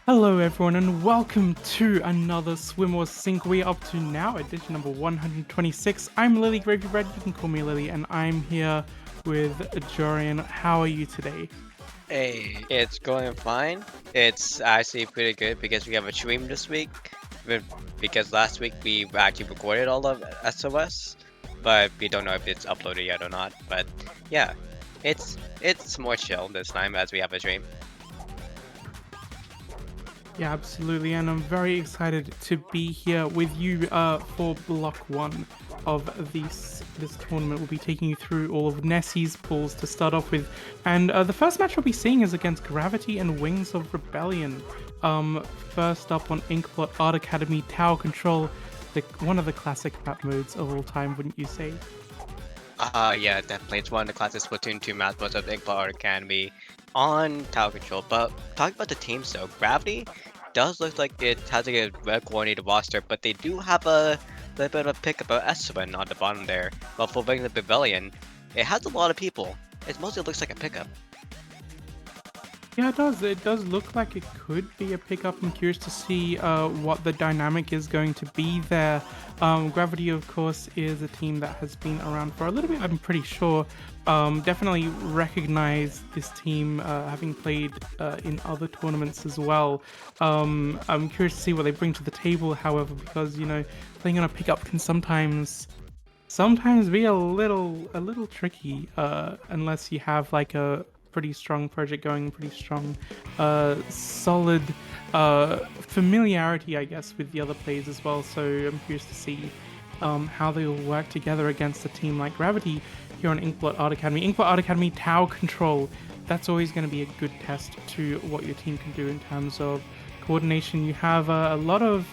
Hello everyone and welcome to another Swim or Sink. We're up to now edition number 126. I'm Lily Gravy Bread, you can call me Lily, and I'm here with Jorian. How are you today? Hey, it's going fine. It's actually pretty good because we have a stream this week. But- Because last week we actually recorded all of SOS, but we don't know if it's uploaded yet or not. But yeah, it's more chill this time as we have a stream. Yeah, absolutely, and I'm very excited to be here with you for block one of this tournament. We'll be taking you through all of Nessie's pools to start off with, and the first match we'll be seeing is against Gravity and Wings of Rebellion. First up on Inkblot Art Academy, Tower Control, one of the classic map modes of all time, wouldn't you say? Yeah, definitely. It's one of the classic Splatoon 2 math modes of Inkling Academy on Tower Control. But talking about the teams though, Gravity does look like it has a well coordinated roster, but they do have a little bit of a pickup of Eswin on the bottom there. But for Wings of Rebellion, it has a lot of people. It mostly looks like a pickup. Yeah, it does. It does look like it could be a pickup. I'm curious to see what the dynamic is going to be there. Gravity, of course, is a team that has been around for a little bit, I'm pretty sure. Definitely recognize this team having played in other tournaments as well. I'm curious to see what they bring to the table, however, because, playing on a pickup can sometimes be a little tricky unless you have like a pretty strong project going, pretty strong solid familiarity, I guess, with the other players as well. So I'm curious to see how they will work together against a team like Gravity here on Inkblot Art Academy. Inkblot Art Academy Tower Control, that's always going to be a good test to what your team can do in terms of coordination. You have a lot of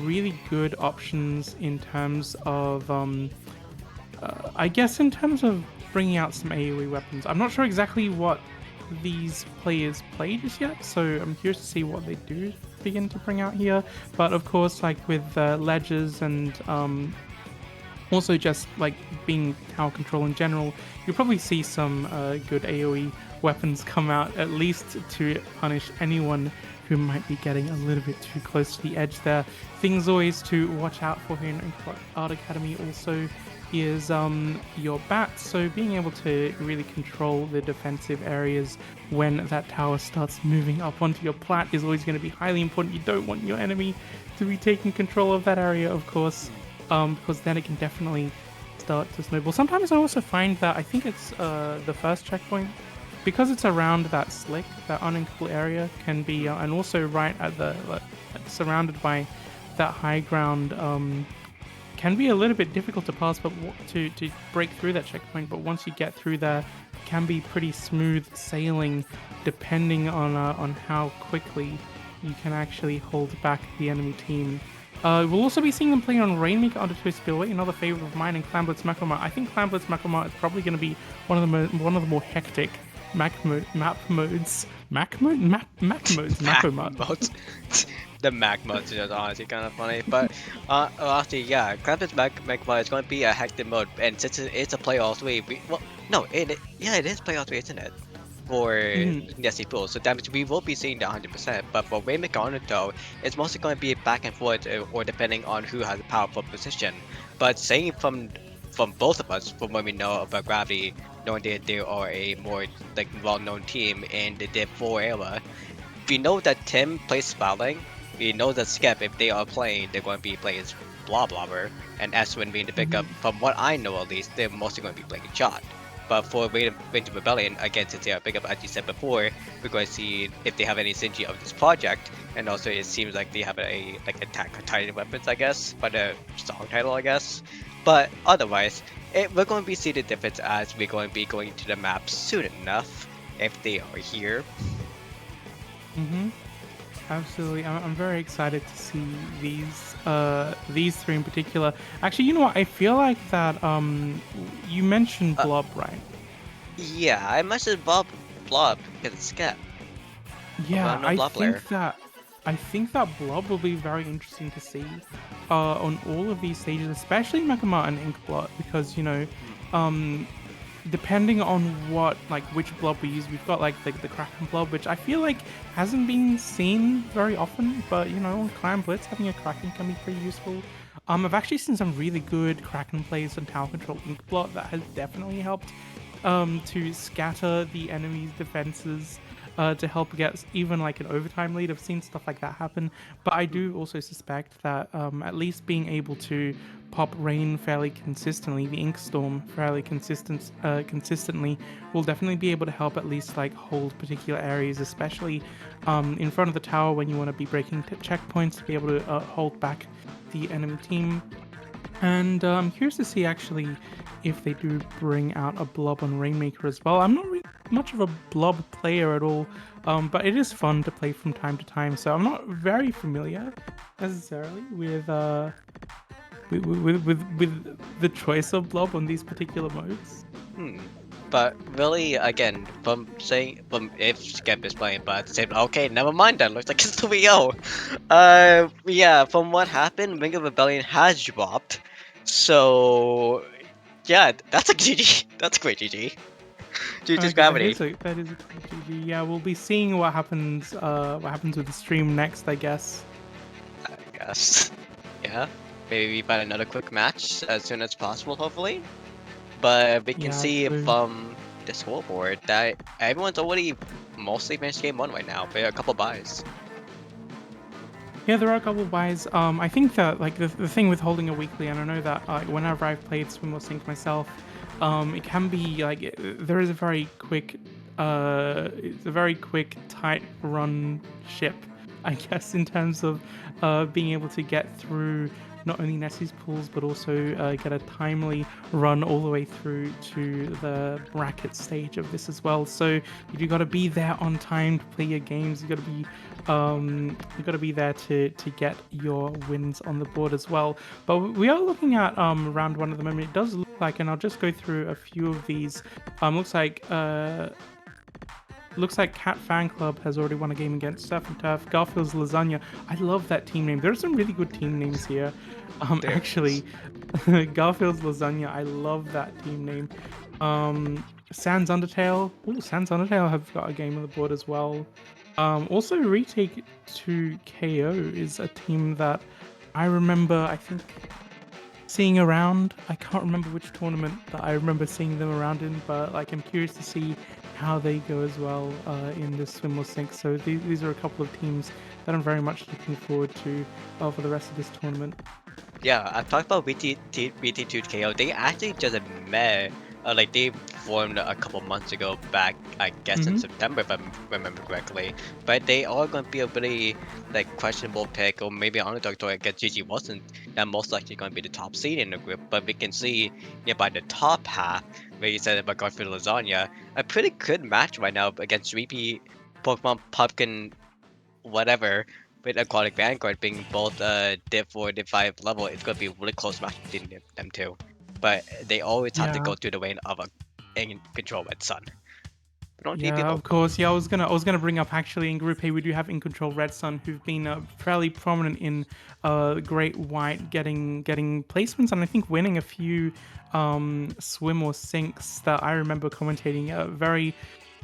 really good options in terms of, I guess, in terms of bringing out some AoE weapons. I'm not sure exactly what these players play just yet, so I'm curious to see what they do begin to bring out here. But of course, like with ledges and also just like being tower control in general, you'll probably see some good AoE weapons come out, at least to punish anyone who might be getting a little bit too close to the edge there. Things always to watch out for here in Art Academy also is your bats, so being able to really control the defensive areas when that tower starts moving up onto your plat is always going to be highly important. You don't want your enemy to be taking control of that area, of course, because then it can definitely start to snowball. Sometimes I also find that I think it's the first checkpoint, because it's around that slick, that uninkable area can be, and also right at the surrounded by that high ground, can be a little bit difficult to pass, but to break through that checkpoint. But once you get through there, it can be pretty smooth sailing, depending on how quickly you can actually hold back the enemy team. We'll also be seeing them playing on Rainmaker under Twist Spillway, another favorite of mine, and Clamblitz Macromar. I think Clamblitz Macromar is probably going to be one of the more hectic map modes. Map modes. Macromar. modes. The Mac modes is honestly kind of funny, but honestly, yeah, Krampus Mac mode is going to be a hectic mode, and since it's a play all three, well, no, it is play all three, isn't it? For Nessie Pool, so that means we will be seeing that 100%. But for Rainmaker on it though, it's mostly going to be back and forth, or depending on who has a powerful position. But saying from both of us, from what we know about Gravity, knowing that they are a more like well-known team in the Div 4 era, we know that Tim plays Spouting. We know that Skep, if they are playing, they're going to be playing as Blah Blobber, and Eswin being the pickup. From what I know, at least, they're mostly going to be playing Jot. But for Rage of Rebellion, again, since they are pickup, as you said before, we're going to see if they have any synergy of this project, and also it seems like they have a attack Titan weapons, I guess, by the song title, I guess. But otherwise, we're going to be seeing the difference as we're going to be going to the map soon enough, if they are here. Absolutely, I'm very excited to see these three in particular. Actually, you know what? I feel like that you mentioned Blob, right? Yeah, I mentioned Blob because it's Skep. Yeah, No Blob player. I think that Blob will be very interesting to see on all of these stages, especially Magma and Inkblot, because um depending on which blob we use, we've got like the Kraken blob, which I feel like hasn't been seen very often, but on Clan Blitz, having a Kraken can be pretty useful. I've actually seen some really good Kraken plays on Tower Control Inkblot that has definitely helped to scatter the enemy's defenses, to help get even like an overtime lead. I've seen stuff like that happen, but I do also suspect that at least being able to pop rain fairly consistently, the ink storm fairly consistently, will definitely be able to help at least like hold particular areas, especially in front of the tower when you want to be breaking checkpoints to be able to hold back the enemy team. And I'm curious to see actually if they do bring out a blob on Rainmaker as well. I'm not really much of a blob player at all, but it is fun to play from time to time. So I'm not very familiar necessarily with the choice of blob on these particular modes. But really, again, from if Skep is playing, but say okay, never mind then. Looks like it's the VO. Yeah, from what happened, Ring of Rebellion has dropped. So yeah, that's a GG. That's a great GG. GG's Okay, Gravity. that is a cool GG. Yeah, we'll be seeing what happens with the stream next, I guess. I guess. Yeah. Maybe we find another quick match as soon as possible, hopefully. But we can see from the scoreboard that everyone's already mostly finished game 1 right now. There are a couple buys. Yeah, there are a couple of buys. I think that like the thing with holding a weekly, and I know that whenever I've played Swim or Sink myself, it can be like there is a very quick, tight run ship, I guess, in terms of being able to get through not only Nessie's pools but also get a timely run all the way through to the bracket stage of this as well. So you got to be there on time to play your games. You got to be there to get your wins on the board as well. But we are looking at round 1 at the moment. It does look like, and I'll just go through a few of these. Looks like Cat Fan Club has already won a game against Surf and Turf. Garfield's Lasagna. I love that team name. There are some really good team names here. Actually, Garfield's Lasagna. I love that team name. Sans Undertale. Ooh, Sans Undertale have got a game on the board as well. Also, Retake to KO is a team that I remember, I think, seeing around. I can't remember which tournament that I remember seeing them around in, but like I'm curious to see how they go as well in this Swim or Sink. So these are a couple of teams that I'm very much looking forward to for the rest of this tournament. Yeah, I've talked about BT2KO. They actually just met. Like they formed a couple months ago back, I guess in September if I remember correctly. But they are going to be a really like questionable pick, or maybe underdog to against GG wasn't. That most likely going to be the top seed in the group. But we can see by the top half, where you said about Garfield Lasagna, a pretty good match right now against Reapy, Pokemon Pumpkin, whatever. With Aquatic Vanguard being both Div 4, Div 5 level, it's going to be a really close match between them two. But they always have to go through the way of a Control Red Sun. Yeah, of course. Yeah, I was gonna bring up actually in Group A we do have In Control Red Sun, who've been fairly prominent in Great White, getting placements and I think winning a few swim or sinks that I remember commentating.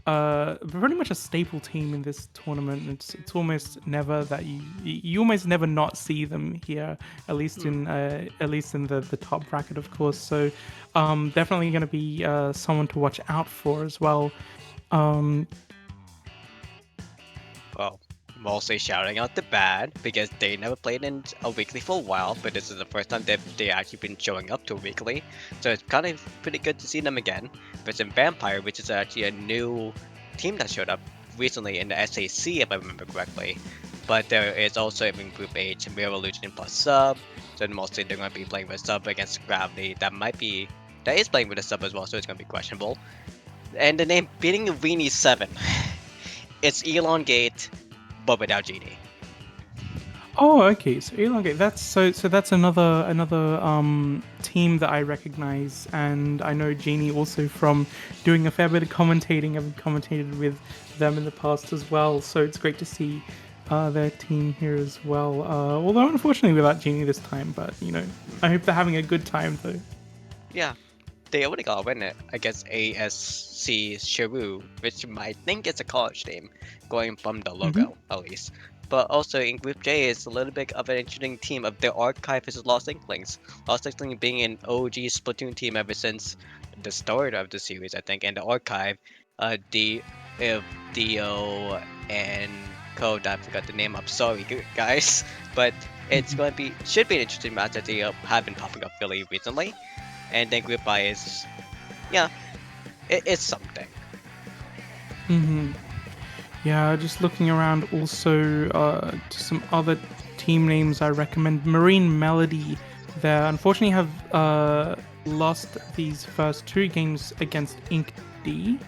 Pretty much a staple team in this tournament. It's almost never that you almost never not see them here, at least in the top bracket, of course. So definitely going to be someone to watch out for as well. Well, mostly shouting out the bad because they never played in a weekly for a while, but this is the first time they actually been showing up to a weekly, so it's kind of pretty good to see them again. But in Vampire, which is actually a new team that showed up recently in the SAC, if I remember correctly. But there is also in Group H Mirror Illusion plus Sub, so mostly they're going to be playing with Sub against Gravity. That is playing with a Sub as well, so it's going to be questionable. And the name beating Weenie 7. It's Elongate, but without Genie. Oh, okay. So Elongate. That's another team that I recognize, and I know Genie also from doing a fair bit of commentating. I've commentated with them in the past as well, so it's great to see their team here as well. Although unfortunately without Genie this time, but I hope they're having a good time though. Yeah. they only got a win against ASC Cheru, which I think is a college team, going from the Hmm. logo at least. But also in Group J is a little bit of an interesting team of the Archive versus Lost Inklings. Lost Inklings being an OG Splatoon team ever since the start of the series, I think, and the Archive, the Dio and Code. I forgot the name. I'm sorry, guys, but it's Hmm. going to be should be an interesting match that they have been popping up really recently. And then Group I is, yeah, it's something. Hmm. Yeah, just looking around also to some other team names I recommend. Marine Melody, they unfortunately have lost these first two games against Ink D.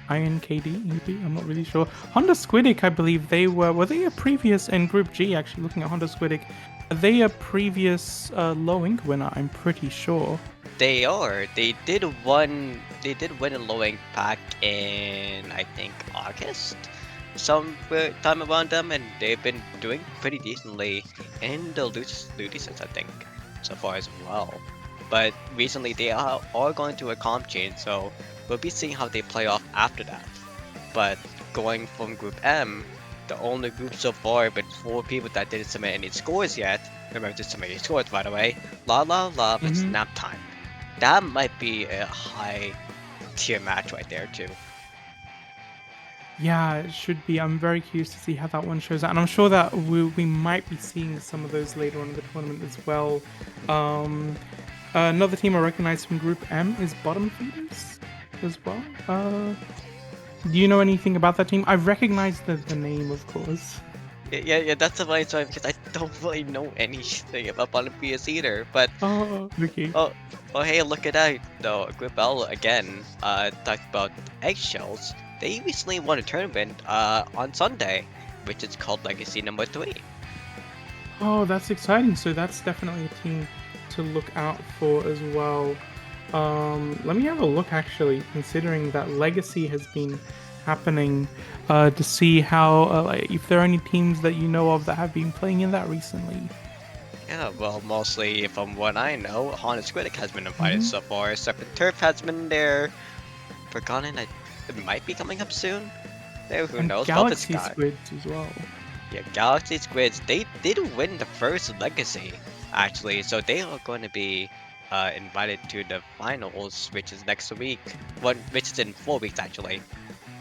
INKD, maybe? I'm not really sure. Honda Squidic, I believe they were they a previous in Group G, actually, looking at Honda Squidic, are they a previous low ink winner, I'm pretty sure. They are. They did one. They did win a low ink pack in I think August, some time around them, and they've been doing pretty decently in the Ludices, I think, so far as well. But recently they are going through a comp change, so we'll be seeing how they play off after that. But going from Group M, the only group so far, but 4 people that didn't submit any scores yet. Remember to submit your scores, by the way. La La La, it's Hmm. nap time. That might be a high tier match right there too. Yeah, it should be. I'm very curious to see how that one shows out, and I'm sure that we might be seeing some of those later on in the tournament as well. Um, Another team I recognize from Group M is Bottom Feeders as well. Do you know anything about that team? I recognize the name, of course. Yeah, that's the funny story because I don't really know anything about Olympias either. But Oh, okay. oh, oh hey, look at that though. Group L again. Talked about Eggshells. They recently won a tournament on Sunday, which is called Legacy Number 3. Oh, that's exciting. So that's definitely a team to look out for as well. Let me have a look actually, considering that Legacy has been happening, to see how like, if there are any teams that you know of that have been playing in that recently. Yeah, well, mostly from what I know, Honda Squidic has been invited Hmm. so far. Serpent Turf has been there. Forgotten, it might be coming up soon. There, who And knows? Velvet Galaxy Sky. Squids as well. Yeah, Galaxy Squids, they did win the first Legacy, actually, so they are going to be invited to the finals, which is next week. Which is in 4 weeks, actually.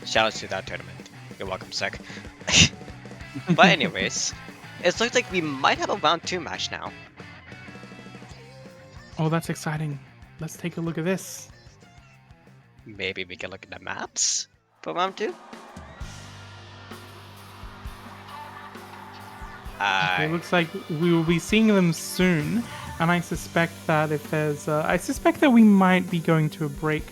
Shout out to that tournament. You're welcome, Sec. But anyways, it looks like we might have a round 2 match now. Oh, that's exciting. Let's take a look at this. Maybe we can look at the maps for round 2? Okay, looks like we will be seeing them soon, and I suspect that if there's, I suspect that we might be going to a break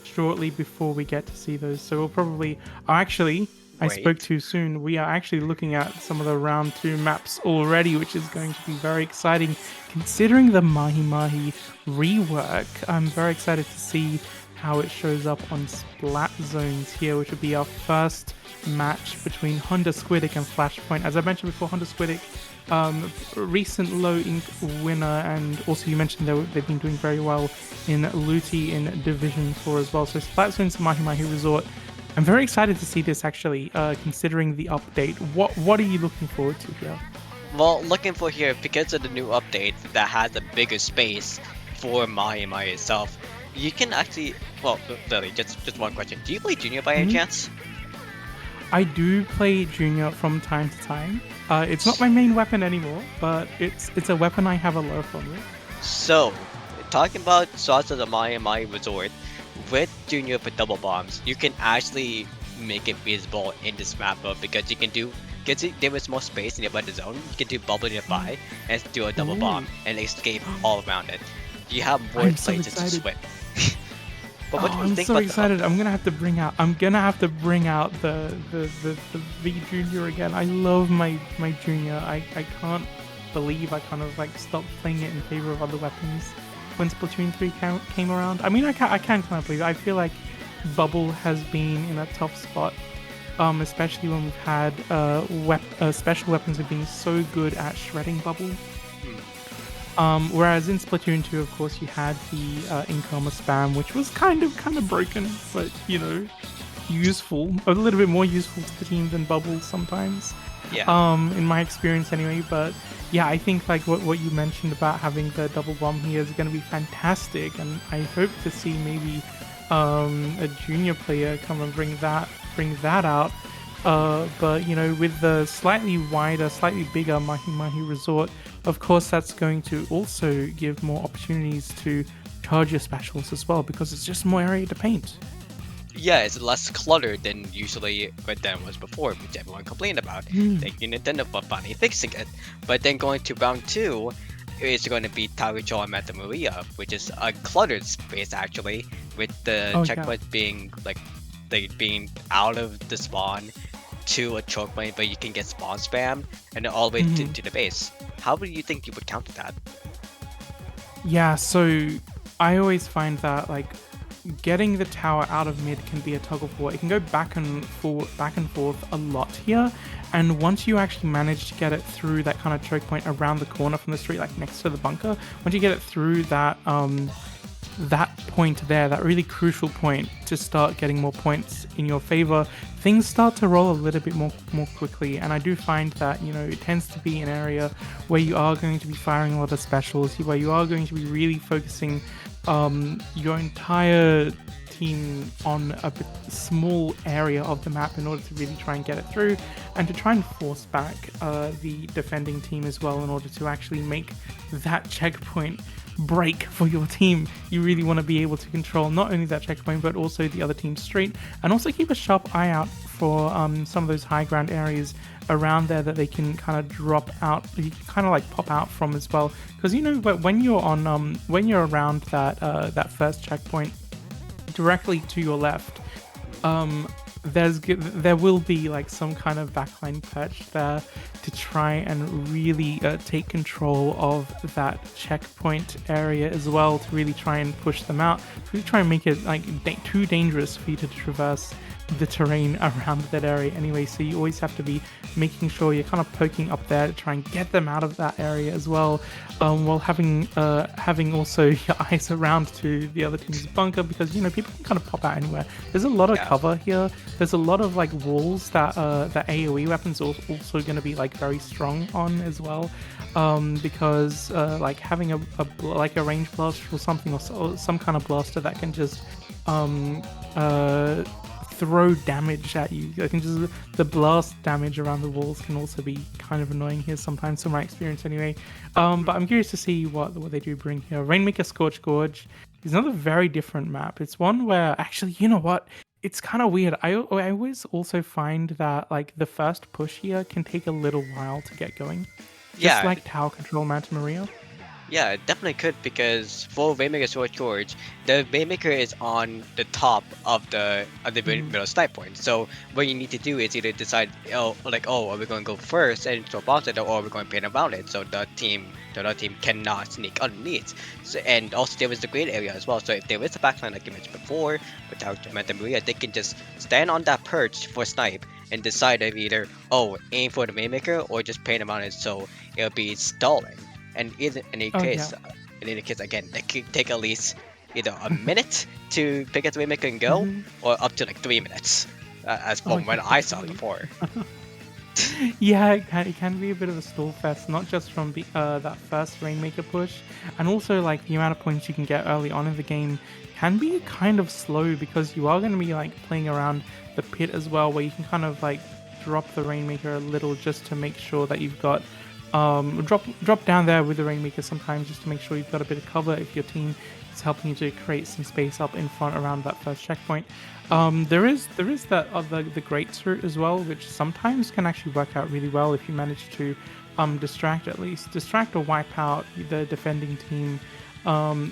shortly before we get to see those. So we'll probably, oh, actually, I spoke Wait. too soon. We are actually looking at some of the round 2 maps already, which is going to be very exciting. Considering the Mahi Mahi rework, I'm very excited to see how it shows up on Splat Zones here, which would be our first match between Honda Squidic and Flashpoint. As I mentioned before, Honda Squidic, recent low ink winner, and also you mentioned they've been doing very well in Luti in Division 4 as well. So Splat Zones Mahi Mahi Resort. I'm very excited to see this actually, considering the update. What are you looking forward to here? Well, looking for here, because of the new update that has a bigger space for Mahi Mahi itself, you can actually, well, Lily, just one question. Do you play Junior by any Mhm. chance? I do play Junior from time to time. It's not my main weapon anymore, but it's a weapon I have a love for. With. So, talking about Sauce of the Mahi Mahi Resort, with Junior for double bombs, you can actually make it visible in this map mode because you can do, because there is more space nearby the zone, you can do bubble nearby and do a double Ooh. bomb and escape all around it. You have more I'm so places to excited. swim. But Oh, what do you I'm think so about excited. the update? I'm gonna have to bring out the V Junior again. I love my Junior. I can't believe I kind of like stopped playing it in favor of other weapons when Splatoon 3 came around. I mean, I can kind of believe it. I feel like Bubble has been in a tough spot, especially when we've had special weapons have been so good at shredding Bubble. Hmm. Whereas in Splatoon 2, of course, you had the in-coma spam, which was kind of broken, but useful, a little bit more useful to the team than bubbles sometimes. Yeah. In my experience anyway. But yeah, I think like what you mentioned about having the double bomb here is going to be fantastic, and I hope to see maybe a junior player come and bring that out. But with the slightly wider, slightly bigger Mahi Mahi Resort, of course that's going to also give more opportunities to charge your specials as well, because it's just more area to paint. Yeah, it's less cluttered than usually what than was before, which everyone complained about. Thank you Nintendo for finally fixing it. But then going to round 2, it's going to be Tarujo and Meta Maria, which is a cluttered space actually, with the checkpoint being like being out of the spawn to a choke point, but you can get spawn spam and then all the way to the base. How would you think you would counter that? Yeah, so I always find that like getting the tower out of mid can be a tug of war. It can go back and forth a lot here, and once you actually manage to get it through that kind of choke point around the corner from the street, like next to the bunker, once you get it through that that point there, that really crucial point to start getting more points in your favor, things start to roll a little bit more quickly. And I do find that it tends to be an area where you are going to be firing a lot of specials, where you are going to be really focusing your entire team on a small area of the map in order to really try and get it through, and to try and force back the defending team as well in order to actually make that checkpoint break for your team. You really want to be able to control not only that checkpoint but also the other team's street, and also keep a sharp eye out for some of those high ground areas around there that they can kind of drop out, you can kind of like pop out from as well, because when you're on when you're around that first checkpoint directly to your left, there will be like some kind of backline perch there to try and really take control of that checkpoint area as well, to really try and push them out, to really try and make it like too dangerous for you to traverse the terrain around that area anyway. So you always have to be making sure you're kind of poking up there to try and get them out of that area as well, while having also your eyes around to the other team's bunker, because people can kind of pop out anywhere. There's a lot of cover here. There's a lot of like walls that that AoE weapons are also going to be like very strong on as well, because like having a range blast or something, or some kind of blaster that can just throw damage at you. I think just the blast damage around the walls can also be kind of annoying here sometimes, from my experience anyway. But I'm curious to see what they do bring here. Rainmaker Scorch Gorge is another very different map. It's one where actually, you know what? It's kind of weird. I always also find that like the first push here can take a little while to get going. Just like Tower Control Manta Maria. Yeah, it definitely could, because for Rainmaker Sword George, the Rainmaker is on the top of the middle snipe point. So what you need to do is either decide, are we going to go first and drop off it, or are we going to paint around it, so the other team cannot sneak underneath. So, and also there is the green area as well. So if there is a backline like you mentioned before, without Manta Maria, they can just stand on that perch for snipe and decide if either aim for the Rainmaker or just paint around it, so it'll be stalling. And in any case, again, they could take at least either a minute to pick up the Rainmaker and go, or up to like 3 minutes, as from when I saw it before. Yeah, it can be a bit of a stall fest, not just from that first Rainmaker push, and also like the amount of points you can get early on in the game can be kind of slow, because you are going to be like playing around the pit as well, where you can kind of like drop the Rainmaker a little just to make sure that you've got drop down there with the Rainmaker sometimes, just to make sure you've got a bit of cover if your team is helping you to create some space up in front around that first checkpoint. There is that the Greats route as well, which sometimes can actually work out really well if you manage to distract or wipe out the defending team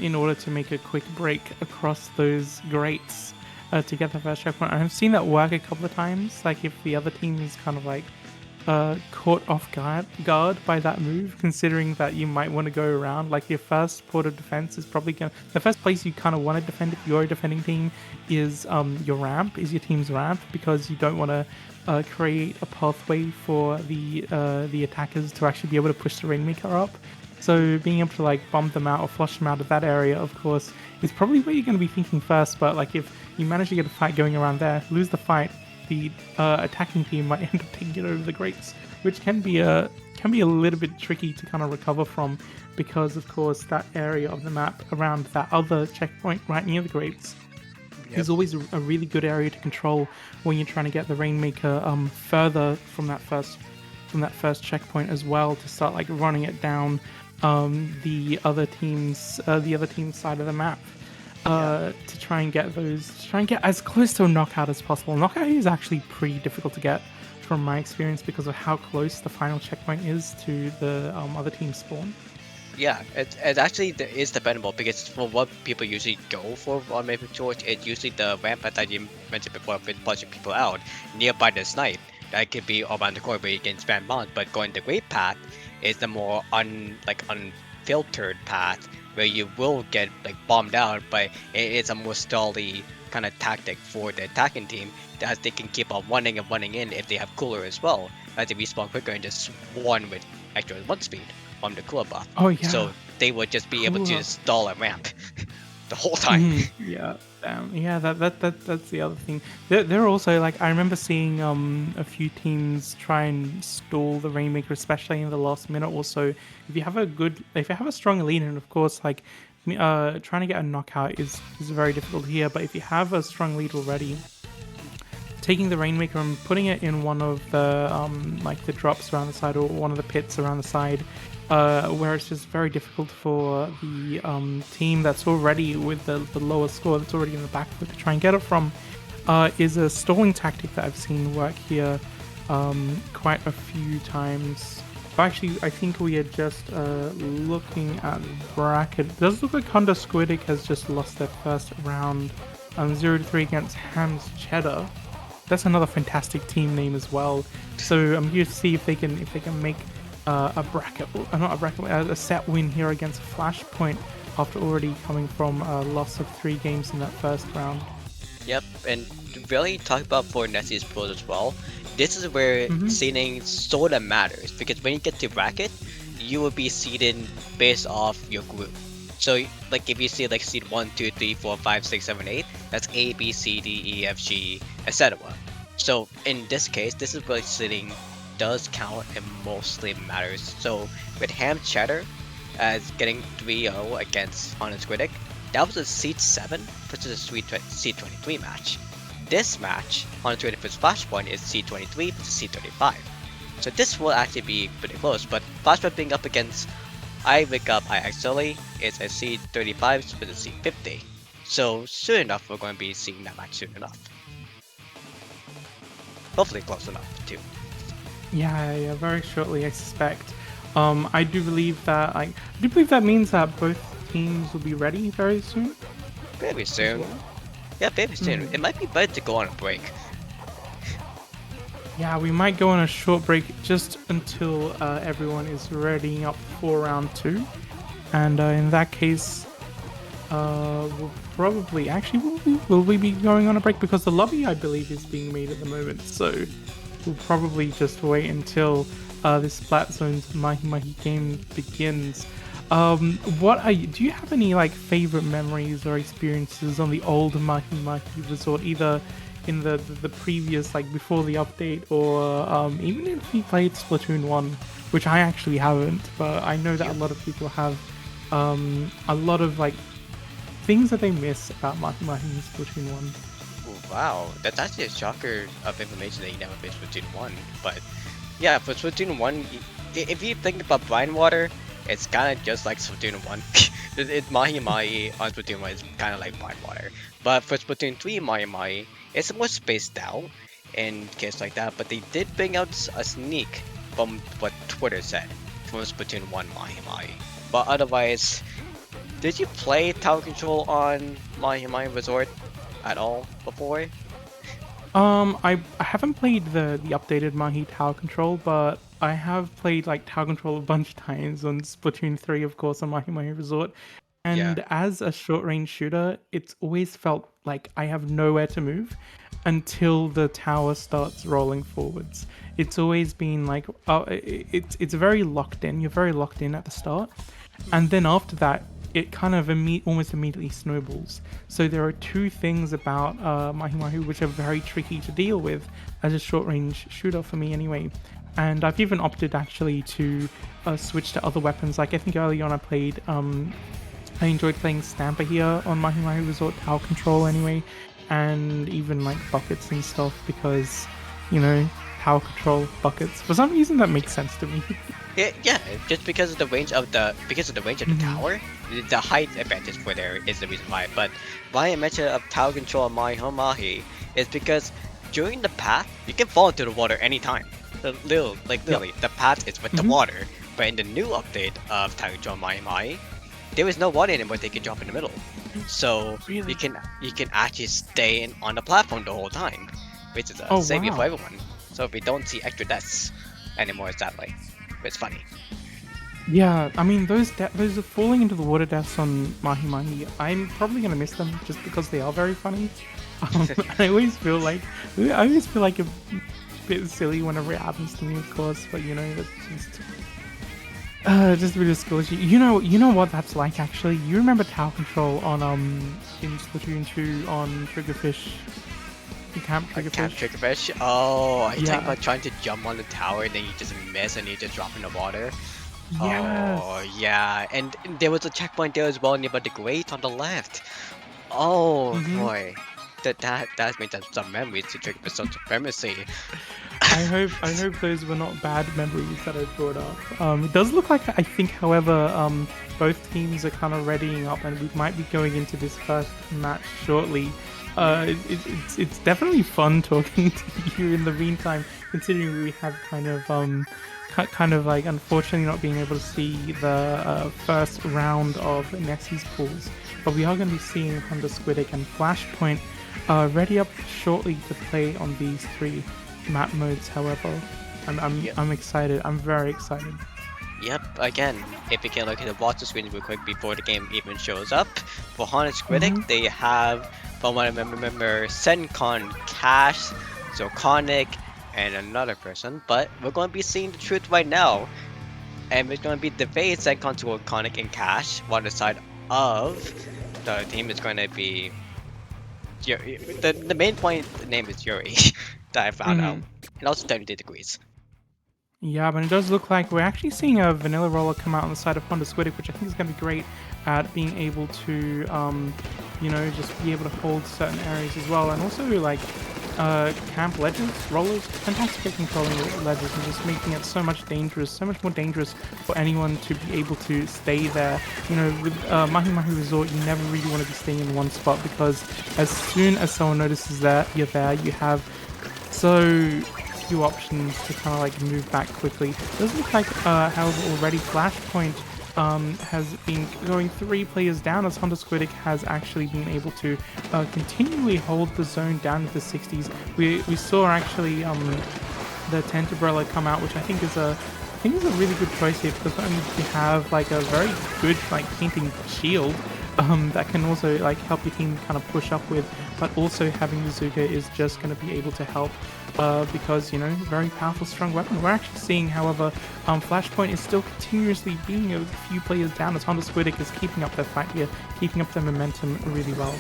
in order to make a quick break across those Greats to get the first checkpoint. I've seen that work a couple of times, like if the other team is kind of like caught off guard by that move, considering that you might want to go around. Like your first port of defense is probably the first place you kind of want to defend if you're a defending team is your ramp, is your team's ramp, because you don't want to create a pathway for the attackers to actually be able to push the Rainmaker up. So being able to like bomb them out or flush them out of that area, of course, is probably what you're going to be thinking first. But like if you manage to get a fight going around there, lose the fight, the attacking team might end up taking it over the grates, which can be a little bit tricky to kind of recover from, because of course that area of the map around that other checkpoint right near the grates is always a really good area to control when you're trying to get the Rainmaker further from that first checkpoint as well, to start like running it down the other team's side of the map. To try and get as close to a knockout as possible. Knockout is actually pretty difficult to get from my experience because of how close the final checkpoint is to the other team's spawn. Yeah, it actually is dependable, because for what people usually go for on Maple George, it's usually the rampart that you mentioned before with punching people out nearby the snipe. That could be around the corner where you can spam bombs, but going the great path is the more unfiltered path where you will get like bombed out, but it's a more stally kind of tactic for the attacking team, that they can keep on running and running in if they have cooler as well, as they respawn quicker and just one with extra 1 speed on the cooler buff. Oh yeah. So they would just be able to stall a ramp the whole time. Yeah, yeah. That's the other thing. They're also like, I remember seeing a few teams try and stall the Rainmaker, especially in the last minute or so. If you have a strong lead, and of course like trying to get a knockout is very difficult here. But if you have a strong lead already, taking the Rainmaker and putting it in one of the like the drops around the side, or one of the pits around the side, where it's just very difficult for the team that's already with the lower score, that's already in the back foot, to try and get it from, is a stalling tactic that I've seen work here quite a few times. Actually, I think we are just looking at the bracket. It does look like Honda Squidic has just lost their first round 0-3 against Ham's Cheddar. That's another fantastic team name as well. So I'm here to see if they can make a set win here against Flashpoint after already coming from a loss of 3 games in that first round. Yep, and to really talk about for Nessie's pros as well, this is where seeding sort of matters, because when you get to bracket, you will be seeded based off your group. So like if you see like seed 1, 2, 3, 4, 5, 6, 7, 8, that's A, B, C, D, E, F, G, etc. So in this case, this is where seeding does count and mostly matters. So with Ham Cheddar as getting 3-0 against Honda Squidic, that was a seed 7 versus a seed 23 match. This match, Honda Squidic versus Flashpoint, is seed 23 versus seed 35. So this will actually be pretty close, but Flashpoint being up against I Wake Up I Accidentally is a seed 35 versus seed 50. So soon enough, we're going to be seeing that match soon enough. Hopefully close enough too. Yeah, very shortly, I suspect. I do believe that means that both teams will be ready very soon. Very soon. Yeah, very soon. It might be better to go on a break. Yeah, we might go on a short break just until everyone is readying up for round 2. And in that case, we'll probably... Actually, will we be going on a break? Because the lobby, I believe, is being made at the moment. So we'll probably just wait until this Splatzone's Mahi Mahi game begins. Do you have any like favorite memories or experiences on the old Mahi Mahi Resort, either in the previous, like before the update, or even if you played Splatoon 1, which I actually haven't, but I know that a lot of people have a lot of like things that they miss about Mahi Mahi in Splatoon 1. Wow, that's actually a shocker of information that you never played Splatoon 1. But yeah, for Splatoon 1, if you think about Brine Water, it's kind of just like Splatoon 1. Mahi Mahi on Splatoon 1 is kind of like Brine Water. But for Splatoon 3 Mahi Mahi, it's more spaced out in case like that. But they did bring out a sneak from what Twitter said from Splatoon 1 Mahi Mahi. But otherwise, did you play Tower Control on Mahi Mahi Resort at all before? I haven't played the updated Mahi Tower Control, but I have played like Tower Control a bunch of times on Splatoon 3, of course, on Mahi Mahi Resort. Yeah. And as a short range shooter, it's always felt like I have nowhere to move until the tower starts rolling forwards. It's always been like, oh, it's very locked in. You're very locked in at the start, and then after that, it kind of almost immediately snowballs. So there are two things about Mahi Mahi which are very tricky to deal with as a short range shooter for me, anyway. And I've even opted actually to switch to other weapons. Like I think early on I enjoyed playing Stamper here on Mahi Mahi Resort Tower Control anyway, and even like buckets and stuff because, tower control buckets. For some reason that makes sense to me. Yeah, just because of the range of the tower, the height advantage for there is the reason why. But why I mentioned of tower control on Mahi Mahi is because during the path you can fall into the water anytime. Literally, the path is with the water. But in the new update of tower control on Mahi Mahi, there is no water anymore. They can drop in the middle, so Really? you can actually stay on the platform the whole time, which is a saving for everyone. So we don't see extra deaths anymore, sadly. But it's funny. Yeah, I mean those are falling into the water deaths on Mahi Mahi. I'm probably gonna miss them just because they are very funny. I always feel like a bit silly whenever it happens to me, of course. But that's just a bit of skill issue. You know what that's like actually. You remember tower control on in Splatoon 2 on Triggerfish, Camp Triggerfish. Camp Triggerfish. Oh, are you Yeah. talking about trying to jump on the tower and then you just miss and you just drop in the water? Yes. Oh yeah, and there was a checkpoint there as well near the grate on the left. Oh Mhm. boy, that made some memories to trigger some supremacy. I hope those were not bad memories that I brought up. It does look like, I think, however, both teams are kind of readying up, and we might be going into this first match shortly. It's definitely fun talking to you in the meantime, considering we have kind of like unfortunately not being able to see the first round of Nessie's pools, but we are going to be seeing Honda Squidic and Flashpoint ready up shortly to play on these three map modes. However, I'm excited. I'm very excited. Yep, again, if you can look at the watch screen real quick before the game even shows up, for Haunted Squidic, they have, from what I remember, Sencon, Cash, Zoconic, and another person, but we're going to be seeing the truth right now, and it's going to be debate Sencon, Zoconic, and Cash, while the side of the team is going to be the main point, the name is Yuri, that I found out, and also 30 degrees. Yeah, but it does look like we're actually seeing a vanilla roller come out on the side of Honda Squidic, which I think is going to be great at being able to, just be able to hold certain areas as well. And also, like, camp ledges, rollers, fantastic at controlling ledges and just making it so much more dangerous for anyone to be able to stay there. With Mahi Mahi Resort, you never really want to be staying in one spot because as soon as someone notices that you're there, you have so few options to kind of like move back quickly. It does look like, however, already Flashpoint has been going 3 players down as Honda Squidic has actually been able to continually hold the zone down to the 60s. We saw actually the Tent Umbrella come out, which I think is a really good choice here because not only do you have like a very good like painting shield that can also like help your team kind of push up with, but also having Bazooka is just going to be able to help because very powerful, strong weapon. We're actually seeing, however, Flashpoint is still continuously being a few players down as Honda Squidic is keeping up their fight here, keeping up their momentum really well.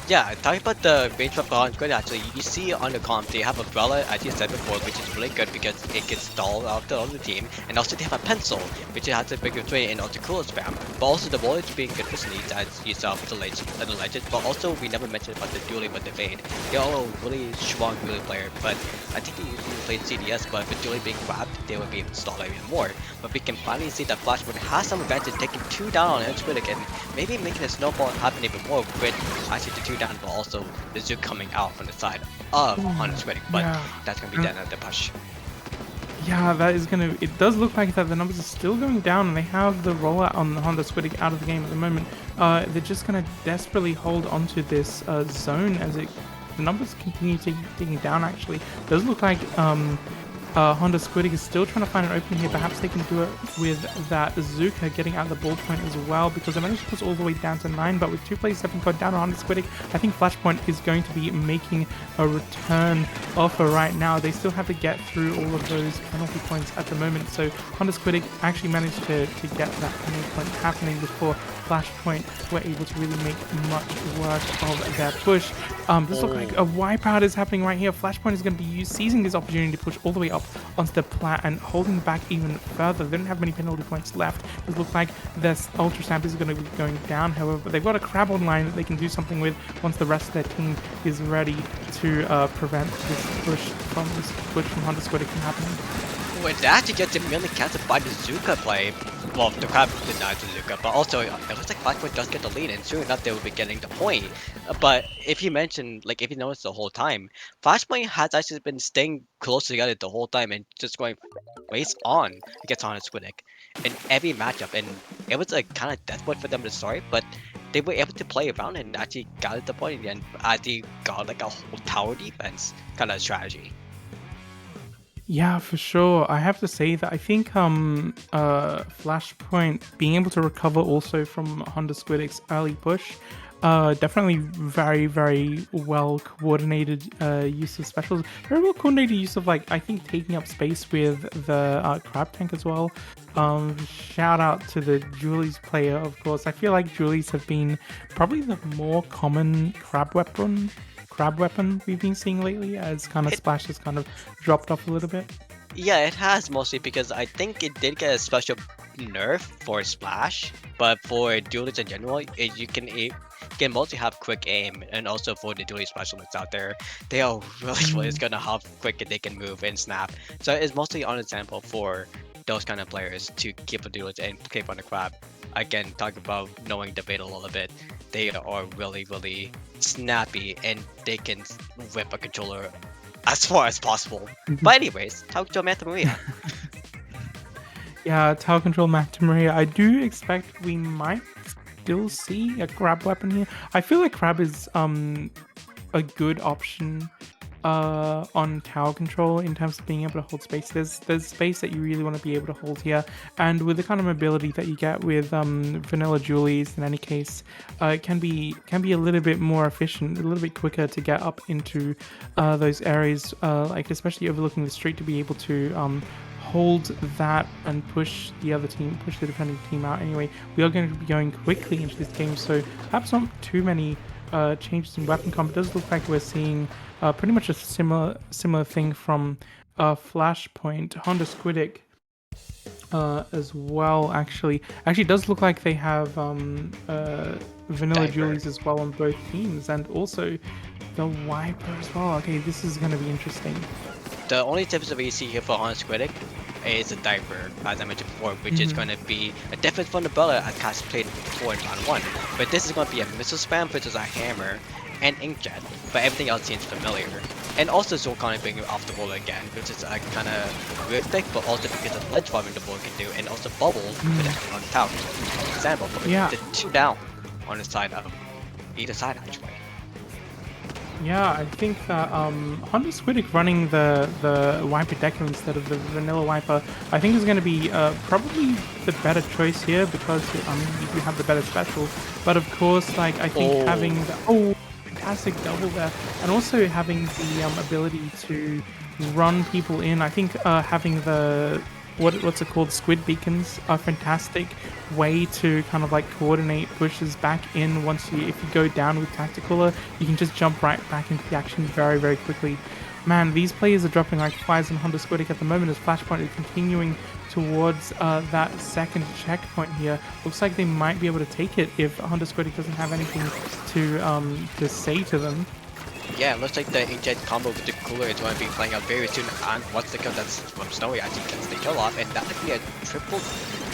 Yeah, talking about the range of Honda Squidic, actually, you see on the comp they have Umbrella, as you said before, which is really good because it gets stalled out the other team, and also they have a Pencil, which has a bigger trade and also cooler spam, but also the Voyage being good for Sneeds, as you saw with the Legend, but also we never mentioned about the Dueling with the Fade. They're all really strong Dueling player, but I think they usually played CDS, but with Dueling being grabbed, they would be able to stall even more. But we can finally see that Flashpoint has some advantage, taking 2 down on Squidic and maybe making a snowball happen even more with actually the 2 down, but also the Zook coming out from the side of Honda Squidic, but that's gonna be done at the push. Yeah, it does look like that the numbers are still going down and they have the rollout on the Honda Squidic out of the game at the moment. They're just gonna desperately hold onto this zone as the numbers continue ticking down. Actually, it does look like Honda Squidic is still trying to find an opening here. Perhaps they can do it with that Zuka getting out the ball point as well, because they managed to push all the way down to 9, but with 2 plays having gone down on Honda Squidic, I think Flashpoint is going to be making a return offer right now. They still have to get through all of those penalty points at the moment, so Honda Squidic actually managed to get that penalty point happening before Flashpoint were able to really make much work of their push. This looks like a wipeout is happening right here. Flashpoint is going to be seizing this opportunity to push all the way up onto the plat and holding back even further. They don't have many penalty points left. It looks like this Ultra Stamp is going to be going down. However, they've got a crab online that they can do something with once the rest of their team is ready to prevent this push from Honda Squidic from happening. Well, it actually gets immediately cancelled by the Zuka play. Well, the crab denied the Zuka, but also it looks like Flashpoint does get the lead, and soon enough they will be getting the point. But if you mentioned, like if you noticed the whole time, Flashpoint has actually been staying close together the whole time and just going face on against Honda Squidic in every matchup, and it was a kind of death point for them to start, but they were able to play around and actually got at the point and actually got like a whole tower defense kind of strategy. Yeah, for sure. I have to say that I think Flashpoint being able to recover also from Honda Squidic's early push, definitely very, very well coordinated use of specials. Very well coordinated use of, like, I think taking up space with the crab tank as well. Shout out to the Julie's player, of course. I feel like Julie's have been probably the more common crab weapon we've been seeing lately, as kind of Splash has kind of dropped off a little bit. Yeah, it has mostly because I think it did get a special nerf for Splash, but for duelists in general, you can mostly have quick aim, and also for the duelist specialists out there, they are really gonna how quick they can move and snap. So it's mostly understandable for those kind of players to keep a duelist and keep on the crab. Again, talk about knowing the bait a little bit. They are really, really snappy, and they can whip a controller as far as possible. But anyways, talk to Manta Maria. Yeah, Tower Control Manta Maria. I do expect we might still see a crab weapon here. I feel like crab is a good option on tower control in terms of being able to hold space. There's space that you really want to be able to hold here, and with the kind of mobility that you get with vanilla Julies, in any case, it can be a little bit more efficient, a little bit quicker to get up into those areas, like especially overlooking the street, to be able to hold that and push the defending team out. Anyway, we are going to be going quickly into this game, so perhaps not too many changes in weapon comp. It does look like we're seeing pretty much a similar thing from Flashpoint. Honda Squidic as well, actually it does look like they have vanilla Julies as well on both teams, and also the Wiper as well. Okay, this is going to be interesting. The only tips that we see here for Honda Squidic is a diaper, as I mentioned before, which is going to be a different from the Bella as Cass played before in round 1. But this is going to be a missile spam versus a hammer and inkjet, but everything else seems familiar. And also Zolkon being off the ball again, which is a kind of weird pick, but also because of ledge farming the ball can do, and also bubbles with it on the tower. Example, but the 2 down on the side of either side actually. Yeah, I think that Honda Squidic running the Wiper Decker instead of the vanilla Wiper, I think is going to be probably the better choice here, because you do have the better special. But of course, like, I think having the fantastic double there, and also having the ability to run people in. I think having the what's it called, squid beacons, are a fantastic way to kind of like coordinate pushes back in. If you go down with Tacticaler, you can just jump right back into the action very, very quickly. Man, these players are dropping like flies on Honda Squidic at the moment, as Flashpoint is continuing towards that second checkpoint here. Looks like they might be able to take it if Honda Squidic doesn't have anything to say to them. Yeah, it looks like the inkjet combo with the cooler is going to be playing out very soon, and once the kill that's from Snowy actually gets the kill off, and that would be a triple.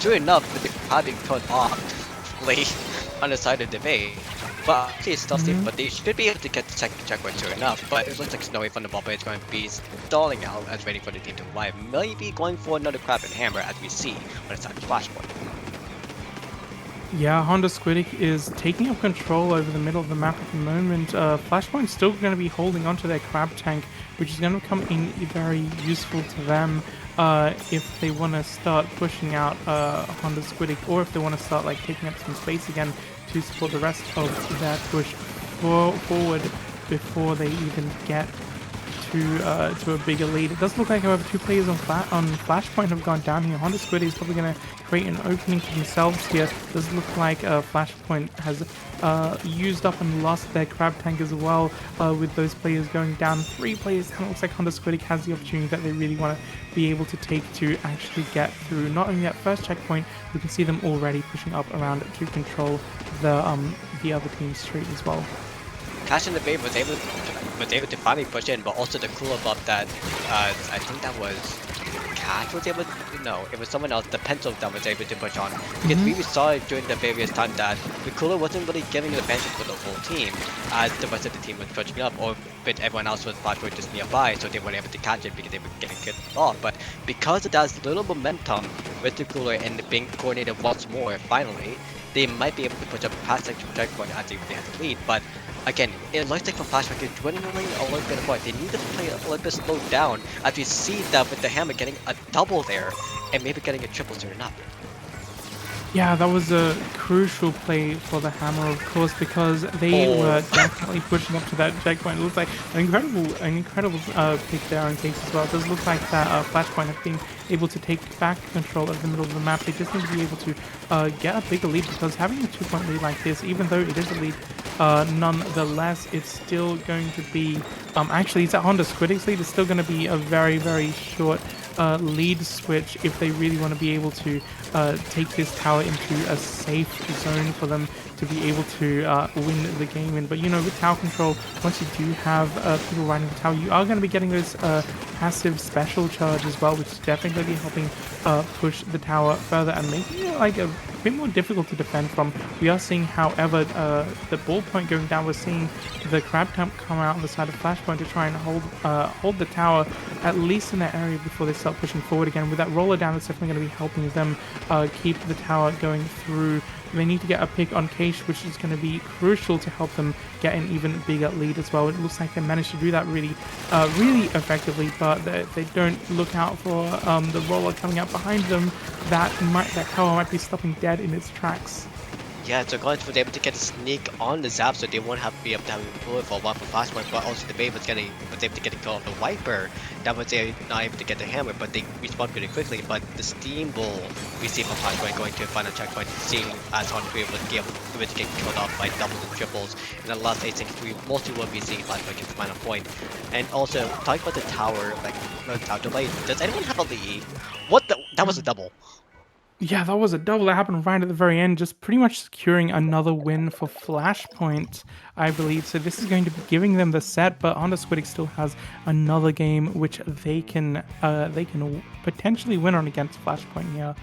True enough, with the crowd being put off late on the side of the bay. But actually it's still safe, but they should be able to get the second checkpoint soon enough. But it looks like Snowy from the bubble is going to be stalling out as waiting for the team to revive. Maybe going for another crab and hammer, as we see when it's time to Flashpoint. Yeah, Honda Squidic is taking up control over the middle of the map at the moment. Flashpoint's still going to be holding onto their crab tank, which is going to come in very useful to them if they want to start pushing out Honda Squidic, or if they want to start like taking up some space again to support the rest of their push forward before they even get to a bigger lead. It does look like, however, two players on Flashpoint have gone down here. Honda Squid is probably going to create an opening for themselves here. Does look like Flashpoint has used up and lost their crab tank as well, with those players going down. 3 players down. It looks like Honda Squid has the opportunity that they really want to be able to take to actually get through not only that first checkpoint, we can see them already pushing up around to control the other team's street as well. Cash in the Bay was able to finally push in, but also the cooler buff that I think that was Cash was able to, no, it was someone else, the pencil that was able to push on. Because we saw it during the various times that the cooler wasn't really giving the advantage for the whole team as the rest of the team was pushing up, or but everyone else was flashpoint just nearby, so they weren't able to catch it because they were getting cut off. But because of that little momentum with the cooler and being coordinated once more, finally, they might be able to push up past the checkpoint as they had the lead. But again, it looks like for Flashback is dwindling a little bit apart. They need to play a little bit slowed down as we see that with the hammer getting a double there and maybe getting a triple soon enough. Yeah, that was a crucial play for the hammer, of course, because they were definitely pushing up to that checkpoint. It looks like an incredible pick there in case as well. It does look like that Flashpoint have been able to take back control of the middle of the map. They just need to be able to get a bigger lead, because having a 2-point lead like this, even though it is a lead, nonetheless, it's still going to be, actually, it's at Honda Squidic's lead. It's still going to be a very, very short lead switch if they really want to be able to take this tower into a safe zone for them to be able to win the game in. But you know, with tower control, once you do have people riding the tower, you are going to be getting those passive special charge as well, which is definitely going to be helping push the tower further and making it like a bit more difficult to defend from. We are seeing, however, the ballpoint going down. We're seeing the crab tank come out on the side of Flashpoint to try and hold the tower at least in that area before they start pushing forward again. With that roller down, it's definitely going to be helping them keep the tower going through. They need to get a pick on Keish, which is going to be crucial to help them get an even bigger lead as well. It looks like they managed to do that really effectively, but they don't look out for the roller coming out behind them. That tower might be stopping dead in its tracks. Yeah, so Guardians was able to get a sneak on the Zap, so they won't have to be able to have a bullet for a while for Flashpoint, but also the Babe was able to get a kill off the Viper. That was not able to get the hammer, but they respawned pretty quickly. But the Steam will receive from Flashpoint going to a final checkpoint, seeing as on 3 was able to get killed off by doubles and triples. In the last 863, mostly will be seeing Flashpoint get the final point. And also, talking about the tower, like the tower delay, does anyone have a lead? That was a double. Yeah, that was a double that happened right at the very end, just pretty much securing another win for Flashpoint, I believe. So this is going to be giving them the set, but Honda Squidic still has another game which they can potentially win on against Flashpoint here.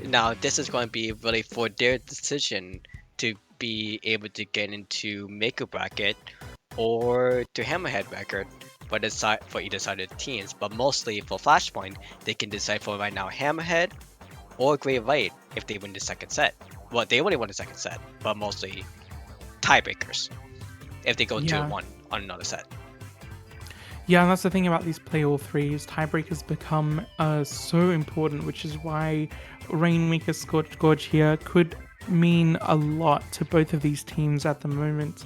Now, this is going to be really for their decision to be able to get into Maker Bracket or to Hammerhead Record for either side of the teams. But mostly for Flashpoint, they can decide for right now Hammerhead or Great Light if they win the second set. Well, they only won the second set, but mostly tiebreakers if they go 2-1 on another set. Yeah, and that's the thing about these play all threes. Tiebreakers become so important, which is why Rainmaker Scorched Gorge here could mean a lot to both of these teams at the moment.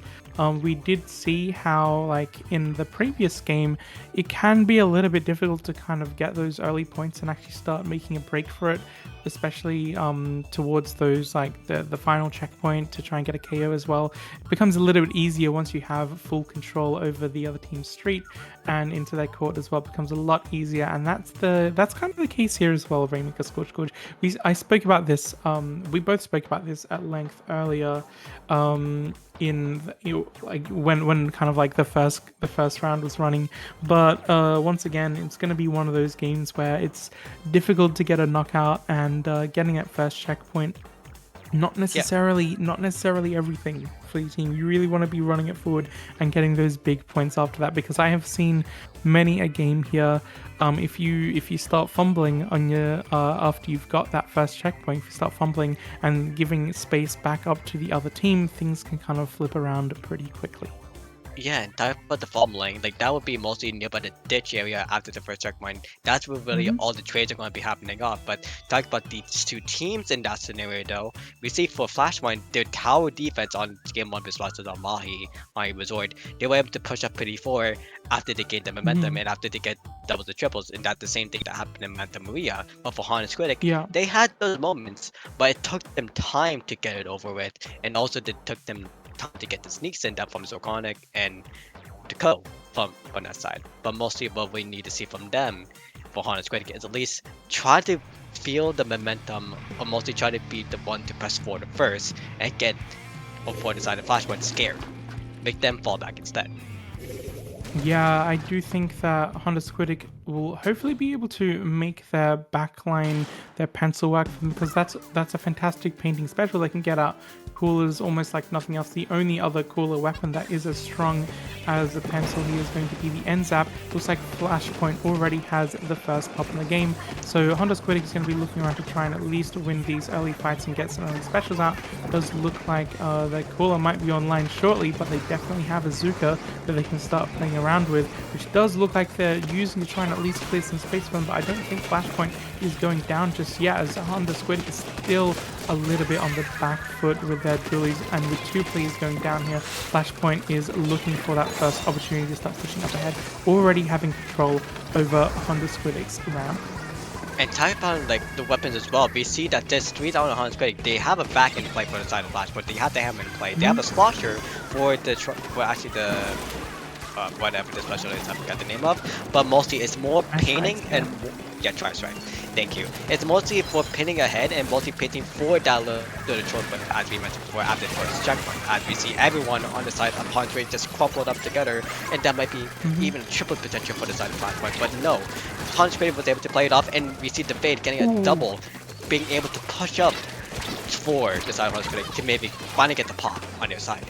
We did see how, like, in the previous game, it can be a little bit difficult to kind of get those early points and actually start making a break for it, especially towards those, like, the final checkpoint to try and get a KO as well. It becomes a little bit easier once you have full control over the other team's street and into their court as well. It becomes a lot easier, and that's kind of the case here as well, Rainmaker Scorched Gorge. I spoke about this, we both spoke about this at length earlier, like when kind of like the first round was running, but once again, it's going to be one of those games where it's difficult to get a knockout, and getting that first checkpoint not necessarily everything for your team. You really want to be running it forward and getting those big points after that, because I have seen many a game here. If you start fumbling on your after you've got that first checkpoint, if you start fumbling and giving space back up to the other team, things can kind of flip around pretty quickly. Yeah, and talk about the fumbling, like that would be mostly nearby the ditch area after the first checkpoint. That's where really Hmm. all the trades are going to be happening off. But talk about these two teams in that scenario though. We see for Flashpoint, their tower defense on game one versus on Mahi Resort, they were able to push up pretty far after they gained the momentum Hmm. and after they get doubles and triples, and that's the same thing that happened in Manta Maria. But for Han and Squidic, Yeah. they had those moments, but it took them time to get it over with, and also it took them time to get the sneaks in that from Zoconic and Dakota from that side. But mostly what we need to see from them for Honda Squid is at least try to feel the momentum, or mostly try to be the one to press forward first and get for the side of Flashpoint scared. Make them fall back instead. Yeah, I do think that Honda Squidic will hopefully be able to make their backline, their pencil work for them, because that's a fantastic painting special. They can get out coolers almost like nothing else. The only other cooler weapon that is as strong as the pencil here is going to be the end zap. Looks like Flashpoint already has the first pop in the game, so Honda Squidic is going to be looking around to try and at least win these early fights and get some early specials out. It does look like their cooler might be online shortly, but they definitely have a Zuka that they can start playing around with, which does look like they're using to try and at least clear some space for them. But I don't think Flashpoint is going down just yet, as Honda Squidic is still a little bit on the back foot with their dualies, and with two players going down here, Flashpoint is looking for that first opportunity to start pushing up ahead, already having control over Honda Squidic's ramp. And type on like the weapons as well. We see that there's 3,000 Hans Credit. They have a back in play for the side of Flashpoint. They have the hammer in play. They have a slosher for the actually the whatever the special is, I forgot the name of, but mostly it's more painting and yeah, twice right. Thank you. It's mostly for pinning ahead and mostly painting for that little short, but as we mentioned before, after the first checkpoint, as we see everyone on the side of Hans Rate just crumpled up together, and that might be even triple potential for the side of Flashpoint, but no, Hans Rate was able to play it off, and we see the Fade getting a double, being able to push up for the side of Hans Rate to maybe finally get the pop on their side.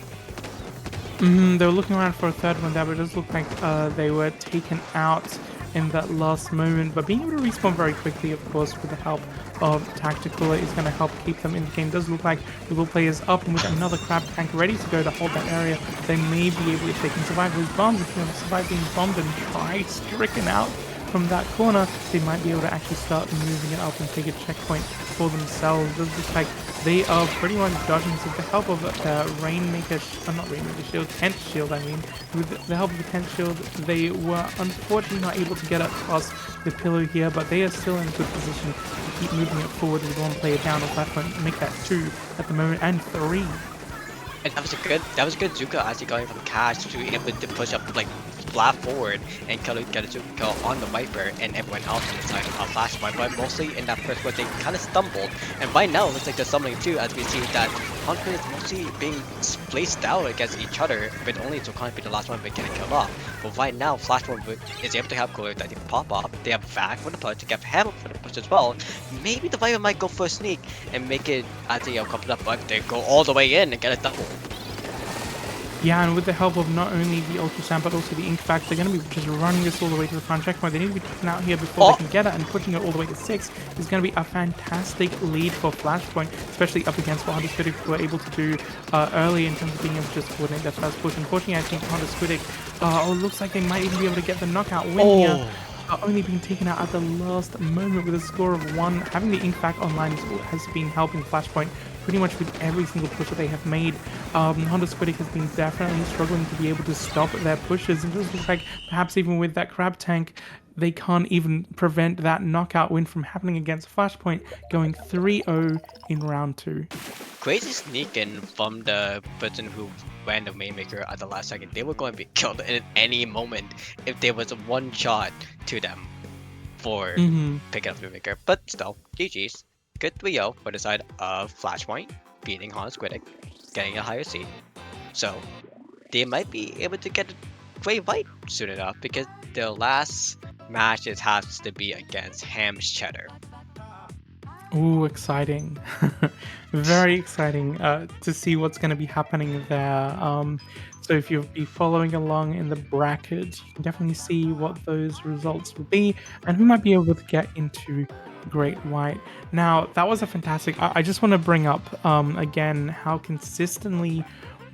They were looking around for a third one there, but it does look like they were taken out in that last moment. But being able to respawn very quickly, of course, with the help of Tactical is going to help keep them in the game. It does look like the will players up, and with another crab tank ready to go to hold that area, they may be able, if they can survive those bombs, if they can survive being bombed and try stricken out from that corner, they might be able to actually start moving it up and take a checkpoint for themselves. It does look like they are pretty much dodging, so with the help of Tent Shield, I mean. With the help of the Tent Shield, they were unfortunately not able to get across the pillar here, but they are still in a good position to keep moving it forward with one player down on platform, make that 2 at the moment, and 3. And that was a good Zuka actually going from Cash to able to push up like flat forward and get a Zuka kill on the Viper and everyone else on the side of Flashpoint. But mostly in that first one they kind of stumbled, and right now it looks like they're stumbling too, as we see that Hunter is mostly being placed out against each other, but only Zoconic be the last one but getting killed off. But right now Flashpoint is able to have coolers that they can pop up. They have Vac for the push, they have Hammer for the push as well. Maybe the Viper might go for a sneak and make it as they come up, but they go all the way in and get a double. Yeah, and with the help of not only the Ultrasound but also the Ink Fact, they're going to be just running this all the way to the front checkpoint. They need to be taken out here before they can get it, and pushing it all the way to 6 is going to be a fantastic lead for Flashpoint, especially up against what Honda Squidic were able to do early in terms of being able to just coordinate their first push. Unfortunately, I think Honda Squidic, it looks like they might even be able to get the knockout win here. Only being taken out at the last moment with a score of 1. Having the Ink Fact online has been helping Flashpoint pretty much with every single push that they have made. Honda Squidic has been definitely struggling to be able to stop their pushes. It does look like perhaps even with that crab tank, they can't even prevent that knockout win from happening against Flashpoint, going 3-0 in round 2. Crazy sneaking from the person who ran the Mainmaker at the last second. They were going to be killed at any moment if there was a one shot to them for picking up the Mainmaker. But still, GG's. Good 3-0 for the side of Flashpoint, beating Hans Squidic, getting a higher seed. So, they might be able to get a great fight soon enough, because their last match has to be against Ham's Cheddar. Ooh, exciting. Very exciting to see what's going to be happening there. So if you'll be following along in the bracket, you can definitely see what those results will be and who might be able to get into Great White. Now, that was a fantastic. I just want to bring up again how consistently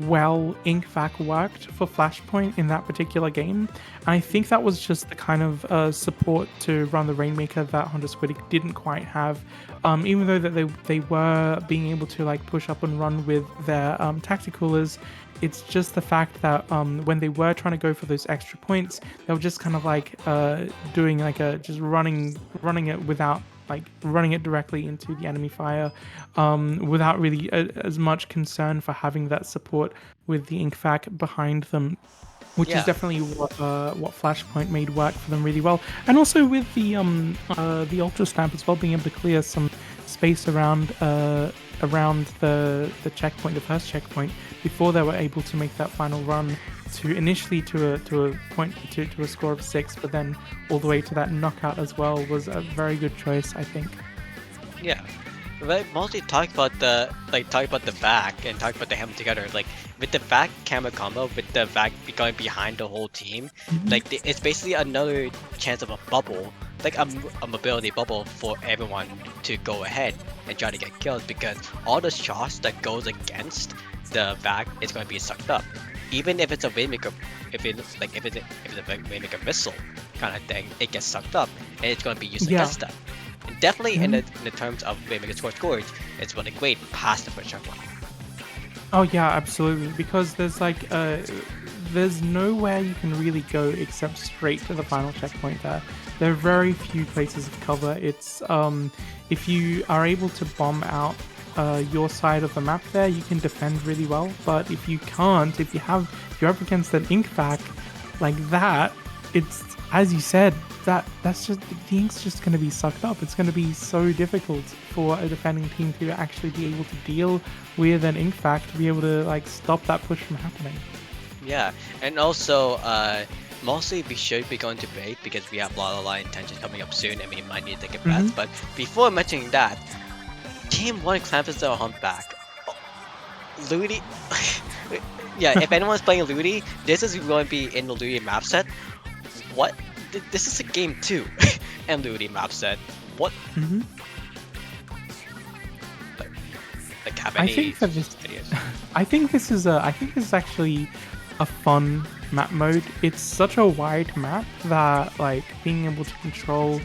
well InkVac worked for Flashpoint in that particular game. And I think that was just the kind of support to run the Rainmaker that Honda Squidic didn't quite have. Even though that they were being able to like push up and run with their tacticalers, it's just the fact that when they were trying to go for those extra points, they were just kind of like doing like a just running it without like running it directly into the enemy fire without really as much concern for having that support with the InkVac behind them, which is Yeah, definitely what Flashpoint made work for them really well. And also with the Ultra Stamp as well, being able to clear some space around the checkpoint, the first checkpoint, before they were able to make that final run to initially to a point to a score of 6, but then all the way to that knockout as well was a very good choice, I think. yeah. But mostly talk about the back and talk about the helmet together. Like with the back camera combo, with the back going behind the whole team, Mhm. it's basically another chance of a bubble, like a mobility bubble for everyone to go ahead and try to get killed because all the shots that goes against the back is going to be sucked up. Even if it's a Waymaker, if it's a Waymaker missile kind of thing, it gets sucked up and it's going to be used Yeah. against them. And definitely Mhm. in the terms of Waymaker scores, it's really great past the push up line. Oh yeah, absolutely. Because there's nowhere you can really go except straight to the final checkpoint there. There are very few places of cover. It's if you are able to bomb out your side of the map there, you can defend really well. But if you can't, if you're up against an InkVac like that, it's as you said, that's just the ink's just going to be sucked up. It's going to be so difficult for a defending team to actually be able to deal with an InkVac to be able to like stop that push from happening. Yeah, and also mostly we should be going to break because we have a lot of intentions coming up soon and we might need to take a Hmm. breath. But before mentioning that, Team 1 Clampus the Humpback. Ludi. Yeah, if anyone's playing Ludi, this is going to be in the Ludi map set. What? This is a game 2 and Ludi map set. What? Hmm. Like, like have I any think that this ideas? I think this is actually a fun map mode. It's such a wide map that like being able to control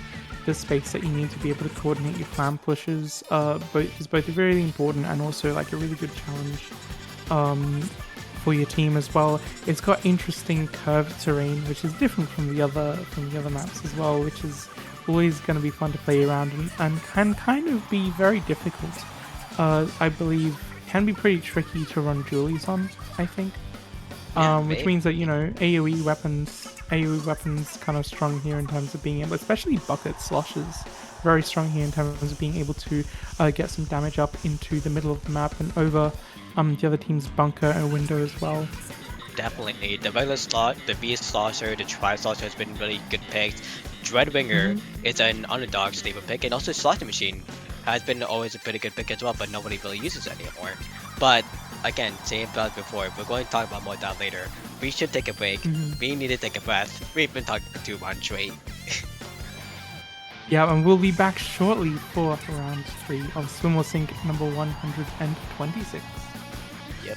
the space that you need to be able to coordinate your plan pushes is both very important and also like a really good challenge um, for your team as well. It's got interesting curved terrain, which is different from the other maps as well, which is always going to be fun to play around and can kind of be very difficult. I believe can be pretty tricky to run dualies on. I think, Yeah, which maybe. means that AOE weapons kind of strong here in terms of being able, especially bucket sloshes, very strong here in terms of being able to get some damage up into the middle of the map and over the other team's bunker and window as well. Definitely. The regular slot, the V Slosher, the Tri Slosher has been really good picks. Dreadwinger Hmm. is an underdog sleeper pick, and also Slosher Machine has been always a pretty good pick as well, but nobody really uses it anymore. But again, same as before, we're going to talk about more of that later. We should take a break. Hmm. We need to take a breath. We've been talking for too much, right? Yeah, and we'll be back shortly for round 3 of Swim or Sink number 126. Yep.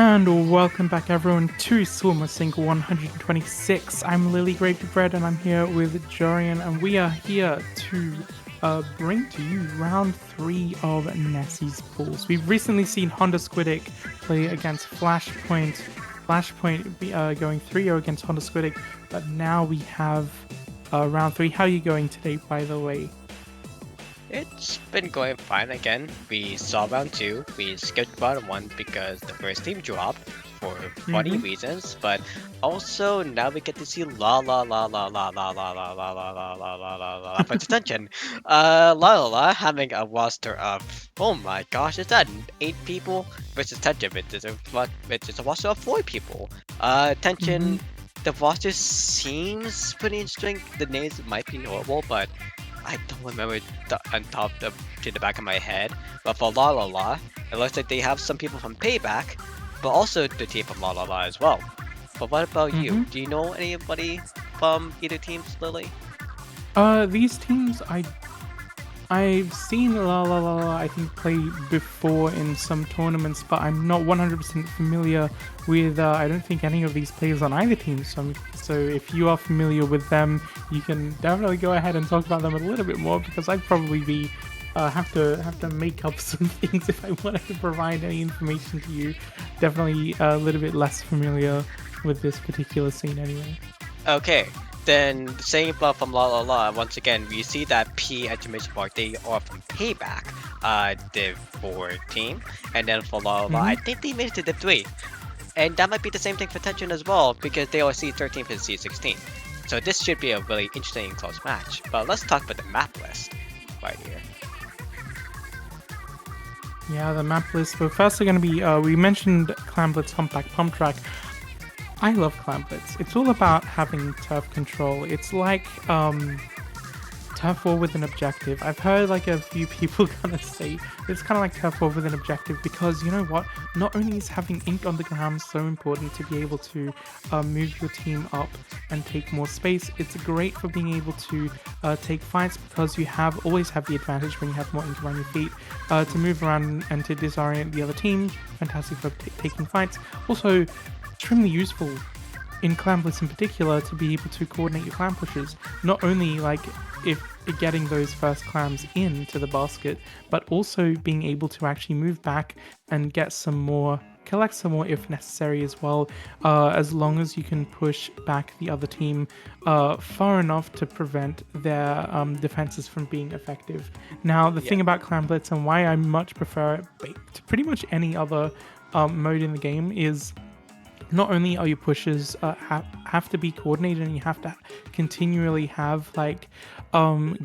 And welcome back everyone to Swimmer Sync 126. I'm Lily Bread and I'm here with Jorian, and we are here to bring to you round 3 of Nessie's pools. We've recently seen Honda Squidic play against Flashpoint. Flashpoint going 3-0 against Honda Squidic, but now we have round 3. How are you going today, by the way? It's been going fine again. We saw round 2, we skipped round 1 because the first team dropped for funny reasons, but also now we get to see la la la la la la la la la la la la la la la for attention. La la la having a roster of, oh my gosh, is that 8 people versus Tension, which is a roster of 4 people. Tension, the roster seems pretty interesting. The names might be knowable, but I don't remember on top to the back of my head. But for La La La, it looks like they have some people from Payback, but also the team from La La La as well. But what about you? Do you know anybody from either teams, Lily? These teams, I've seen La La La, I think, play before in some tournaments, but I'm not 100% familiar with, I don't think, any of these players on either team. So if you are familiar with them, you can definitely go ahead and talk about them a little bit more, because I'd probably be have to make up some things if I wanted to provide any information to you. Definitely a little bit less familiar with this particular scene anyway. Okay. Then saying about from La La La, once again, we see that P exclamation mark, they are from Payback, Div 4 team. And then for La La La, I think they made it to Div 3. And that might be the same thing for Tension as well, because they are C13 and C16. So this should be a really interesting and close match. But let's talk about the map list right here. Yeah, the map list. We're firstly going to be, we mentioned Clamblitz Humpback Pump Track. I love Clamblitz. It's all about having turf control. It's like turf war with an objective. I've heard like a few people kind of say it's kind of like turf war with an objective, because you know what? Not only is having ink on the ground so important to be able to move your team up and take more space, it's great for being able to take fights, because you always have the advantage when you have more ink around your feet to move around and to disorient the other team. Fantastic for taking fights. Also, extremely useful in Clamblitz in particular to be able to coordinate your clam pushes, not only like if getting those first clams into the basket, but also being able to actually move back and collect some more if necessary as well, as long as you can push back the other team far enough to prevent their defenses from being effective. Now, the thing about Clamblitz and why I much prefer it to pretty much any other mode in the game is, not only are your pushes have to be coordinated, and you have to continually have like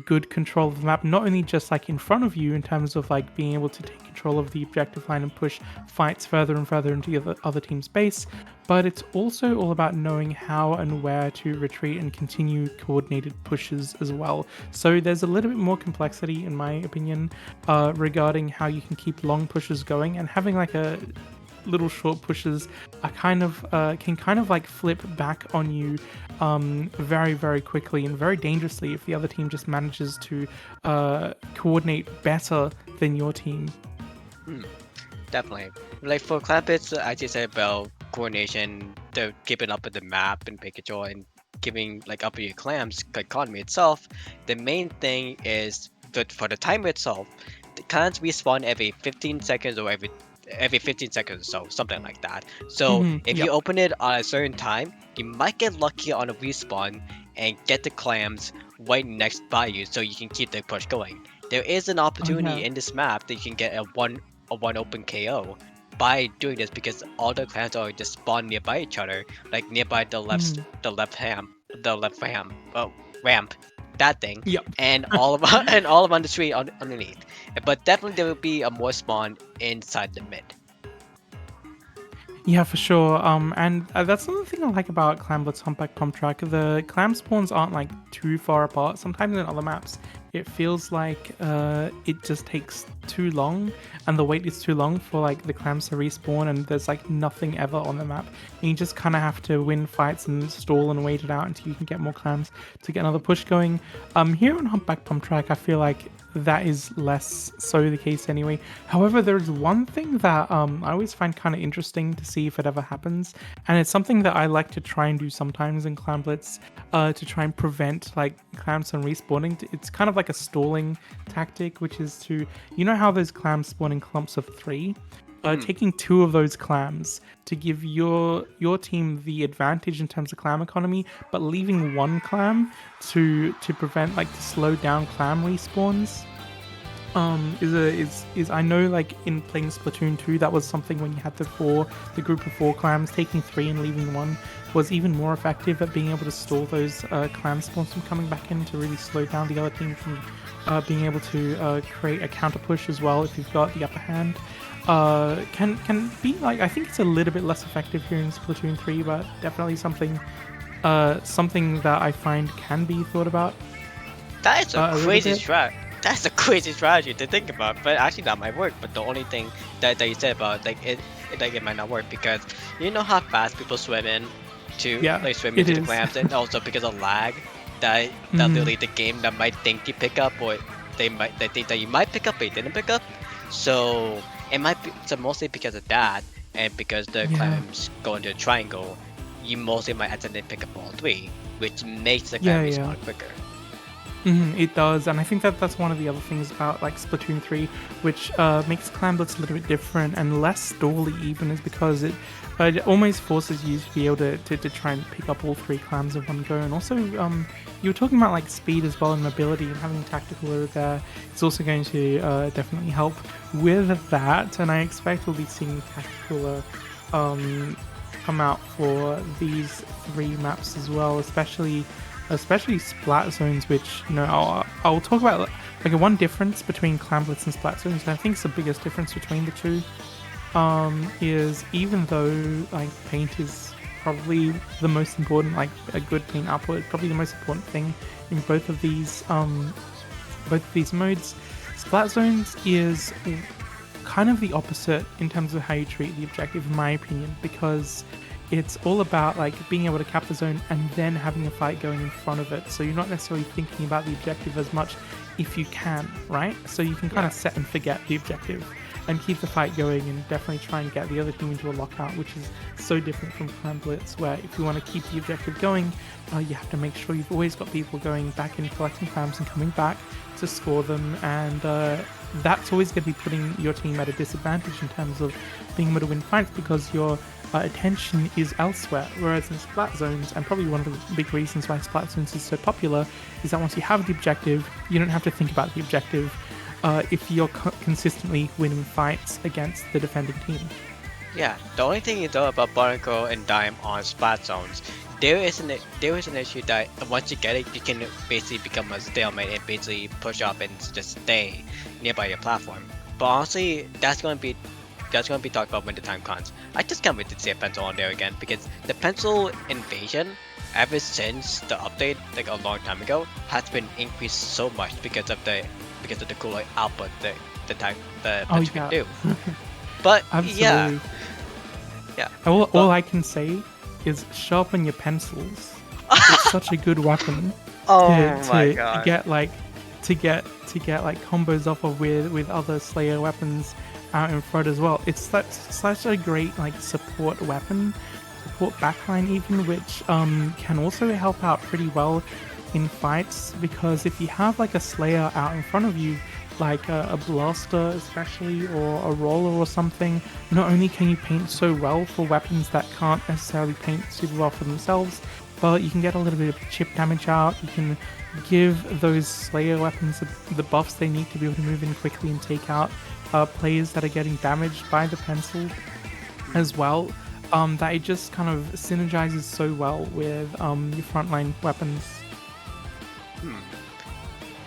good control of the map, not only just like in front of you in terms of like being able to take control of the objective line and push fights further and further into the other team's base, but it's also all about knowing how and where to retreat and continue coordinated pushes as well. So there's a little bit more complexity, in my opinion, regarding how you can keep long pushes going, and having like a little short pushes are can kind of like flip back on you very, very quickly and very dangerously if the other team just manages to coordinate better than your team. Definitely. Like for Clamblitz, as you said about coordination, the keeping up with the map and making sure and giving like up your clams economy itself, the main thing is that for the timer itself, the clams respawn every 15 seconds or every 15 seconds or so, something like that. So if you open it on a certain time, you might get lucky on a respawn and get the clams right next by you, so you can keep the push going. There is an opportunity in this map that you can get a one open KO by doing this, because all the clams are just spawn nearby each other, like nearby the left ramp, that thing, and all of on the street underneath. But definitely there will be a more spawn inside the mid. Yeah, for sure. And that's another thing I like about Clamblitz Humpback Pump Track. The clam spawns aren't like too far apart. Sometimes in other maps, it feels like it just takes too long, and the wait is too long for like the clams to respawn, and there's like nothing ever on the map. And you just kind of have to win fights and stall and wait it out until you can get more clams to get another push going. Here on Humpback Pump Track, I feel like that is less so the case anyway. However, there is one thing that I always find kind of interesting to see if it ever happens, and it's something that I like to try and do sometimes in Clam Blitz to try and prevent like clams from respawning. It's kind of like a stalling tactic, which is to, you know how those clams spawn in clumps of 3? Taking 2 of those clams to give your team the advantage in terms of clam economy, but leaving 1 clam to prevent like to slow down clam respawns. Is I know like in playing Splatoon 2, that was something when you had the group of 4 clams, taking 3 and leaving 1 was even more effective at being able to stall those clam spawns from coming back in, to really slow down the other team from being able to create a counter push as well if you've got the upper hand. Can be like, I think it's a little bit less effective here in Splatoon 3, but definitely something that I find can be thought about. That is a crazy strategy. That's a crazy strategy to think about, but actually that might work. But the only thing that you said about like it might not work, because you know how fast people swim in to swim into the clams, and also because of lag, that literally the game that might think you pick up, or they think that you might pick up but you didn't pick up. So it might be mostly because of that, and because the clams go into a triangle, you mostly might accidentally pick up all 3, which makes the clam respawn quicker. It does, and I think that's one of the other things about like Splatoon 3, which makes Clam Blitz a little bit different and less stally even, is because it almost forces you to be able to try and pick up all 3 clams in one go. And also, you were talking about like speed as well and mobility, and having tactical there. It's also going to definitely help with that, and I expect we'll be seeing tactical come out for these 3 maps as well, especially Splat Zones, which, you know, I'll talk about like one difference between Clam Blitz and Splat Zones, and I think it's the biggest difference between the 2, is even though like paint is probably the most important, like a good paint output is probably the most important thing in both of these modes, Splat Zones is kind of the opposite in terms of how you treat the objective, in my opinion, because it's all about like being able to cap the zone and then having a fight going in front of it. So you're not necessarily thinking about the objective as much if you can, right? So you can kind of set and forget the objective and keep the fight going, and definitely try and get the other team into a lockout, which is so different from Clam Blitz, where if you want to keep the objective going, you have to make sure you've always got people going back and collecting clams and coming back to score them, and that's always going to be putting your team at a disadvantage in terms of being able to win fights, because your attention is elsewhere. Whereas in Splat Zones, and probably one of the big reasons why Splat Zones is so popular, is that once you have the objective, you don't have to think about the objective if you're consistently winning fights against the defending team. Yeah, the only thing you know about Barnacle and Dime on Splat Zones, there is an issue that once you get it, you can basically become a stalemate and basically push up and just stay nearby your platform. But honestly, that's going to be talked about when the time comes. I just can't wait to see a pencil on there again, because the pencil invasion, ever since the update like a long time ago, has been increased so much because of the cooler output the pencil can do. But absolutely. Yeah. All I can say is sharpen your pencils. It's such a good weapon to get combos off of with other Slayer weapons out in front as well. It's such a great like support weapon, support backline even, which can also help out pretty well in fights, because if you have like a Slayer out in front of you, like a blaster especially, or a roller or something, not only can you paint so well for weapons that can't necessarily paint super well for themselves, but you can get a little bit of chip damage out. You can give those Slayer weapons the buffs they need to be able to move in quickly and take out players that are getting damaged by the pencil as well, that it just kind of synergizes so well with your frontline weapons.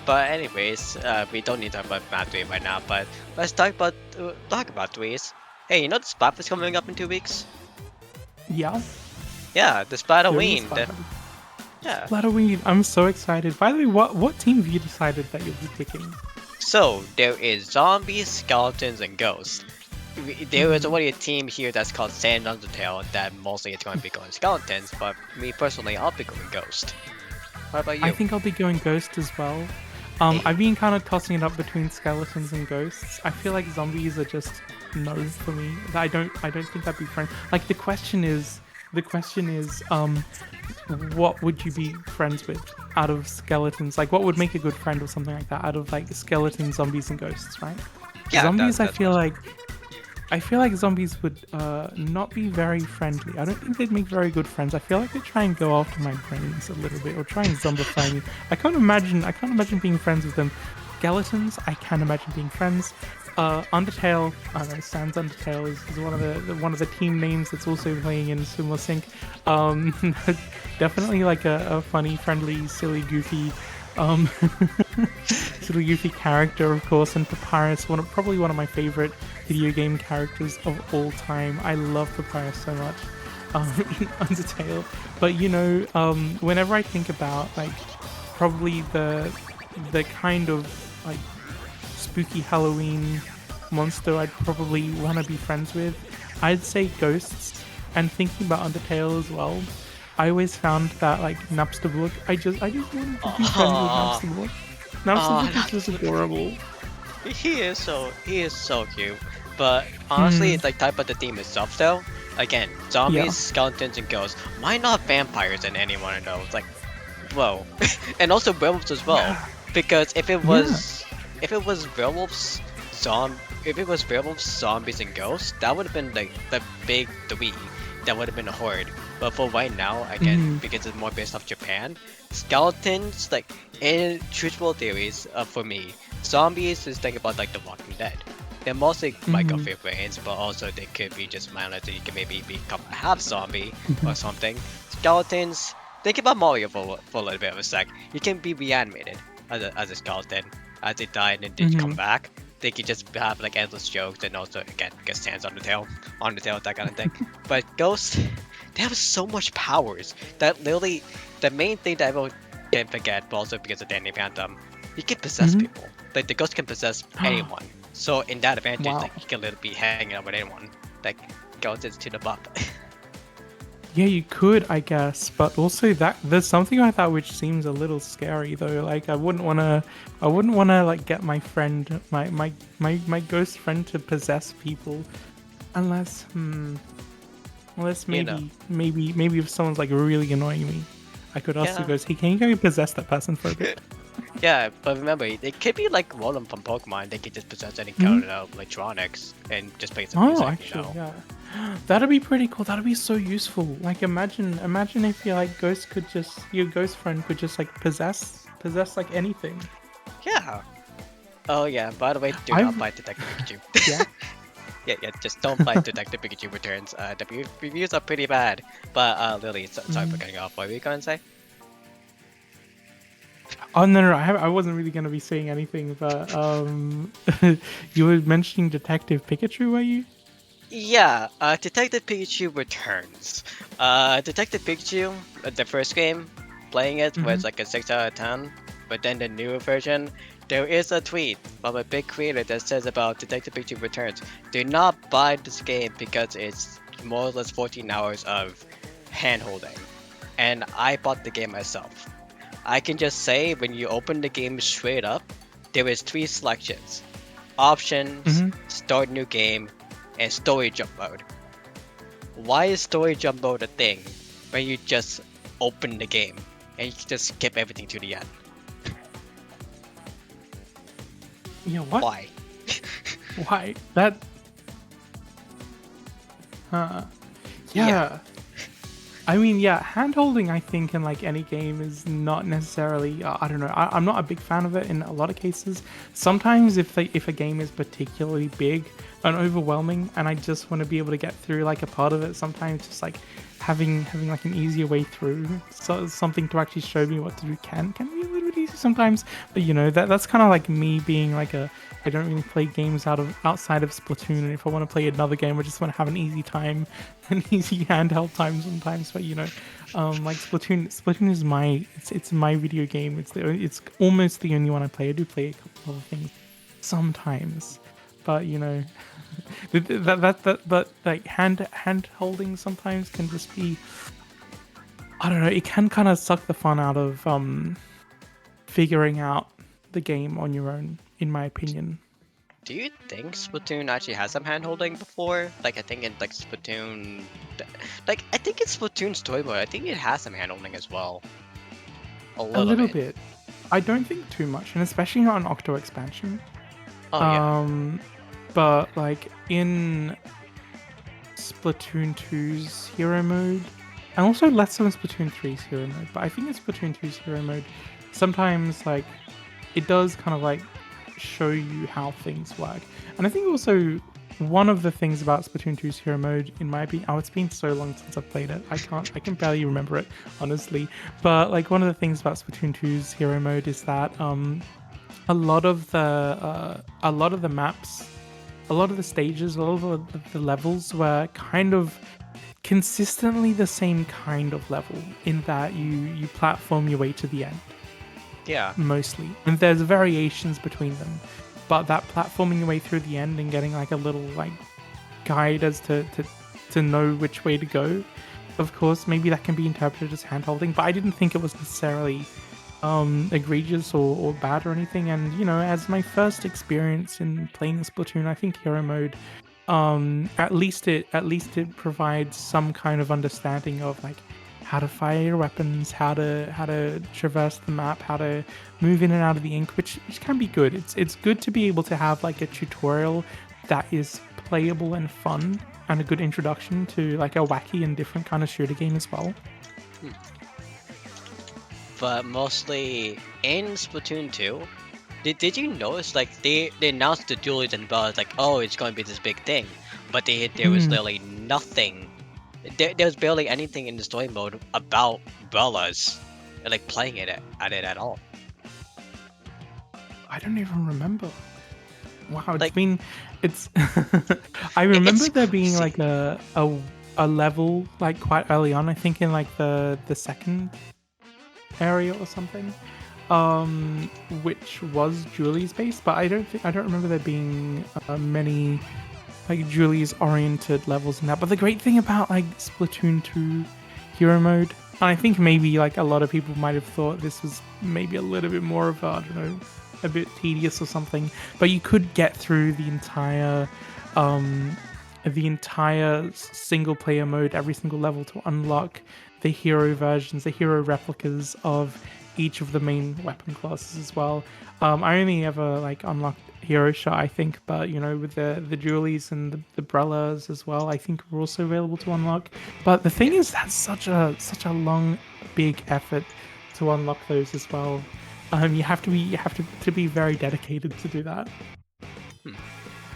But anyways, we don't need to talk about Map 3 right now, but let's talk about 3s. Hey, you know the Splat is coming up in 2 weeks? Yeah. Yeah, the Splatoween. Yeah. Halloween, I'm so excited. By the way, what team have you decided that you'll be picking? So there is zombies, skeletons, and ghosts. There is Mhm. already a team here that's called Sand Undertale that mostly it's going to be going skeletons, but me personally, I'll be going ghost. What about I you? think I'll be going ghost as well. Hey. I've been kind of tossing it up between skeletons and ghosts. I feel like zombies are just no for me. I don't think I'd be friend. Like the question is, what would you be friends with out of skeletons? Like, what would make a good friend or something like that out of like skeletons, zombies, and ghosts, right? Yeah, Zombies, that's what. I feel like zombies would not be very friendly. I don't think they'd make very good friends. I feel like they try and go after my brains a little bit or try and zombify me. I can't imagine being friends with them. Skeletons, I can imagine being friends. Undertale, I don't know, Sans Undertale is one of the team names that's also playing in Sumo Sync. Um, definitely like a funny, friendly, silly, goofy um, silly goofy character, of course, and Papyrus, probably one of my favorite video game characters of all time. I love Papyrus so much in Undertale. But whenever I think about like probably the kind of like spooky Halloween monster I'd probably want to be friends with, I'd say ghosts. And thinking about Undertale as well, I always found that like Napstablook, I just wanted to be friends with Aww. Napstablook. Oh, Napstablook is that's just adorable. he is so cute. But honestly, Hmm. it's like type of the theme itself though. Again, Yeah. zombies, skeletons, and ghosts. Why not vampires in any one of those? Like, whoa. And also werewolves as well. Yeah. Because Yeah. if it was werewolves, if it was werewolves, zombies, and ghosts, that would have been like the big three. That would have been a horde. But for right now, again, Hmm. because it's more based off Japan, skeletons, like in truthful theories, for me, zombies is think about like The Walking Dead. They're mostly like Hmm. of your brains, but also they could be just mindless. So you can maybe become a half zombie or something. Skeletons, think about Mario for a little bit of a sec. You can be reanimated as a skeleton, as they die and then they come Hmm. back. They can just have like endless jokes and also again get stands on the tail, that kind of thing. But ghosts, they have so much powers that literally the main thing that everyone can forget, but also because of Danny Phantom, he can possess Hmm. people. Like the ghost can possess anyone. So in that advantage, Wow. like he can literally be hanging out with anyone. Like ghosts is to the buff. Yeah, you could, I guess, but also that there's something like that which seems a little scary though. Like I wouldn't wanna like get my friend, my ghost friend to possess people, unless unless you know. maybe if someone's like really annoying me, I could ask the Yeah. ghost, hey, can you go possess that person for a bit? Yeah, but remember, it could be like Roland from Pokemon. They could just possess any Hmm. kind of electronics and just play some Oh, music, you actually, know? yeah. That'd be pretty cool. That'd be so useful. Like imagine if your ghost friend could just like possess like anything. Yeah. Oh yeah. By the way, do not I've buy Detective Pikachu. yeah. Yeah. Just don't buy Detective Pikachu Returns. The reviews are pretty bad. But Lily, sorry for Mm. cutting off. What were you going to say? Oh no, I wasn't really gonna be saying anything, but you were mentioning Detective Pikachu, were you? Yeah. Detective Pikachu Returns. Detective Pikachu, the first game, playing it Mm-hmm. was like a 6 out of 10. But then the newer version, there is a tweet from a big creator that says about Detective Pikachu Returns. Do not buy this game because it's more or less 14 hours of hand holding. And I bought the game myself. I can just say when you open the game straight up, there is three selections: options, Mm-hmm. start new game, and story jump mode. Why is story jump mode a thing when you just open the game and you can just skip everything to the end? Yeah, what? Why? Why? That uh Yeah. yeah. I mean, yeah, hand holding, I think, in like any game is not necessarily. I don't know. I'm not a big fan of it in a lot of cases. Sometimes, if a game is particularly big and overwhelming, and I just want to be able to get through like a part of it, sometimes just like having like an easier way through, so something to actually show me what to do can be a little bit easy sometimes. But that's kind of like me being like I don't really play games outside of Splatoon, and if I want to play another game, I just want to have an easy time, an easy handheld time sometimes. But like Splatoon is it's my video game. It's almost the only one I play. I do play a couple other things sometimes, but but like hand holding sometimes can just be, I don't know, it can kind of suck the fun out of figuring out the game on your own, in my opinion. Do you think Splatoon actually has some hand-holding before? Like, I think in like Splatoon, like I think in Splatoon story mode, I think it has some hand-holding as well. A A little little bit. bit. I don't think too much, and especially not on Octo expansion. Oh yeah. But like in Splatoon 2's hero mode, and also less so in Splatoon 3's hero mode, but I think in Splatoon 2's hero mode, sometimes like it does kind of like show you how things work. And I think also one of the things about Splatoon 2's hero mode, in my opinion, it's been so long since I've played it, I can barely remember it, honestly. But like one of the things about Splatoon 2's hero mode is that a lot of the maps, a lot of the stages, a lot of the levels were kind of consistently the same kind of level, in that you platform your way to the end Yeah. mostly, and there's variations between them, but that platforming your way through the end and getting like a little like guide as to know which way to go, of course maybe that can be interpreted as handholding, but I didn't think it was necessarily egregious or bad or anything. And as my first experience in playing Splatoon, I think hero mode, at least it provides some kind of understanding of like how to fire your weapons, how to traverse the map, how to move in and out of the ink, which can be good. It's good to be able to have like a tutorial that is playable and fun, and a good introduction to like a wacky and different kind of shooter game as well. But mostly in Splatoon 2, did you notice like they announced the duels and bellas like, oh, it's going to be this big thing, but there was literally nothing. There was barely anything in the story mode about bellas, like playing it at all. I don't even remember. Wow, Like it's I remember it's there being crazy. like a level like quite early on, I think in like the second area or something, which was Julie's base, but I don't remember there being many like Julie's oriented levels in that. But the great thing about like Splatoon 2 hero mode, and I think maybe like a lot of people might have thought this was maybe a little bit more of I don't know, a bit tedious or something, but you could get through the entire single player mode, every single level, to unlock the hero versions, the hero replicas of each of the main weapon classes as well. I only ever like unlocked hero shot, I think, but with the Julies and the Brellas as well, I think were also available to unlock. But the thing is, that's such a long, big effort to unlock those as well. You have to be very dedicated to do that.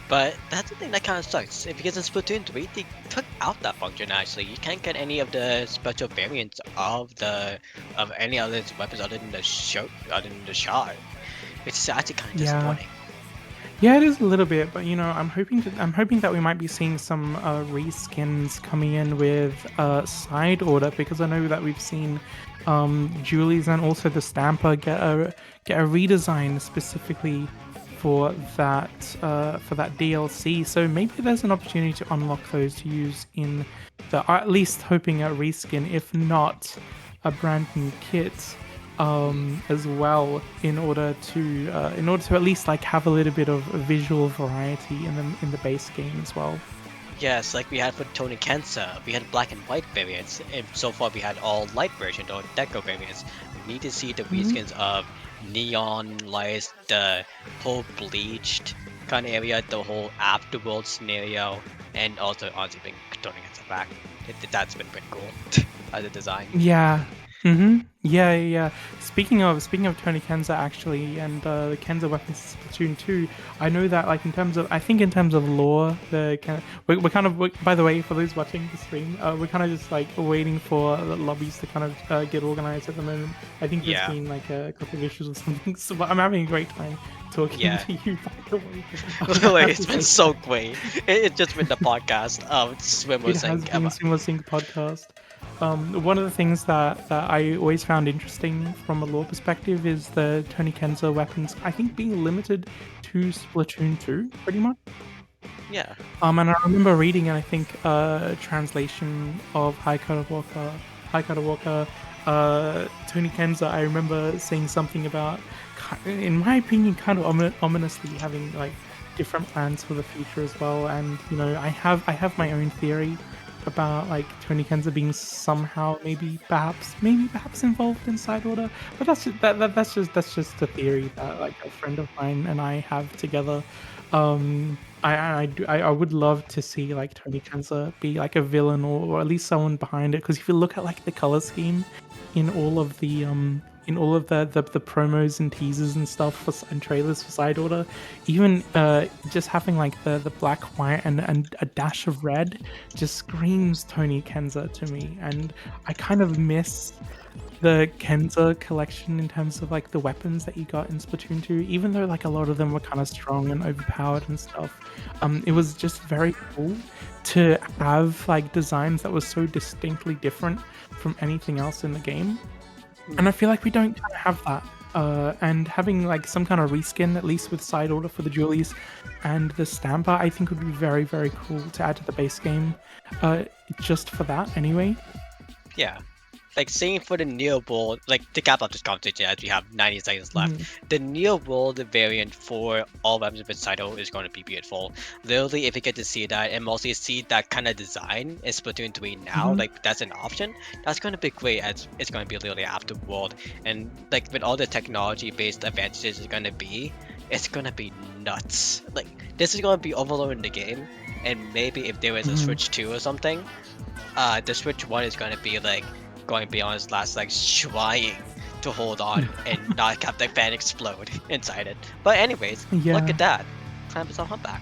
But that's the thing that kind of sucks, because in Splatoon 3 they took out that function. Actually, you can't get any of the special variants of any other weapons other than the shot, which is actually kind of disappointing. Yeah, it is a little bit, but I'm hoping that we might be seeing some reskins coming in with side order, because I know that we've seen Julie's and also the Stamper get a redesign specifically for that DLC. So maybe there's an opportunity to unlock those to use in or at least hoping a reskin, if not a brand new kit, as well, in order to at least like have a little bit of visual variety in the base game as well. Yes, like we had for Tony Kensa, we had black and white variants, and so far we had all light versions or deco variants. We need to see the reskins of neon lights, the whole bleached kind of area, the whole afterworld scenario, and also honestly bring Tony Kensa back. That's been pretty cool as a design. Yeah, Yeah, yeah, yeah. Speaking of Tony Kenza actually, and the Kenza weapons in Splatoon 2, I know that like I think in terms of lore, we're kind of by the way, for those watching the stream, we're kind of just like waiting for the lobbies to kind of get organized at the moment. I think there's Yeah, been like a couple of issues or something, so but I'm having a great time talking yeah. to you. By the way, I Really, have it's to been say so great. It's just been the podcast of Swimmer it has saying been Sumo Sync podcast. One of the things that I always found interesting from a lore perspective is the Tony Kenzo weapons, I think, being limited to Splatoon 2, pretty much. yeah. And I remember reading, and I think translation of Haikata Walker, Tony Kenza. I remember saying something about, in my opinion, kind of ominously having like different plans for the future as well. And I have my own theory about like Tony Kenza being somehow maybe perhaps involved in side order, but that's just a theory that like a friend of mine and I have together. I would love to see like Tony Kenza be like a villain or at least someone behind it, because if you look at like the color scheme in all of the promos and teasers and stuff and trailers for Side Order, even just having like the black, white, and a dash of red just screams Tony Kenza to me, and I kind of miss the Kenza collection in terms of like the weapons that you got in Splatoon 2, even though like a lot of them were kind of strong and overpowered and stuff. It was just very cool to have like designs that were so distinctly different from anything else in the game. And I feel like we don't kind of have that. And having like some kind of reskin, at least with side order for the Julies and the Stamper, I think would be very, very cool to add to the base game. Just for that, anyway. Yeah. Like seeing for the Neo World, like to cap off this conversation as we have 90 seconds left, Mhm. the Neo World variant for all weapons with Cyto is going to be beautiful. Literally, if you get to see that and mostly see that kind of design in Splatoon 3 now, Mhm. like that's an option, that's going to be great as it's going to be literally after World. And like with all the technology based advantages it's going to be nuts. Like this is going to be overloading the game. And maybe if there was a Mhm. Switch 2 or something, the Switch 1 is going to be like going beyond its last like trying to hold on and not have the fan explode inside it. But anyways, look Yeah. at that. Clamp is on humpback.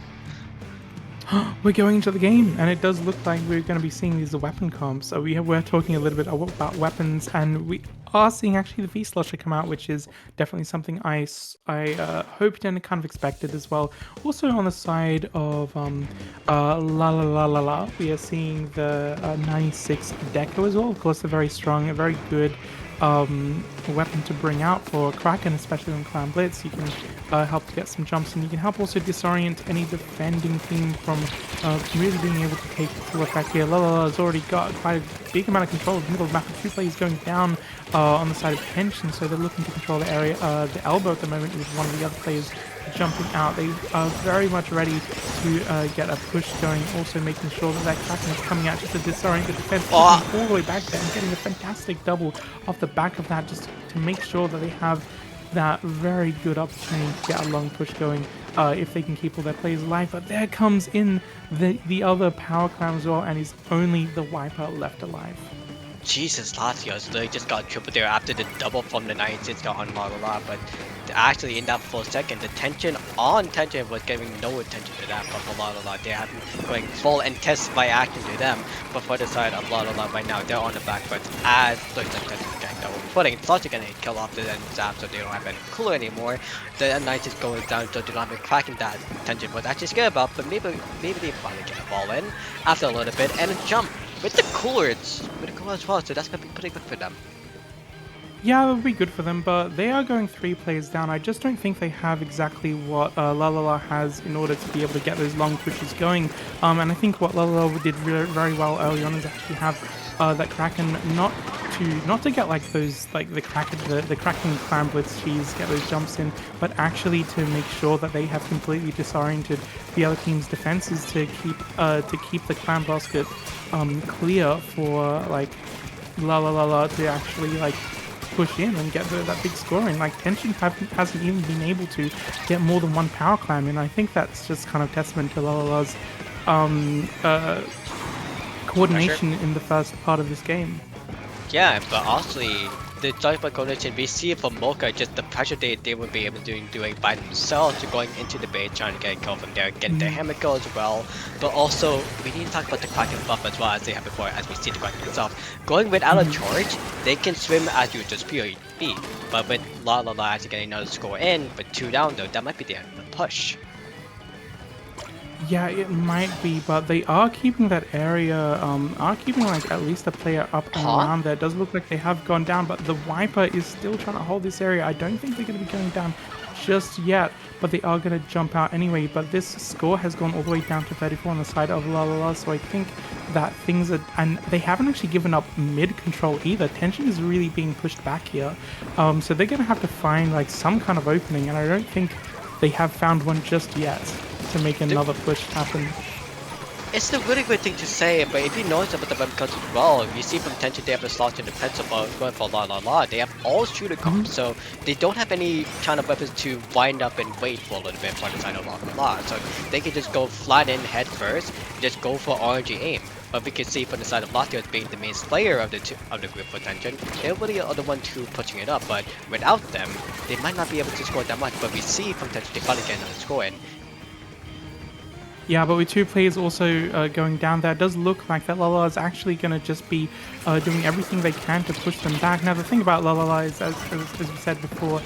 We're going into the game, and it does look like we're going to be seeing these weapon comps. So we're talking a little bit about weapons, and we are seeing actually the V-Slosher come out, which is definitely something I hoped and kind of expected as well. Also on the side of La La La La La, we are seeing the 96 Deco as well. Of course, a very strong, a very good weapon to bring out for Kraken, especially on Clown Blitz. You can help to get some jumps, and you can help also disorient any defending team from really being able to take full effect here. Lala has already got quite a big amount of control of the middle of the map, with two players going down on the side of tension, so they're looking to control the area. The elbow at the moment with one of the other players jumping out. They are very much ready to get a push going, also making sure that Kraken is coming out just to disorient the defense, all the way back there and getting a fantastic double off the back of that, just to make sure that they have that very good opportunity to get a long push going if they can keep all their players alive. But there comes in the other power clown as well, and is only the wiper left alive. Jesus, Latios literally just got triple there after the double from the 96 got unlocked a lot, but actually in that full second, the tension on tension was giving no attention to that, but for Lala, they're having going full and test by action to them, but for the side of Lala right now, they're on the back foot as the tension is getting double footing. It's also gonna kill off the end zap, so they don't have any cooler anymore. The 96 going down, so they don't have a cracking that tension was actually scared about, but maybe they finally get a ball in after a little bit and a jump. With the cooler as well, so that's gonna be pretty good for them. Yeah, it would be good for them, but they are going 3 players down. I just don't think they have exactly what Lalala has in order to be able to get those long pushes going. And I think what Lalala did very well early on is actually have that Kraken not to get like those like the Kraken clam blitz cheese, get those jumps in, but actually to make sure that they have completely disoriented the other team's defenses to keep the clam basket clear for like La to actually like push in and get that big score in. Like Tension hasn't even been able to get more than one power climb in. I think that's just kind of testament to Lala's um, uh, coordination in the first part of this game. Yeah, but honestly, the joyful coalition we see from Mocha just the pressure they would be able to doing by themselves to going into the base trying to get a kill from there, get the hammer kill as well. But also we need to talk about the Kraken buff as well as they have before, as we see the Kraken itself. Going without a charge, they can swim as you just be. But with La La La actually getting another score in, with 2 down though, that might be the end of the push. Yeah, it might be, but they are keeping that area, are keeping like at least a player up and around there. It does look like they have gone down, but the Viper is still trying to hold this area. I don't think they're going to be going down just yet, but they are going to jump out anyway. But this score has gone all the way down to 34 on the side of La La La, so I think that things are, and they haven't actually given up mid control either. Tension is really being pushed back here, so they're going to have to find like some kind of opening, and I don't think they have found one just yet to make another push happen. It's a really good thing to say, but if you notice about the web cuts as well, you see from Tension they have a slot in the pencil about going for La La La. They have all shooter comps, so they don't have any kind of weapons to wind up and wait for a little bit for the side of La La La. So they can just go flat in head first, just go for RNG aim. But we can see from the side of Latio as being the main slayer of the group for Tension, they're really the one who pushing it up. But without them, they might not be able to score that much. But we see from Tension they finally get another score in. Yeah, but with 2 players also going down there, it does look like that Lala is actually going to just be doing everything they can to push them back. Now, the thing about Lala is, as we said before,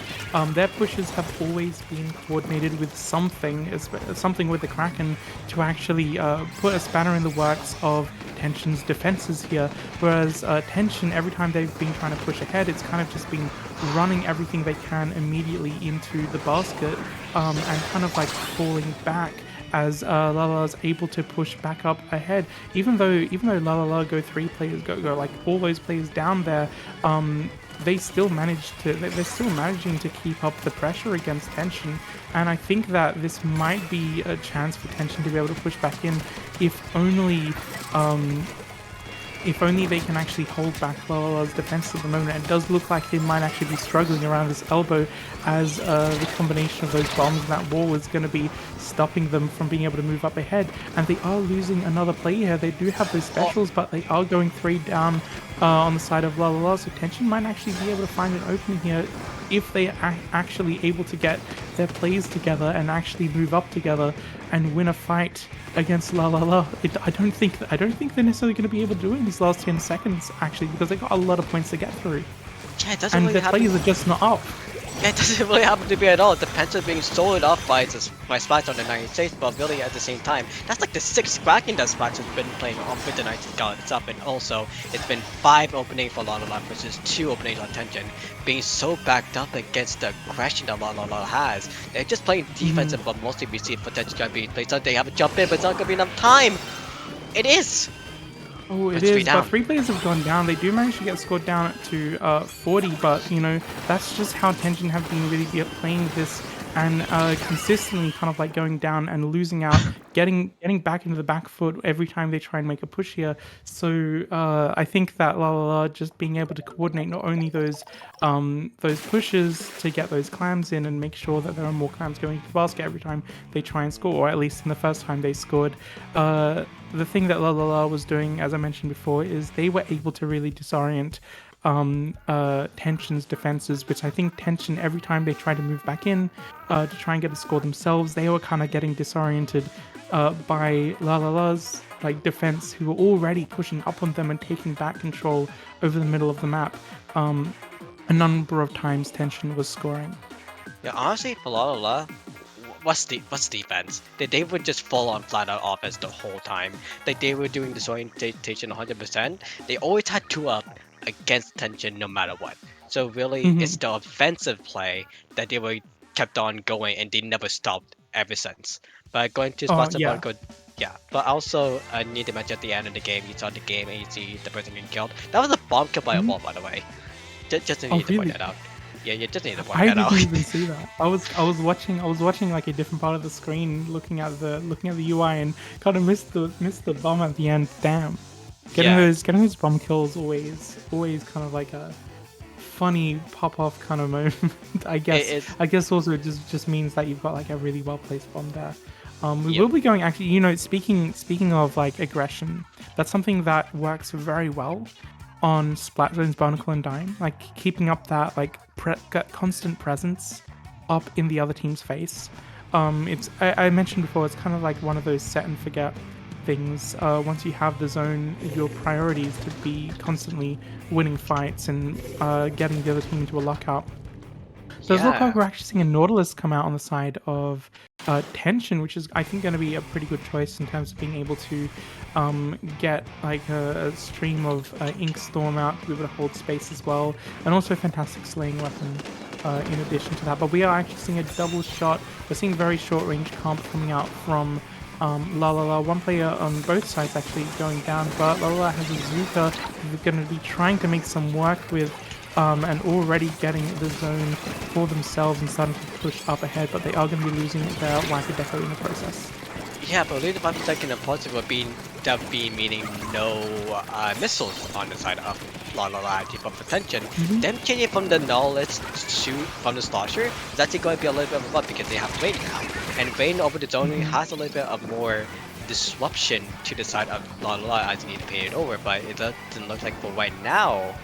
their pushes have always been coordinated with something with the Kraken to actually put a spanner in the works of Tension's defenses here. Whereas Tension, every time they've been trying to push ahead, it's kind of just been running everything they can immediately into the basket and kind of like falling back as Lala is able to push back up ahead. Even though Lala go 3 players, go like all those players down there, they're still managing to keep up the pressure against Tension. And I think that this might be a chance for Tension to be able to push back in, if only they can actually hold back Lala's defense at the moment. It does look like they might actually be struggling around this elbow, as the combination of those bombs and that wall is going to be stopping them from being able to move up ahead. And they are losing another player here. They do have those specials, but they are going 3 down on the side of Lalala, so Tension might actually be able to find an opening here if they are actually able to get their plays together and actually move up together and win a fight against La La La. I don't think they're necessarily going to be able to do it in these last 10 seconds, actually, because they got a lot of points to get through. Yeah, it doesn't and really their plays are just not up. Yeah, it doesn't really happen to be at all. The Panther being sold off by Splash on the 96, but really at the same time, that's like the 6th Kraken that Splash has been playing off with the 96 God itself, and also it's been 5 openings for La La La versus 2 openings on Tension, being so backed up against the aggression that La La La has. They're just playing defensive, but mostly we see potential going to be played. So they have a jump in, but it's not going to be enough time. It is. Oh, it is, but 3 players have gone down. They do manage to get scored down to 40, but, you know, that's just how Tension have been really playing this, and consistently kind of like going down and losing out, getting back into the back foot every time they try and make a push here. So I think that La La La just being able to coordinate not only those pushes to get those clams in and make sure that there are more clams going to the basket every time they try and score, or at least in the first time they scored. The thing that La La La was doing, as I mentioned before, is they were able to really disorient Tension's defenses, which I think Tension, every time they tried to move back in to try and get a score themselves, they were kind of getting disoriented by La La La's like defense, who were already pushing up on them and taking back control over the middle of the map. A number of times Tension was scoring. Yeah, honestly, for La La La, what's defense? They would just fall on flat out offense the whole time. Like they were doing disorientation 100%. They always had 2 up against Tension no matter what. So really, it's the offensive play that they were kept on going, and they never stopped ever since. But going to spots yeah. yeah. But also, I need to mention at the end of the game, you saw the game and you see the person getting killed. That was a bomb kill by a wall, by the way. Just need to point that out. Yeah, you just need to point that out. I didn't even see that. I was watching like a different part of the screen, looking at the UI, and kind of missed the bomb at the end. Damn. Getting those bomb kills always kind of like a funny pop off kind of moment. I guess also it just means that you've got like a really well placed bomb there. We will be going, actually, you know, speaking of like aggression, that's something that works very well on Splatoon's Barnacle and Dime, like keeping up that like constant presence up in the other team's face. It's I mentioned before, it's kind of like one of those set and forget things. Once you have the zone, your priority is to be constantly winning fights and getting the other team into a lockout. Does look like Yeah. we're actually seeing a Nautilus come out on the side of Tension, which is I think going to be a pretty good choice in terms of being able to get like a stream of Ink Storm out to be able to hold space as well, and also a fantastic slaying weapon in addition to that. But we are actually seeing a double shot. We're seeing very short range comp coming out from La. One player on both sides actually going down, but La has a Zuka who's going to be trying to make some work with and already getting the zone for themselves and starting to push up ahead, but they are going to be losing their Wackadeco in the process. Yeah, but lead 5 seconds positive would be that be meaning no missiles on the side of La to keep up attention. Them changing from the knowledge shoot from the slasher is actually going to be a little bit of a lot because they have Vayne now. And Vayne over the zone has a little bit of more disruption to the side of La as they need to pay it over, but it doesn't look like for right now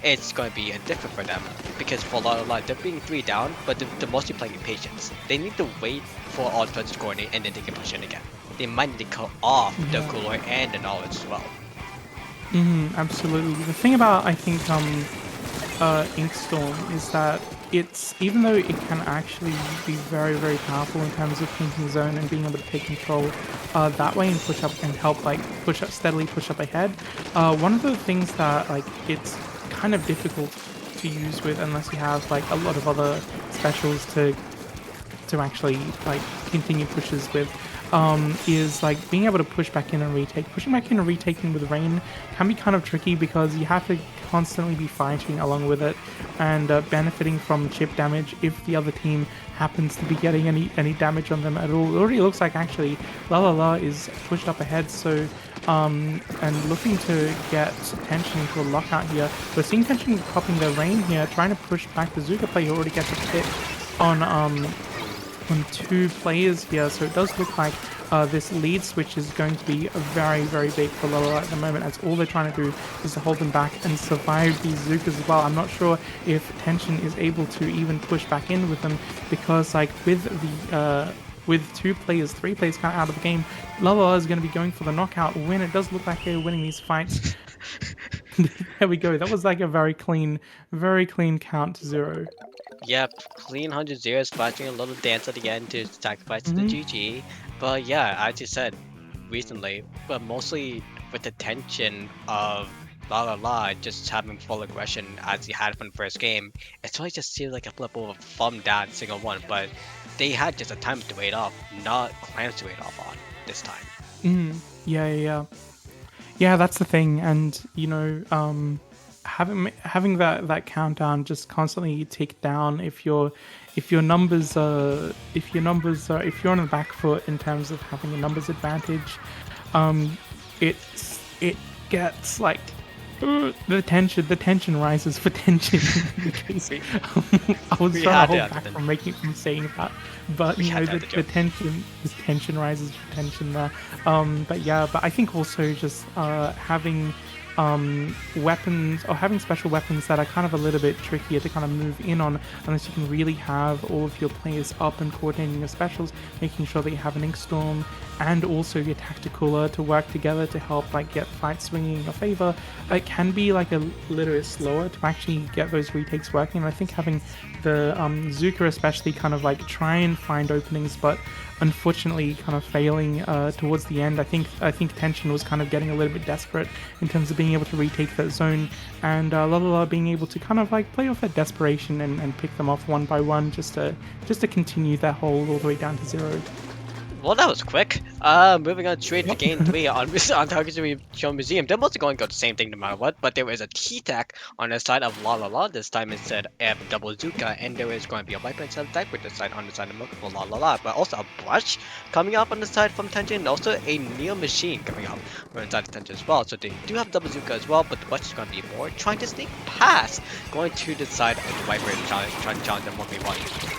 it's going to be different for them because for La they're being 3 down, but they're mostly playing in patience. They need to wait for all the to coordinate and then they can push in again. They might need to cut off the cooler and the knowledge as well. Absolutely. The thing about I think Inkstorm is that it's even though it can actually be very very powerful in terms of painting zone and being able to take control that way and push up and help like steadily push up ahead. One of the things that like it's kind of difficult to use with unless you have like a lot of other specials to actually like continue pushes with is like being able to push back in and retake. Pushing back in and retaking with rain can be kind of tricky because you have to constantly be fighting along with it and benefiting from chip damage if the other team happens to be getting any damage on them at all. It already looks like actually La is pushed up ahead, so and looking to get Tension into a lockout here. We're seeing Tension popping their rain here, trying to push back the Zuka player who already gets a hit on 2 players here, so it does look like this lead switch is going to be very, very big for Lola at the moment, as all they're trying to do is to hold them back and survive these Zukas as well. I'm not sure if Tension is able to even push back in with them, because like with the with 2 players, 3 players kind of out of the game, Lola is going to be going for the knockout win. It does look like they're winning these fights. There we go. That was like a very clean count to 0. Yep, clean 100-0, splashing a little dance at the end to sacrifice the GG. But yeah, as you said recently, but mostly with the tension of La just having full aggression as he had from the first game, it's really just seems like a flip of a thumb down single one, but they had just a time to wait off, not clamps to wait off on this time. Yeah, that's the thing, and you know, having that countdown just constantly tick down if your numbers are if you're on the back foot in terms of having a numbers advantage, it gets like the tension rises for tension in case I was trying to hold back from saying that, but you know the tension rises for tension there. But I think also just having weapons or having special weapons that are kind of a little bit trickier to kind of move in on unless you can really have all of your players up and coordinating your specials, making sure that you have an Inkstorm and also your Tacticooler to work together to help like get fights swinging in your favor. It can be like a little bit slower to actually get those retakes working, and I think having the Zuka especially kind of like try and find openings, but unfortunately kind of failing towards the end. I think Tension was kind of getting a little bit desperate in terms of being able to retake that zone, and La being able to kind of like play off that desperation and pick them off one by one just to continue that hold all the way down to 0. Well, that was quick. Moving on straight to game 3 on Target Show Museum. They're mostly going to go the same thing no matter what, but there is a T-Tac on the side of La. This time instead of double Zuka, and there is going to be a Viper instead of Attack with the side on the side of La. But also a Brush coming up on the side from Tension, and also a Neo Machine coming up from the side of Tension as well. So they do have double Zuka as well, but the Brush is going to be more trying to sneak past, going to the side of the Viper and trying to challenge them 1v1.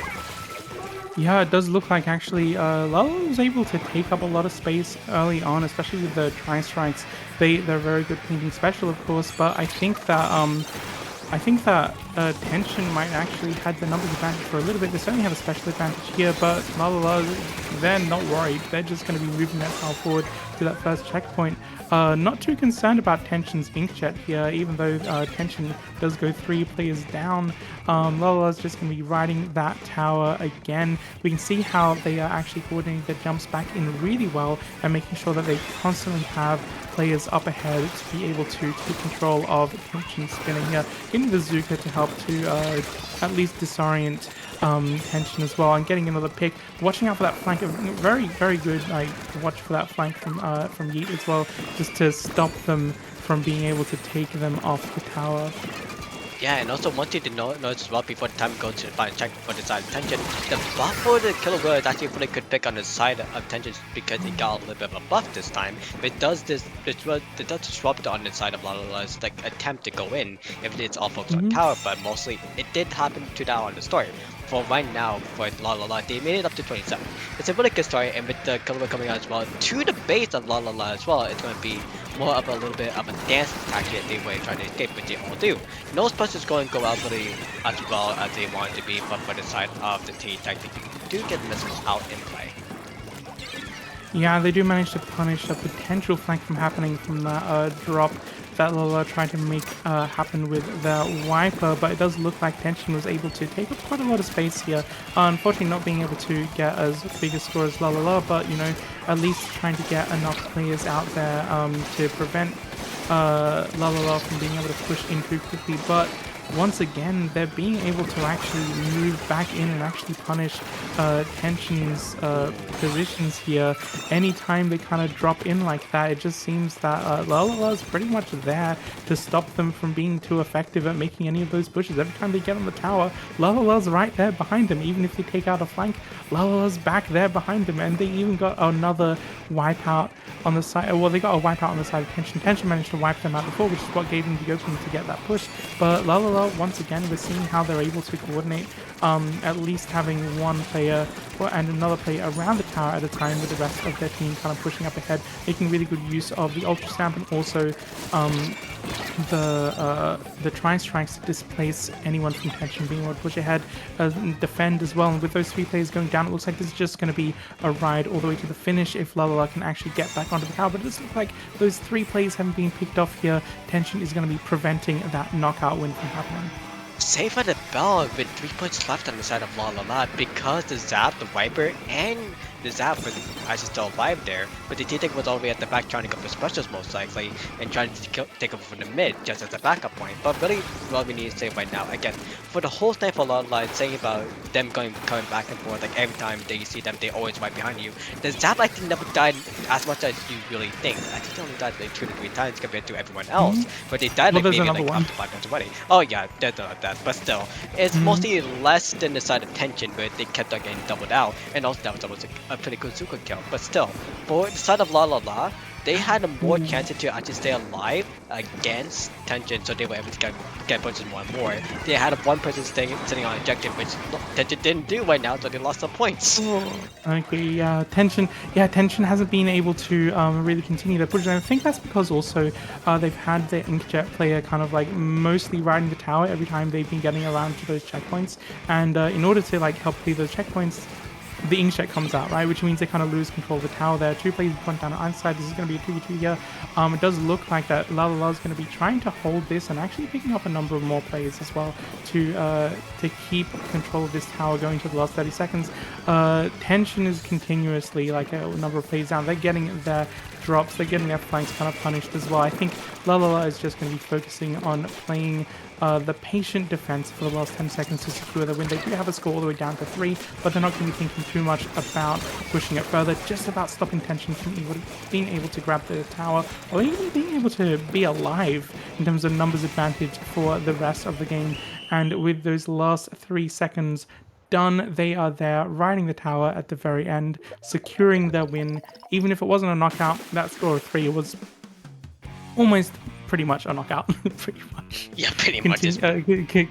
Yeah, it does look like actually Lala was able to take up a lot of space early on, especially with the tri-strikes. They're very good painting special, of course, but I think that Tension might actually had the numbers advantage for a little bit. They certainly have a special advantage here, but La La La, they're not worried. They're just going to be moving that power forward to that first checkpoint. Not too concerned about Tension's inkjet here, even though Tension does go 3 players down. La La La's just going to be riding that tower again. We can see how they are actually coordinating their jumps back in really well and making sure that they constantly have players up ahead to be able to take control of Tension spinning here, getting the Zuka to help to at least disorient Tension as well, and getting another pick. Watching out for that flank, very very good. Like watch for that flank from Yeet as well, just to stop them from being able to take them off the tower. Yeah, and also one thing to notice as well before the time goes to the final check for the side of Tension, the buff for the Killer Whale is actually really good pick on the side of Tension because it got a little bit of a buff this time. But it does disrupt on the side of Lalala's like attempt to go in if it's all focused on tower, but mostly it did happen to that on the story. For right now, for Lalala, they made it up to 27. It's a really good story, and with the Killer Whale coming out as well to the base of Lalala as well, it's going to be more of a little bit of a dance tactic that they were trying to escape, but they all do. No Plus is going to go out really as well as they want it to be, but for the side of the T tactic, do get missiles out in play. Yeah, they do manage to punish a potential flank from happening from that drop that Lola tried to make happen with the wiper, but it does look like Tension was able to take up quite a lot of space here. Unfortunately, not being able to get as big a score as La, but you know, at least trying to get enough players out there to prevent La from being able to push in too quickly. But once again, they're being able to actually move back in and actually punish Tension's positions here. Anytime they kind of drop in like that, it just seems that is pretty much there to stop them from being too effective at making any of those pushes. Every time they get on the tower, Lalala's right there behind them. Even if they take out a flank, Lalala's back there behind them. And they even got another wipeout on the side. Well, they got a wipeout on the side of Tension. Tension managed to wipe them out before, which is what gave them the opening to get that push. But Lalala, once again, we're seeing how they're able to coordinate, at least having one player and another player around the tower at a time, with the rest of their team kind of pushing up ahead, making really good use of the Ultra Stamp and also the tri-strikes to displace anyone from Tension, being able to push ahead and defend as well. And with those 3 players going down, it looks like this is just going to be a ride all the way to the finish if Lalala can actually get back onto the tower. But it does look like those 3 players haven't been picked off here. Tension is going to be preventing that knockout win from happening. Save by the bell with 3 points left on the side of Lalala because the Zap, the Viper, and the Zap was actually still alive there, but the T-Tech was all the way at the back trying to go for specials most likely and trying to take over from the mid just as a backup point. But really what we need to say right now, again, for the whole snipe for Lalala, saying about them coming back and forth, like every time they see them, they always right behind you. The Zap I think never died as much as you really think. I think they only died like 2 to 3 times compared to everyone else, but they died like maybe like up to 5 times already. Oh yeah, there's not that, but still, it's mostly less than the side of Tension, where they kept on getting doubled out, and also that was almost a pretty good Zuko kill. But still, for the side of La, they had a more chances to actually stay alive against Tension, so they were able to get pushes more and more. They had one person sitting on objective, which Tension didn't do right now, so they lost some points. Okay, yeah, Tension hasn't been able to really continue their push. And I think that's because also they've had their Inkjet player kind of like mostly riding the tower every time they've been getting around to those checkpoints. And in order to like help clear those checkpoints, the Inkjet comes out, right? Which means they kind of lose control of the tower there. 2 players point down on either side. This is going to be a 2v2 here. It does look like that La is going to be trying to hold this and actually picking up a number of more players as well to keep control of this tower going to the last 30 seconds. Tension is continuously like a number of players down. They're getting their drops, they're getting their flanks kind of punished as well. I think La is just going to be focusing on playing the patient defense for the last 10 seconds to secure the win. They do have a score all the way down to 3, but they're not going to be thinking too much about pushing it further, just about stopping Tension from being able to grab the tower, or even being able to be alive in terms of numbers advantage for the rest of the game. And with those last 3 seconds done, they are there riding the tower at the very end, securing their win. Even if it wasn't a knockout, that score of 3 was almost pretty much a knockout. Pretty much. Yeah, pretty much.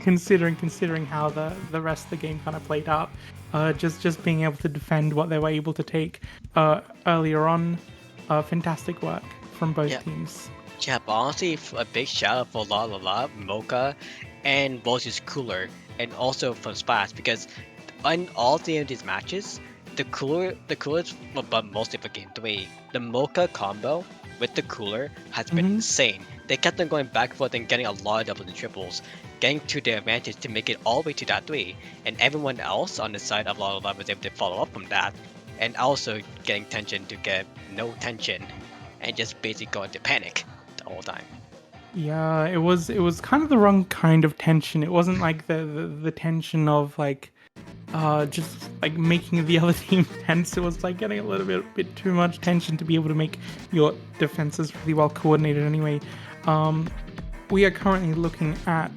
Considering how the rest of the game kind of played out, just being able to defend what they were able to take earlier on, fantastic work from both teams. Yeah, but honestly, a big shout out for La, Mocha, and Rosie's Cooler, and also for Splash, because in all three of these matches, the coolers, well, but mostly for Game 3, the Mocha combo with the Cooler has been insane. They kept on going back and forth and getting a lot of doubles and triples, getting to their advantage to make it all the way to that 3, and everyone else on the side of La was able to follow up from that, and also getting tension to get no tension, and just basically go into panic the whole time. Yeah, it was kind of the wrong kind of tension. It wasn't like the tension of like just like making the other team tense. It was like getting a little bit too much tension to be able to make your defenses really well coordinated anyway. We are currently looking at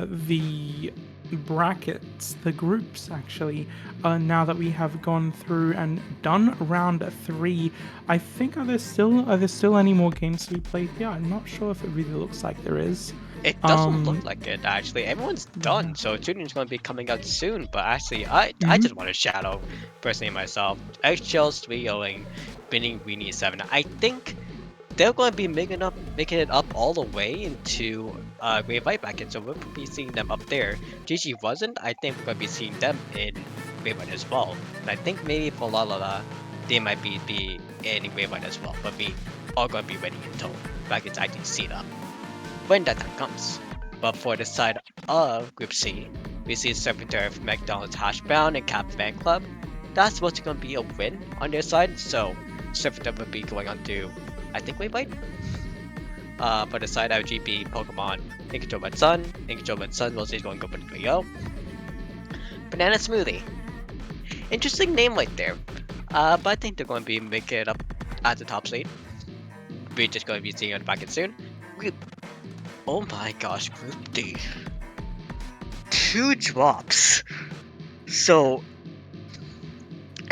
the brackets, the groups actually. Now that we have gone through and done round 3, I think are there still any more games to be played here? I'm not sure if it really looks like there is. It doesn't look like it actually. Everyone's done, so Student's going to be coming out soon. But actually, I just want to shout out personally myself. Eggshells 3-0ing, winning Weenie 7. I think they're going to be making it up all the way into Great White bracket, so we'll be seeing them up there. GG wasn't. I think we're going to be seeing them in Great White as well. And I think maybe for Lalala, they might be in Great White as well. But we are going to be ready until brackets actually see them when that time comes. But for the side of Group C, we see Servitor of McDonald's Hash Brown and Cap Fan Club. That's supposed to be a win on their side, so Servitor will be going on to, I think, Wayfight. For the side of GP Pokemon, Incontrol Red Sun. Incontrol Red Sun mostly is going to go for the 3-0. Banana Smoothie. Interesting name right there. But I think they're going to be making it up at the top seed. We're just going to be seeing on the bracket soon. Oh my gosh, Group D. 2 drops. So,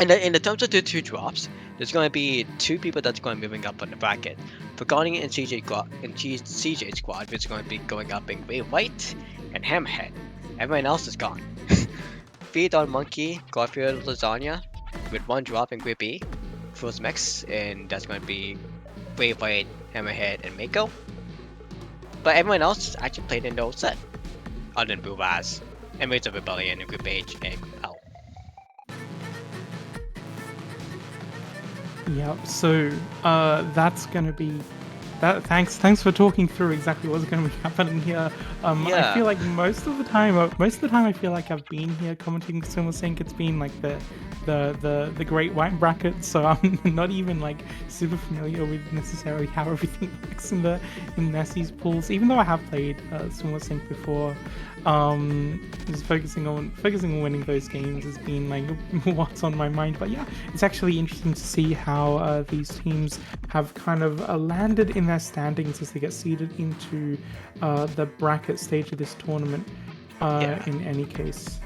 in the terms of the 2 drops, there's going to be 2 people that's going to be moving up on the bracket. Pagani and CJ squad, which is going to be going up in Grey White and Hammerhead. Everyone else is gone. Feed on Monkey, Garfield, Lasagna, with 1 drop in Group E. Fools Mix, and that's going to be Grey White, Hammerhead, and Mako. But everyone else actually played in no set, other than Blue Raz, Emirates of Rebellion, and Group H, and Group L. Yep. So that's gonna be that. Thanks for talking through exactly what's gonna be happening here. I feel like most of the time I feel like I've been here commenting Sumo Sync. It's been like the Great White bracket, so I'm not even like super familiar with necessarily how everything works in Nessie's pools. Even though I have played Sumo Sync before, just focusing on winning those games has been like what's on my mind. But yeah, it's actually interesting to see how these teams have kind of landed in their standings as they get seeded into the bracket stage of this tournament. In any case.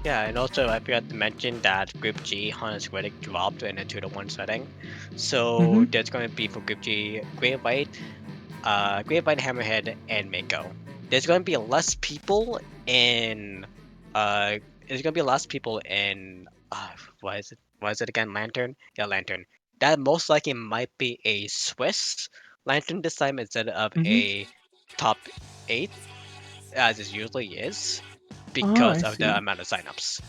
Yeah, and also I forgot to mention that Group G, Han and Squidic dropped in a 2-1 setting. So there's going to be for Group G, Great White, Hammerhead, and Mako. There's going to be less people in what is it again? Lantern? Yeah, Lantern. That most likely might be a Swiss Lantern this time instead of a top 8, as it usually is, because of the amount of signups.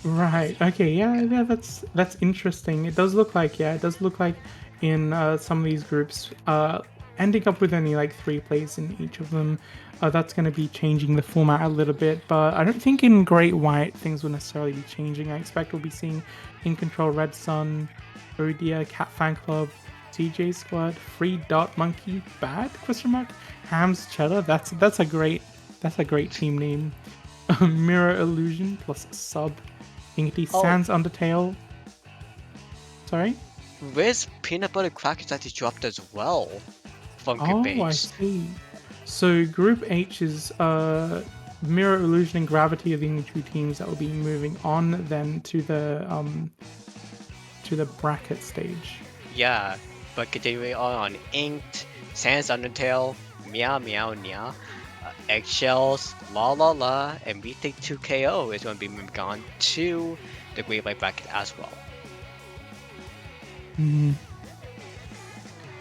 Right. Okay. Yeah. That's interesting. It does look like in some of these groups, ending up with only like 3 plays in each of them. That's going to be changing the format a little bit, but I don't think in Great White things will necessarily be changing. I expect we'll be seeing In Control Red Sun, Odia, Cat Fan Club, TJ Squad, Free Dot Monkey, Bad? Hams Cheddar. That's a great team name. Mirror Illusion plus Sub. Inkty Sans Undertale. Sorry? Where's Peanut Butter Crackers that he dropped as well from Group H? I see. So Group H is Mirror Illusion and Gravity are the only 2 teams that will be moving on then to the bracket stage. Yeah, But continuing on Inked, Sans Undertale, Meow Meow Meow, Eggshells, La La La, and we think 2KO is going to be moving on to the Great White bracket as well.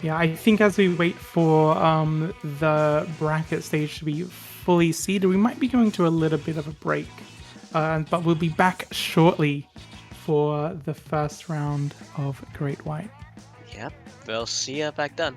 Yeah, I think as we wait for the bracket stage to be fully seeded, we might be going to a little bit of a break. But we'll be back shortly for the first round of Great White. Yep, we'll see you back then.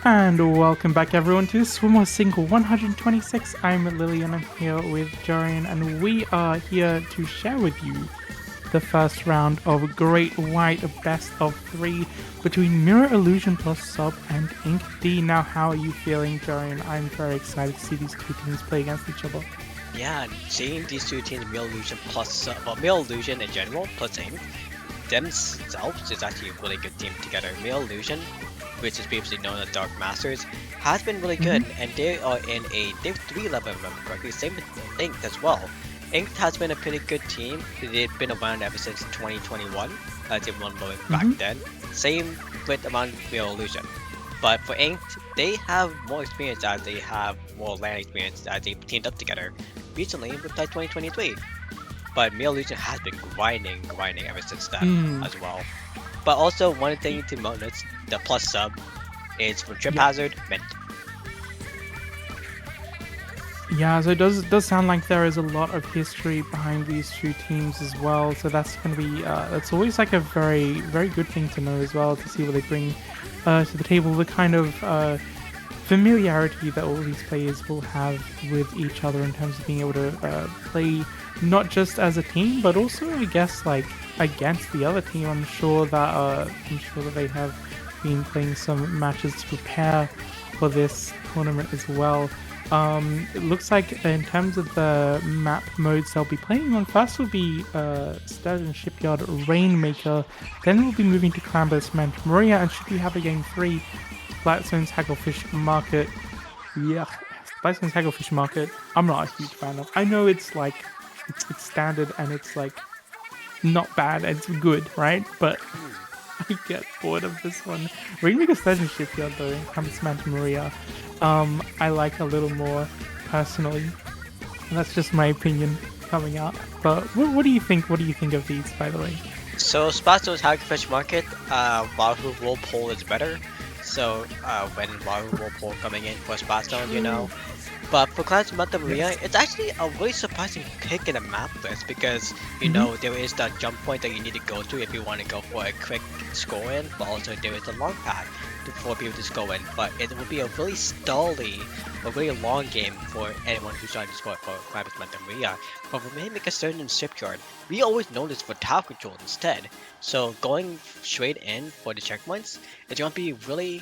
And welcome back everyone to Swimmer Single 126. I'm Lillian, I'm here with Jorian, and we are here to share with you the first round of Great White Best of 3 between Mirror Illusion plus Sub and Ink D. Now, how are you feeling, Jorian? I'm very excited to see these two teams play against each other. Yeah, seeing these two teams, Mirror Illusion plus, Mirror Illusion in general plus Ink, themselves is actually a really good team together. Mirror Illusion, which is previously known as Dark Masters, has been really good, and they are in they're 3-11 if I remember correctly, same with Ink as well. Ink has been a pretty good team. They've been around ever since 2021, as they won blowing back then. Same with among Mirror Illusion. But for Ink, they have more experience as they have more land experience as they teamed up together recently with like 2023. But Mirror Illusion has been grinding ever since then as well. But also one thing to notice, the plus sub is for Trip Hazard Mint. Yeah, so it does sound like there is a lot of history behind these two teams as well. So that's going to be that's always like a very good thing to know as well, to see what they bring to the table, the kind of familiarity that all these players will have with each other in terms of being able to play not just as a team, but also I guess like against the other team. I'm sure that they have been playing some matches to prepare for this tournament as well. It looks like in terms of the map modes they'll be playing on, first will be Sturgeon Shipyard Rainmaker, then we'll be moving to Clamber's Manta Maria, and should we have a game 3, Blackstone's Hagglefish Market. Yeah, Blackstone's Hagglefish Market, I'm not a huge fan of. I know it's like, it's standard and it's like not bad and it's good, right? But I get bored of this one. Rainmaker Sturgeon Shipyard though, and Clamber's Manta Maria, I like a little more personally. That's just my opinion coming out. But what do you think? What do you think of these, by the way? So Splatoon's Hagglefish Market, Wahoo Whirlpool is better. So when Wahoo Whirlpool coming in for Splatoon, you know. But for Clamber's Manta Maria, it's actually a really surprising pick in the map list because, you know, there is that jump point that you need to go to if you want to go for a quick score in, but also there is a long path for people to score in. But it will be a really stally, a really long game for anyone who's trying to score for Clamber's Manta Maria. But for Rainmaker Sturgeon Shipyard, we always know this for tower control instead. So going straight in for the checkpoints, it's going to be really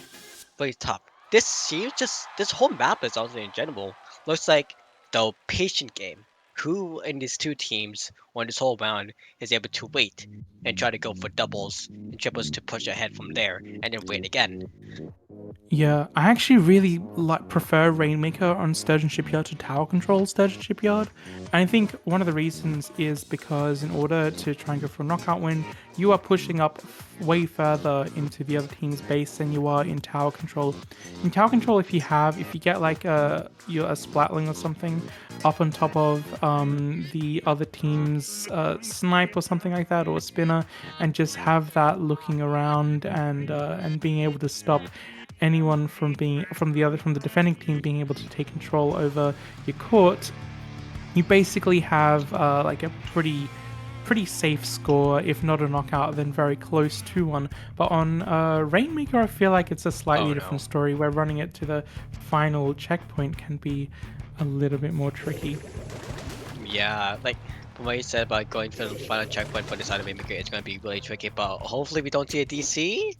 tough. This whole map is also in general looks like the patient game. Who in these two teams on this whole round is able to wait and try to go for doubles and triples to push ahead from there and then wait again. Yeah, I actually really prefer Rainmaker on Sturgeon Shipyard to Tower Control Sturgeon Shipyard. And I think one of the reasons is because in order to try and go for a knockout win, you are pushing up way further into the other team's base than you are in Tower Control. In Tower Control, if you get like a Splatling or something up on top of the other team's snipe or something like that, or a spinner, and just have that looking around and being able to stop anyone from the defending team being able to take control over your court, you basically have like a pretty safe score, if not a knockout, then very close to one. But on Rainmaker, I feel like it's a slightly different story, where running it to the final checkpoint can be a little bit more tricky. Yeah, like from what you said about going to the final checkpoint for this side of Rainmaker, it's going to be really tricky, but hopefully we don't see a DC.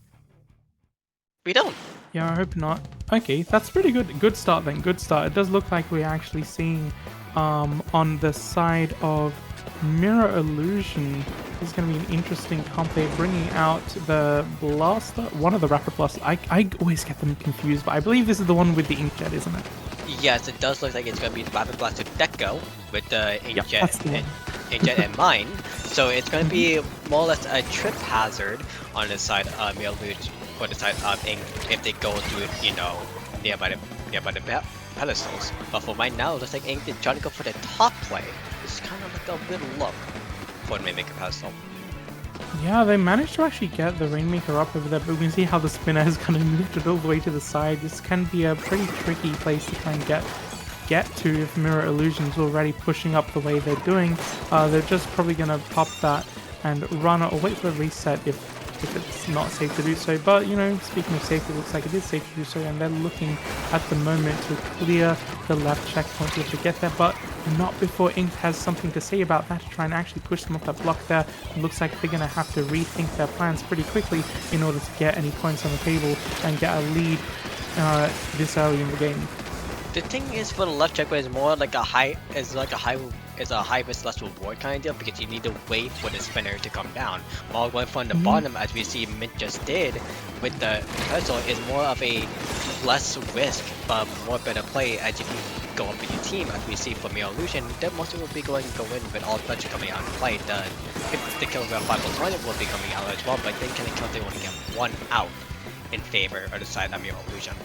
We don't. Yeah, I hope not. Okay, that's pretty good. Good start then. Good start. It does look like we're actually seeing on the side of Mirror Illusion, this is going to be an interesting comp. They're bringing out the blaster, one of the rapid blasters. I always get them confused, but I believe this is the one with the inkjet, isn't it? Yes, it does look like it's going to be the rapid blaster Deco with the inkjet, inkjet and mine. So it's going to be more or less a trip hazard on the side of Mirror Illusion, for the side of Ink if they go to, you know, nearby the pedestals. But for right now, it looks like Ink is trying to go for the top play. It's kind of like a little look for the Rainmaker pedestal. Yeah, they managed to actually get the Rainmaker up over there, but we can see how the spinner has kind of moved it all the way to the side. This can be a pretty tricky place to try and get to if Mirror Illusion's already pushing up the way they're doing. They're just probably going to pop that and run or wait for a reset if if it's not safe to do so. But, you know, speaking of safety, it looks like it is safe to do so, and they're looking at the moment to clear the left checkpoint to get there, but not before Ink has something to say about that to try and actually push them off that block there. It looks like they're going to have to rethink their plans pretty quickly in order to get any points on the table and get a lead this early in the game. The thing is, for the left checkpoint is more like a high risk less reward kind of deal, because you need to wait for the spinner to come down. While going from the bottom, as we see Mint just did with the pretzel, is more of a less risk but more better play as you can go up with your team. As we see from Mirror Illusion, that mostly will be going to go in with all pressure coming out and play. The kilogram 5 will be coming out as well, but then can they only get one out in favor of the side of Mirror Illusion.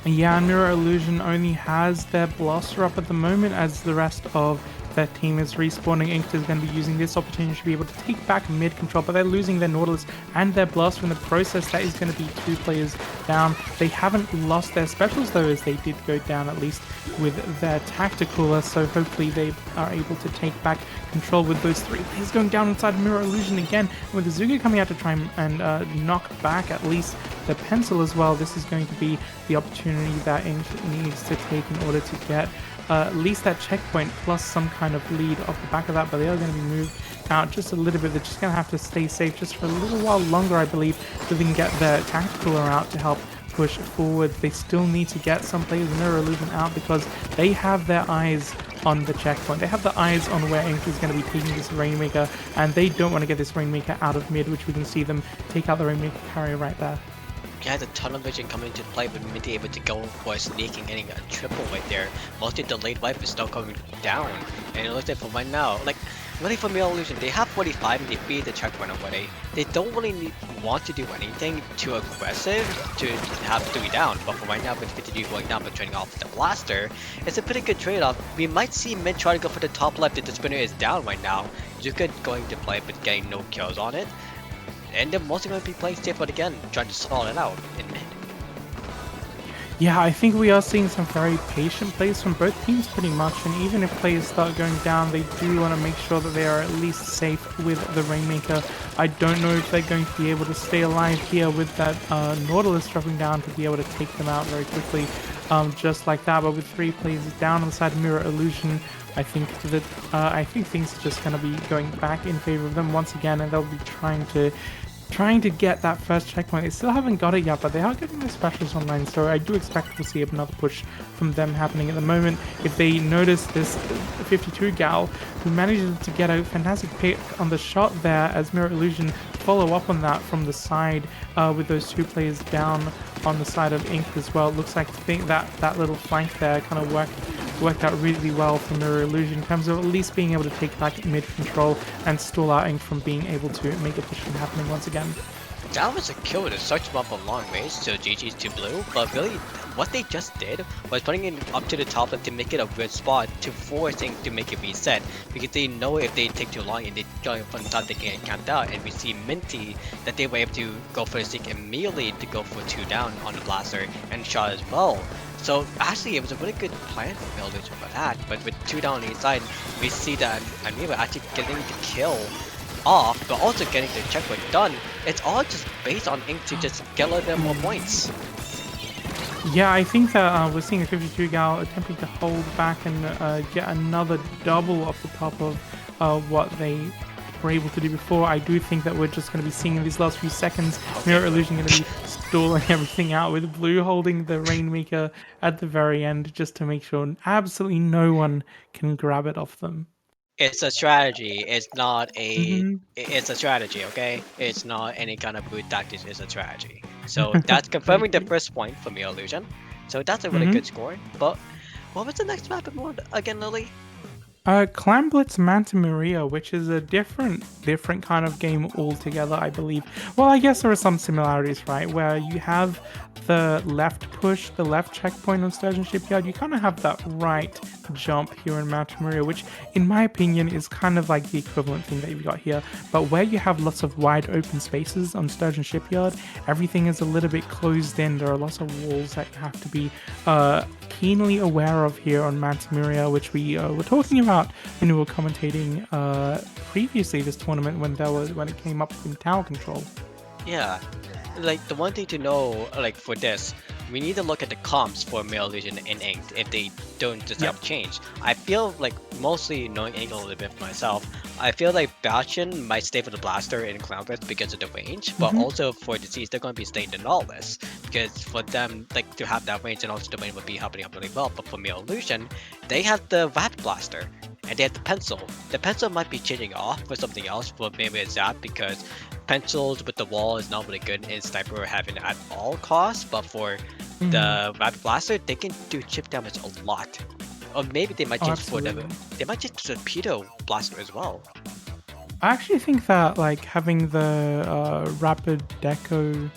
Yeah, Mirror Illusion only has their blaster up at the moment, as the rest of their team is respawning. Ink is going to be using this opportunity to be able to take back mid control, but they're losing their Nautilus and their blaster in the process. That is going to be 2 players down. They haven't lost their specials though, as they did go down at least with their tactical, so hopefully they are able to take back control with those 3 players going down inside of Mirror Illusion again, with the Zuga coming out to try and knock back at least the pencil as well. This is going to be the opportunity that Ink needs to take in order to get at least that checkpoint plus some kind of lead off the back of that, but they are going to be moved out just a little bit. They're just going to have to stay safe just for a little while longer, I believe, so they can get their tactical out to help push forward. They still need to get some players in Mirror Illusion out because they have their eyes on the checkpoint. They have the eyes on where Ink is going to be taking this Rainmaker, and they don't want to get this Rainmaker out of mid, which we can see them take out the Rainmaker carrier right there. He has a ton of vision coming into play, but Minty able to go for a sneak and getting a triple right there. Mostly delayed wipe is still coming down, and it looks like for right now, like really for Mirror Illusion, they have 45 and they beat the checkpoint already. They don't really want to do anything too aggressive to have 3 down, but for right now with 52 going down but trading off the blaster, it's a pretty good trade-off. We might see Mint try to go for the top left if the spinner is down right now. Zuka going to play but getting no kills on it. And they're mostly going to be playing safe, but again, trying to stall it out in mid. Yeah, I think we are seeing some very patient plays from both teams pretty much, and even if players start going down, they do want to make sure that they are at least safe with the Rainmaker. I don't know if they're going to be able to stay alive here with that Nautilus dropping down to be able to take them out very quickly, just like that, but with 3 players down on the side of Mirror Illusion, I think things are just going to be going back in favor of them once again, and they'll be trying to get that first checkpoint. They still haven't got it yet, but they are getting their specials online, so I do expect we'll see another push from them happening at the moment. If they notice this 52 gal who manages to get a fantastic pick on the shot there, as Mirror Illusion follow up on that from the side with those 2 players down on the side of Ink as well. It looks like that little flank there kind of worked out really well for Mirror Illusion in terms of at least being able to take back mid control and stall out Ink from being able to make a push from happening once again. That was a kill with such a long range, so GG's to blue, but really what they just did was putting it up to the top left to make it a good spot to force Ink to make it reset, because they know if they take too long and they join from the top they can get camped out, and we see Minty that they were able to go for a sneak immediately to go for 2 down on the blaster and shot as well. So actually it was a really good plan for Mirror Illusion for that, but with 2 down on the inside, we see that Amira actually getting the kill off, but also getting the checkpoint done. It's all just based on Ink to just get a little bit more points. Yeah, I think that we're seeing a 52 gal attempting to hold back and get another double off the top of what they were able to do before. I do think that we're just going to be seeing in these last few seconds Mirror Illusion going to be stalling everything out, with Blue holding the Rainmaker at the very end just to make sure absolutely no one can grab it off them. It's a strategy. It's not a. Mm-hmm. It's a strategy, okay? It's not any kind of brute tactics. It's a strategy. So that's confirming the first point for Mirror Illusion. So that's a really good score. But what was the next map again, Lily? Clan Blitz Manta Maria, which is a different kind of game altogether, I believe. Well, I guess there are some similarities, right? Where you have the left push, the left checkpoint on Sturgeon Shipyard, you kind of have that right jump here in Mount Maria, which in my opinion is kind of like the equivalent thing that you've got here. But where you have lots of wide open spaces on Sturgeon Shipyard, everything is a little bit closed in. There are lots of walls that you have to be keenly aware of here on Mount Maria, which we were talking about when we were commentating previously this tournament when it came up in tower control. Yeah, like the one thing to know, like for this, we need to look at the comps for Male Illusion and Inked if they don't just have change. I feel like, mostly knowing Ink a little bit myself, I feel like Bastion might stay for the Blaster in Cloudburst because of the range, but also for Disease they're going to be staying in Lawless because for them like to have that range and also the range would be helping up really well. But for Male Illusion, they have the Rapid Blaster and they have the Pencil. The Pencil might be changing off for something else, for maybe a Zap, because pencils with the wall is not really good in Sniper having at all costs, but for the Rapid Blaster, they can do chip damage a lot. Or maybe they might change they might change the Torpedo Blaster as well. I actually think that like having the Rapid Deco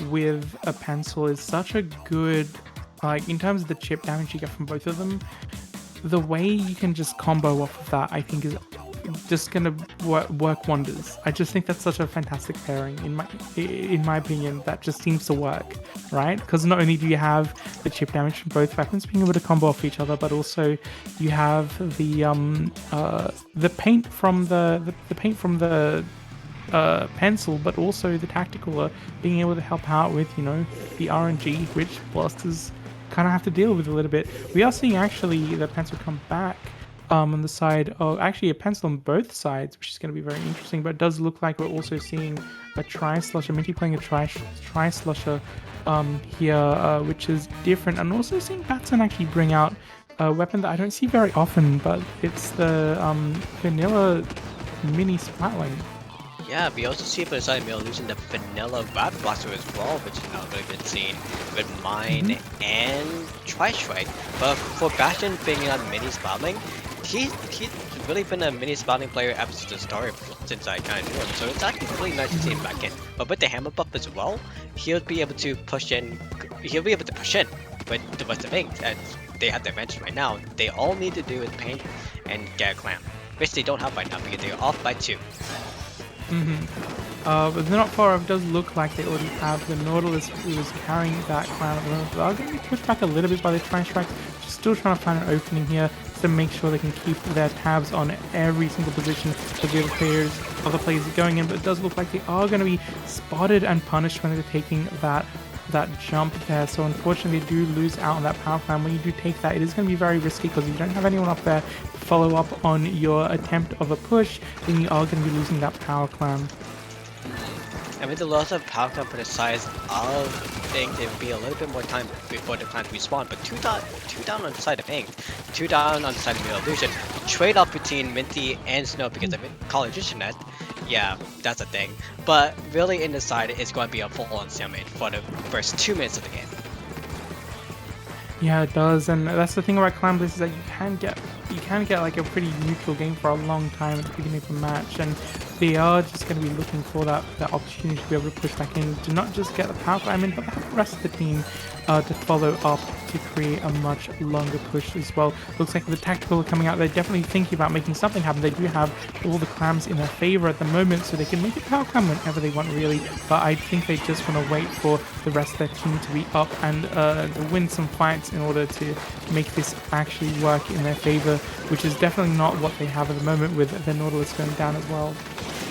with a pencil is such a good, like in terms of the chip damage you get from both of them, the way you can just combo off of that I think is just gonna work wonders. I just think that's such a fantastic pairing in my opinion. That just seems to work, right? Because not only do you have the chip damage from both weapons being able to combo off each other, but also you have the paint from the pencil, but also the tactical being able to help out with the RNG, which blasters kind of have to deal with a little bit. We are seeing actually the pencil come back on the side of actually a pencil on both sides, which is going to be very interesting. But it does look like we're also seeing a Tri-Slusher, Minty playing a Tri-Slusher here, which is different. And also seeing Batson actually bring out a weapon that I don't see very often, but it's the vanilla mini Splatling. Yeah, we also see for the side of Male Illusion the vanilla Rapid Blaster as well, which is not really been seen with Mine and Tri-Strike. But for Bastion bringing out mini Splatling, he's really been a mini Splatling player ever since the start, since I kind of knew him. So it's actually really nice to see him back in. But with the hammer buff as well, he'll be able to push in. He'll be able to push in with the rest of Ink, and they have their advantage right now. They all need to do is paint and get a clamp, which they don't have right now because they're off by 2. But they're not far off. It does look like they already have the Nautilus who is carrying that clown at the moment. But I'm going to be pushed back a little bit by the Tri-Strike. Still trying to find an opening here to make sure they can keep their tabs on every single position that the other players are going in. But it does look like they are going to be spotted and punished when they're taking that jump there. So unfortunately they do lose out on that power climb. When you do take that, it is going to be very risky because if you don't have anyone up there to follow up on your attempt of a push, then you are going to be losing that power climb. And with the loss of power climb for the size of Ink, there will be a little bit more time before the clan respawn. But two down on the side of Ink, 2 down on the side of Male Illusion. Trade off between Minty and Snow because of College Internet. Yeah, that's a thing. But really in the side, it's going to be a full-on stalemate for the first 2 minutes of the game. Yeah, it does, and that's the thing about Clan Bliss is that you can get like a pretty neutral game for a long time at the beginning of the match, and they are just going to be looking for that opportunity to be able to push back in, to not just get the power climb in, but have the rest of the team to follow up to create a much longer push as well. Looks like the tactical are coming out. They're definitely thinking about making something happen. They do have all the clams in their favor at the moment, so they can make a power climb whenever they want, really. But I think they just want to wait for the rest of their team to be up and to win some fights in order to make this actually work in their favor, which is definitely not what they have at the moment with the Nautilus going down as well.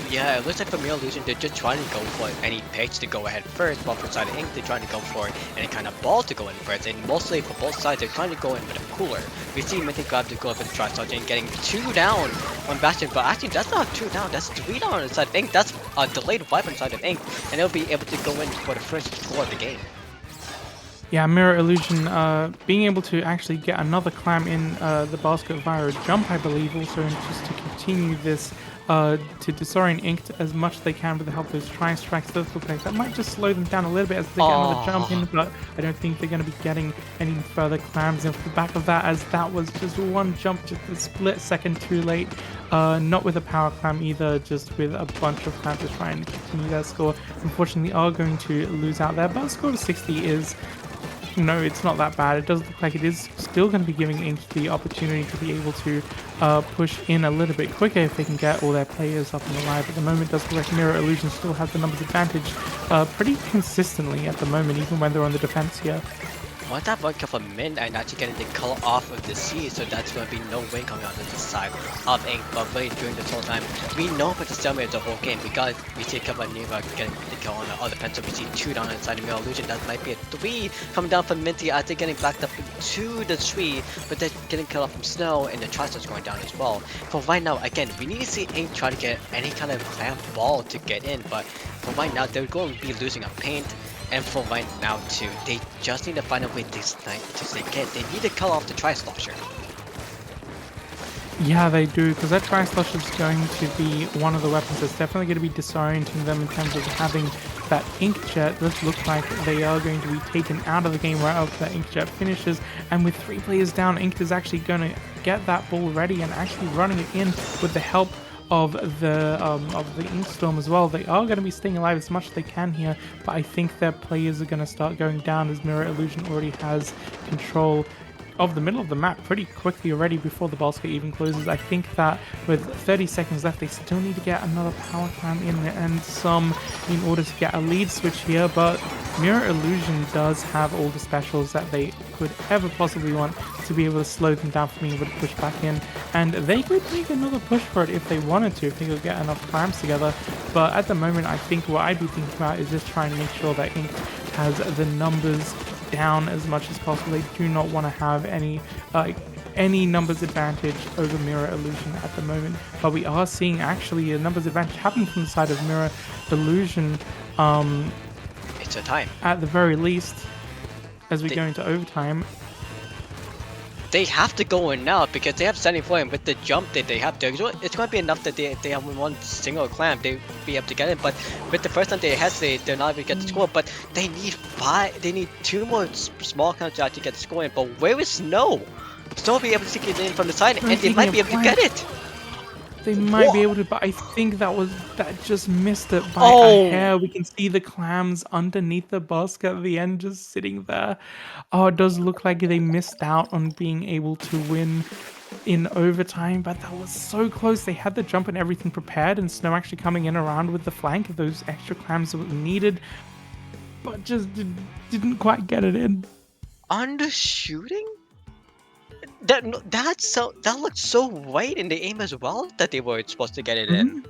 Yeah, it looks like for Male Illusion, they're just trying to go for any pitch to go ahead first, while for side of Ink, they're trying to go for any kind of ball to go in first, and mostly for both sides, they're trying to go in with a cooler. We see Minty grab to go for the Tri-Star and getting 2 down on Bastion, but actually that's not 2 down, that's 3 down on the side of Ink. That's a delayed wipe on the side of Ink, and they'll be able to go in for the first score of the game. Yeah, Mirror Illusion being able to actually get another climb in the basket via a jump, I believe, also just to continue this to disorient Inked as much as they can with the help of those tri-strikes. Those look like that might just slow them down a little bit as they get another jump in, but I don't think they're going to be getting any further clams in off the back of that, as that was just one jump just a split second too late. Not with a power clam either, just with a bunch of clams to try and continue their score. Unfortunately, are going to lose out there, but a score of 60 is... No, it's not that bad. It does look like it is still going to be giving Ink the opportunity to be able to push in a little bit quicker if they can get all their players up and alive. At the moment, it does look like Mirror Illusion still has the numbers advantage pretty consistently at the moment, even when they're on the defense here. Want that one for Mint and actually getting the color off of the sea, so that's going to be no wind coming on this side of Ink. But really during this whole time, we know for the stalemate the whole game because we see a couple of Neva getting the kill on the other pencil. We see 2 down inside the Mirror Illusion. That might be a 3 coming down from Minty as they're getting backed up to the tree, but they're getting killed off from Snow and the Tri-Star's going down as well. For right now, again, we need to see Ink try to get any kind of clam ball to get in, but for right now, they're going to be losing a paint. And for right now too, they just need to find a way to stay get. They need to cut off the Tri-Slosher. Yeah, they do, because that Tri-Slosher is going to be one of the weapons that's definitely going to be disorienting them in terms of having that Inkjet. It does look like they are going to be taken out of the game right after that Inkjet finishes, and with 3 players down, Ink is actually going to get that ball ready and actually running it in with the help of the Inkstorm as well. They are going to be staying alive as much as they can here, but I think their players are going to start going down as Mirror Illusion already has control of the middle of the map pretty quickly already before the basket even closes. I think that with 30 seconds left, they still need to get another power clam in and some in order to get a lead switch here, but Mirror Illusion does have all the specials that they could ever possibly want to be able to slow them down from being able to push back in, and they could make another push for it if they wanted to, if they could get enough clams together. But at the moment, I think what I'd be thinking about is just trying to make sure that Ink has the numbers down as much as possible. They do not want to have any numbers advantage over Mirror Illusion at the moment, but we are seeing actually a numbers advantage happen from the side of Mirror Illusion. It's a time. At the very least, as we go into overtime. They have to go in now because they have 74, and with the jump that they have to, it's going to be enough that they have one single clam, they'll be able to get it. But with the first time they hesitate, they're not able to get the score. But they need 2 more small clams to actually get the score in. But where is Snow? Snow will be able to take it in from the side, and they might be able to get it. They might be able to, but I think that just missed it by a hair. We can see the clams underneath the basket at the end just sitting there. Oh, it does look like they missed out on being able to win in overtime, but that was so close. They had the jump and everything prepared, and Snow actually coming in around with the flank of those extra clams that were needed, but just didn't quite get it in. Under shooting? That looked so right in the aim as well that they were supposed to get it in.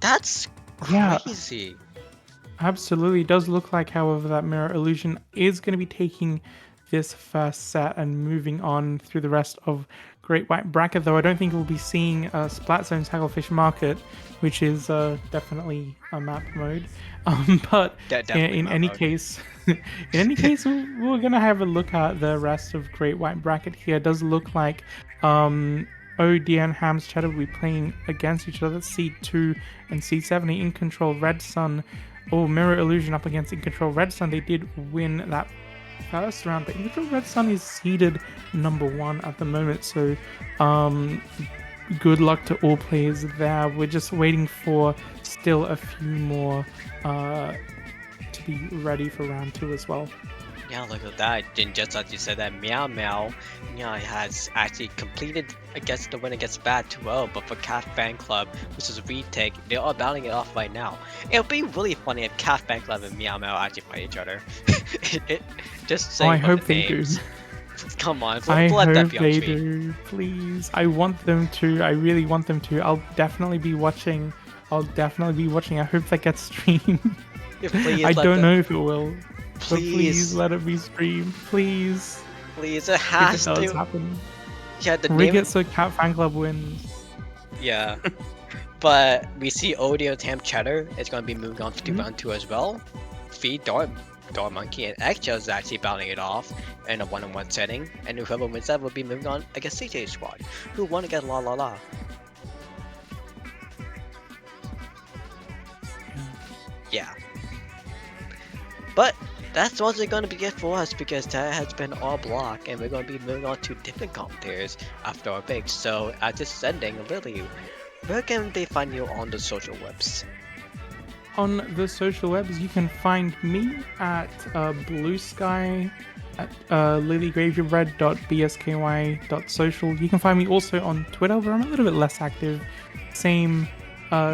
That's crazy. Yeah, absolutely. It does look like, however, that Mirror Illusion is going to be taking this first set and moving on through the rest of Great White Bracket, though I don't think we'll be seeing Splat Zone's Hagglefish Market, which is definitely a map mode. But in any case, we're gonna have a look at the rest of Great White Bracket here. It does look like OD and Ham's Cheddar will be playing against each other. C2 and C7 in control. Red Sun, Mirror Illusion up against in control Red Sun. They did win that first round, but in control Red Sun is seeded #1 at the moment. So good luck to all players there. We're just waiting for still a few more to be ready for round 2 as well. Yeah, look at that. And just as you said, that Meow Meow, has actually completed against the win against Bad 2-0, but for Cat Fan Club, which is a retake, they are battling it off right now. It'll be really funny if Cat Fan Club and Meow Meow actually fight each other. Just saying. I hope they do. Come on, I hope they do, please. I want them to. I really want them to. I'll definitely be watching. I hope that gets streamed. I don't know if it will. But please let it be streamed. Please. Please, it has to happen. Yeah, rig it so Cat Fan Club wins. Yeah. But we see Audio Tam Cheddar is going to be moving on to round 2 as well. Feed Dart Monkey and Eggshells is actually battling it off in a 1-on-1 setting, and whoever wins that will be moving on against CJ's squad, who won against La La La. Yeah. But that's mostly going to be it for us because that has been our block, and we're going to be moving on to different commentators after our break. So at this ending, Lily, where can they find you on the social webs? On the social webs, you can find me at Blue Sky at lilygravybread.bsky.social. You can find me also on Twitter, where I'm a little bit less active. Same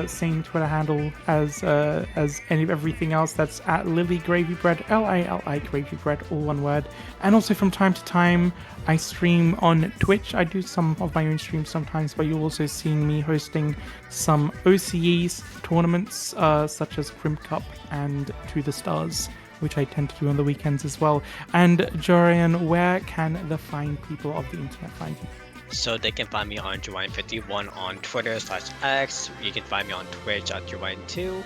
same Twitter handle as everything else. That's at Lily Gravy Bread, LILI Gravy Bread, all one word. And also from time to time, I stream on Twitch. I do some of my own streams sometimes, but you'll also see me hosting some OCEs tournaments, such as Crim Cup and To the Stars, which I tend to do on the weekends as well. And Jorian, where can the fine people of the internet find you? So they can find me on Jawine51 on Twitter/X. You can find me on Twitch at Jawine2,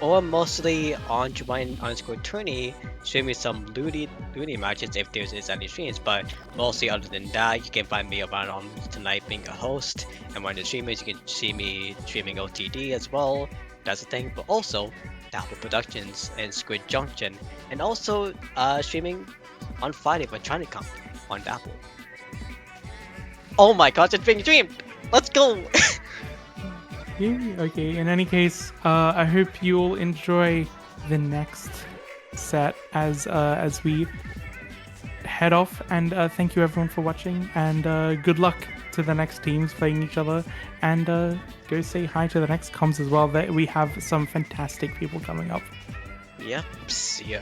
or mostly on Jawine_Tourney, streaming some Looney matches if there's any streams. But mostly other than that, you can find me around on tonight being a host and one of the streamers. You can see me streaming OTD as well. That's the thing. But also Dapple Productions and Squid Junction, and also streaming on Friday for ChinaCon on Dapple. Oh my gosh, it's being streamed! Let's go! Yeah, okay. In any case, I hope you all enjoy the next set as we head off. And thank you everyone for watching. And good luck to the next teams playing each other. And go say hi to the next comms as well. We have some fantastic people coming up. Yep, see ya.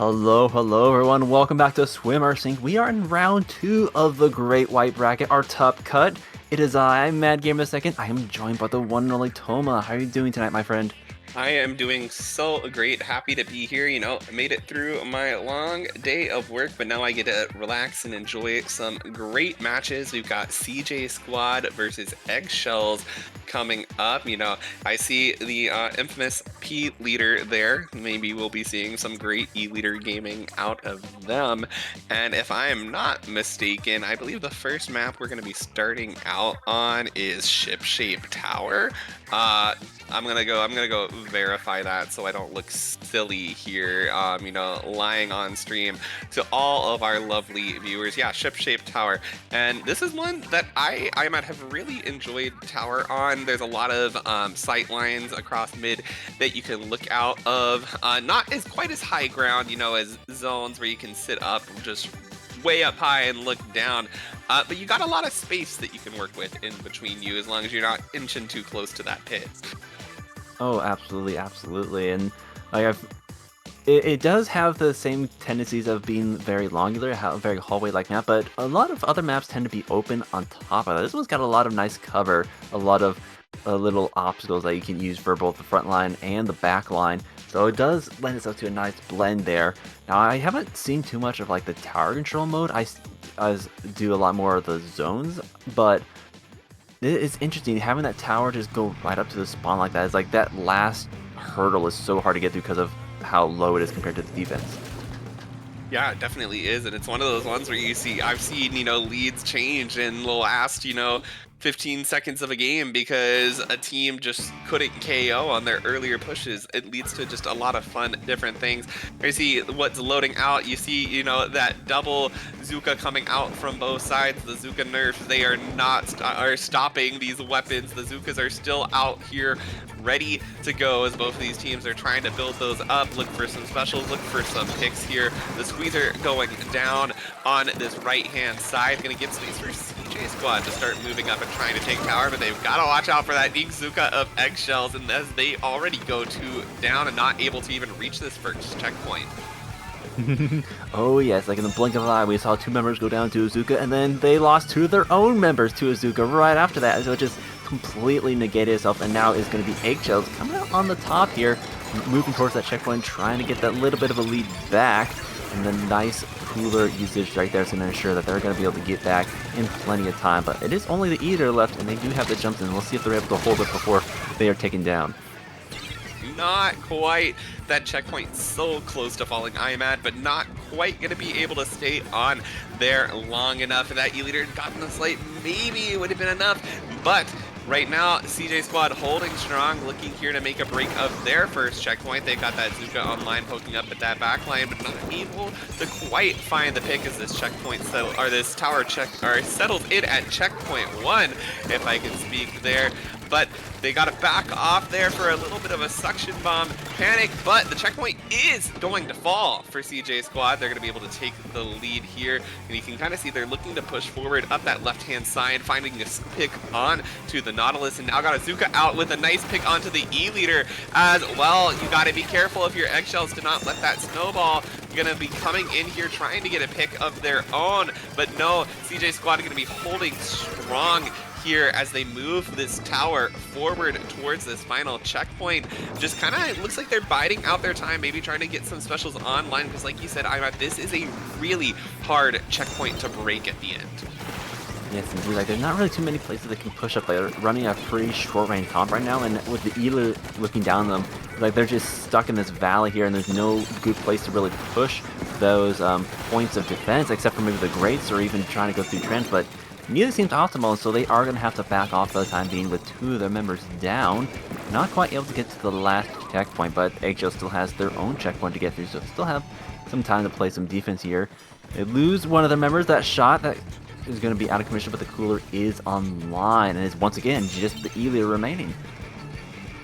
Hello everyone, welcome back to Swimmer Sync. We are in round 2 of the Great White Bracket, our top cut. It is I'm Mad Gamer II. I am joined by the one and only Toma. How are you doing tonight, my friend? I am doing so great, happy to be here. I made it through my long day of work, but now I get to relax and enjoy some great matches. We've got CJ Squad versus Eggshells coming up. I see the infamous P leader there. Maybe we'll be seeing some great E leader gaming out of them. And if I am not mistaken, I believe the first map we're going to be starting out on is Ship Shape Tower. I'm gonna go verify that so I don't look silly here, lying on stream to all of our lovely viewers. Yeah, Ship Shape Tower. And this is one that I might have really enjoyed Tower on. There's a lot of sight lines across mid that you can look out of. Not as quite as high ground, as zones where you can sit up just way up high and look down. But you got a lot of space that you can work with in between you as long as you're not inching too close to that pit. Oh, absolutely. And it does have the same tendencies of being very longular, very hallway-like map, but a lot of other maps tend to be open on top of it. This one's got a lot of nice cover, a lot of little obstacles that you can use for both the front line and the back line. So it does lend itself to a nice blend there. Now, I haven't seen too much of like the tower control mode. I do a lot more of the zones, but it's interesting having that tower just go right up to the spawn like that. It's like that last hurdle is so hard to get through because of how low it is compared to the defense. Yeah, it definitely is, and it's one of those ones where I've seen, leads change in the last, 15 seconds of a game because a team just couldn't KO on their earlier pushes. It leads to just a lot of fun, different things. You see what's loading out. You see, that double Zuka coming out from both sides. The Zuka nerfs, they are not are stopping these weapons. The Zukas are still out here ready to go as both of these teams are trying to build those up. Look for some specials, look for some picks here. The Squeezer going down on this right-hand side. Gonna give space for CJ Squad to start moving up and trying to take power, but they've got to watch out for that Zuka of Eggshells, and as they already go down and not able to even reach this first checkpoint. Oh yes, like in the blink of an eye, we saw 2 members go down to Azuka, and then they lost 2 of their own members to Azuka right after that, so it just completely negated itself, and now is going to be Eggshells coming out on the top here, moving towards that checkpoint, trying to get that little bit of a lead back, and the nice cooler usage right there is going to ensure that they're going to be able to get back in plenty of time, but it is only the Eater left, and they do have the jumps in. We'll see if they're able to hold it before they are taken down. Not quite. That checkpoint so close to falling, I'm at, but not quite going to be able to stay on there long enough. If that E-leader had gotten the slate, maybe it would have been enough, but right now, CJ Squad holding strong, looking here to make a break of their first checkpoint. They've got that Zuka online poking up at that back line, but not able to quite find the pick as this checkpoint this tower settles in at checkpoint 1, if I can speak there. But they got to back off there for a little bit of a suction bomb panic, but the checkpoint is going to fall for CJ Squad. They're going to be able to take the lead here, and you can kind of see they're looking to push forward up that left-hand side, finding this pick on to the Nautilus, and now got Azuka out with a nice pick onto the E-leader as well. You got to be careful of your Eggshells to not let that snowball. Going to be coming in here trying to get a pick of their own, but no, CJ Squad are going to be holding strong here as they move this tower forward towards this final checkpoint. Just kind of looks like they're biding out their time, maybe trying to get some specials online, because like you said, this is a really hard checkpoint to break at the end. Yes, indeed. Like, there's not really too many places that can push up. They're running a pretty short-range comp right now, and with the Elu looking down on them, like they're just stuck in this valley here, and there's no good place to really push those points of defense, except for maybe the Greats or even trying to go through Trent, but neither seems optimal, so they are going to have to back off for the time being with 2 of their members down. Not quite able to get to the last checkpoint, but Eggshell still has their own checkpoint to get through, so they still have some time to play some defense here. They lose one of their members. That shot that is going to be out of commission, but the cooler is online, and is once again just the E-leader remaining.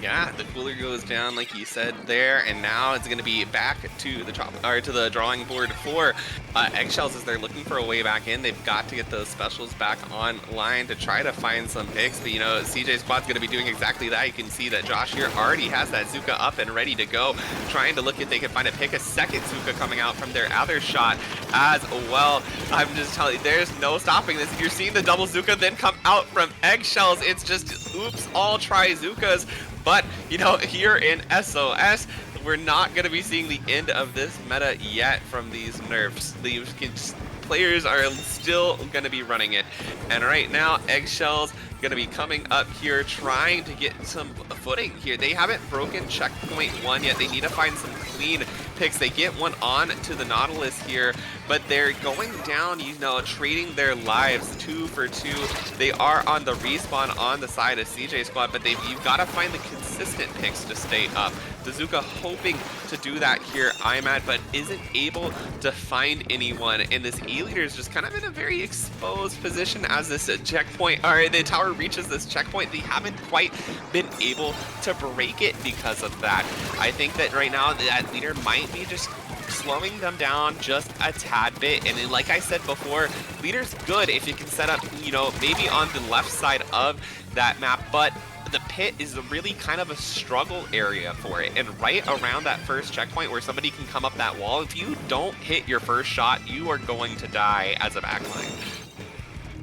Yeah, the cooler goes down like you said there, and now it's going to be back to the top, or to the drawing board for Eggshells as they're looking for a way back in. They've got to get those specials back online to try to find some picks, but you know, CJ Squad's going to be doing exactly that. You can see that Josh here already has that Zuka up and ready to go, trying to look if they can find a pick. A second Zuka coming out from their other shot as well. I'm just telling you, there's no stopping this. You're seeing the double Zuka then come out from Eggshells. It's just, oops, all try Zukas. But, you know, here in SOS, we're not going to be seeing the end of this meta yet from these nerfs. These players are still going to be running it. And right now, Eggshells going to be coming up here trying to get some footing here. They haven't broken checkpoint 1 yet. They need to find some clean picks. They get one on to the Nautilus here, but they're going down, you know, trading their lives 2 for 2. They are on the respawn on the side of CJ Squad, but you've got to find the consistent picks to stay up. Zuka hoping to do that here, IMAD, but isn't able to find anyone. And this E-leader is just kind of in a very exposed position as this checkpoint, or the tower reaches this checkpoint. They haven't quite been able to break it because of that. I think that right now that leader might be just slowing them down just a tad bit. And then, like I said before, leader's good if you can set up, you know, maybe on the left side of that map, but the pit is really kind of a struggle area for it. And right around that first checkpoint where somebody can come up that wall, if you don't hit your first shot, you are going to die as a backline.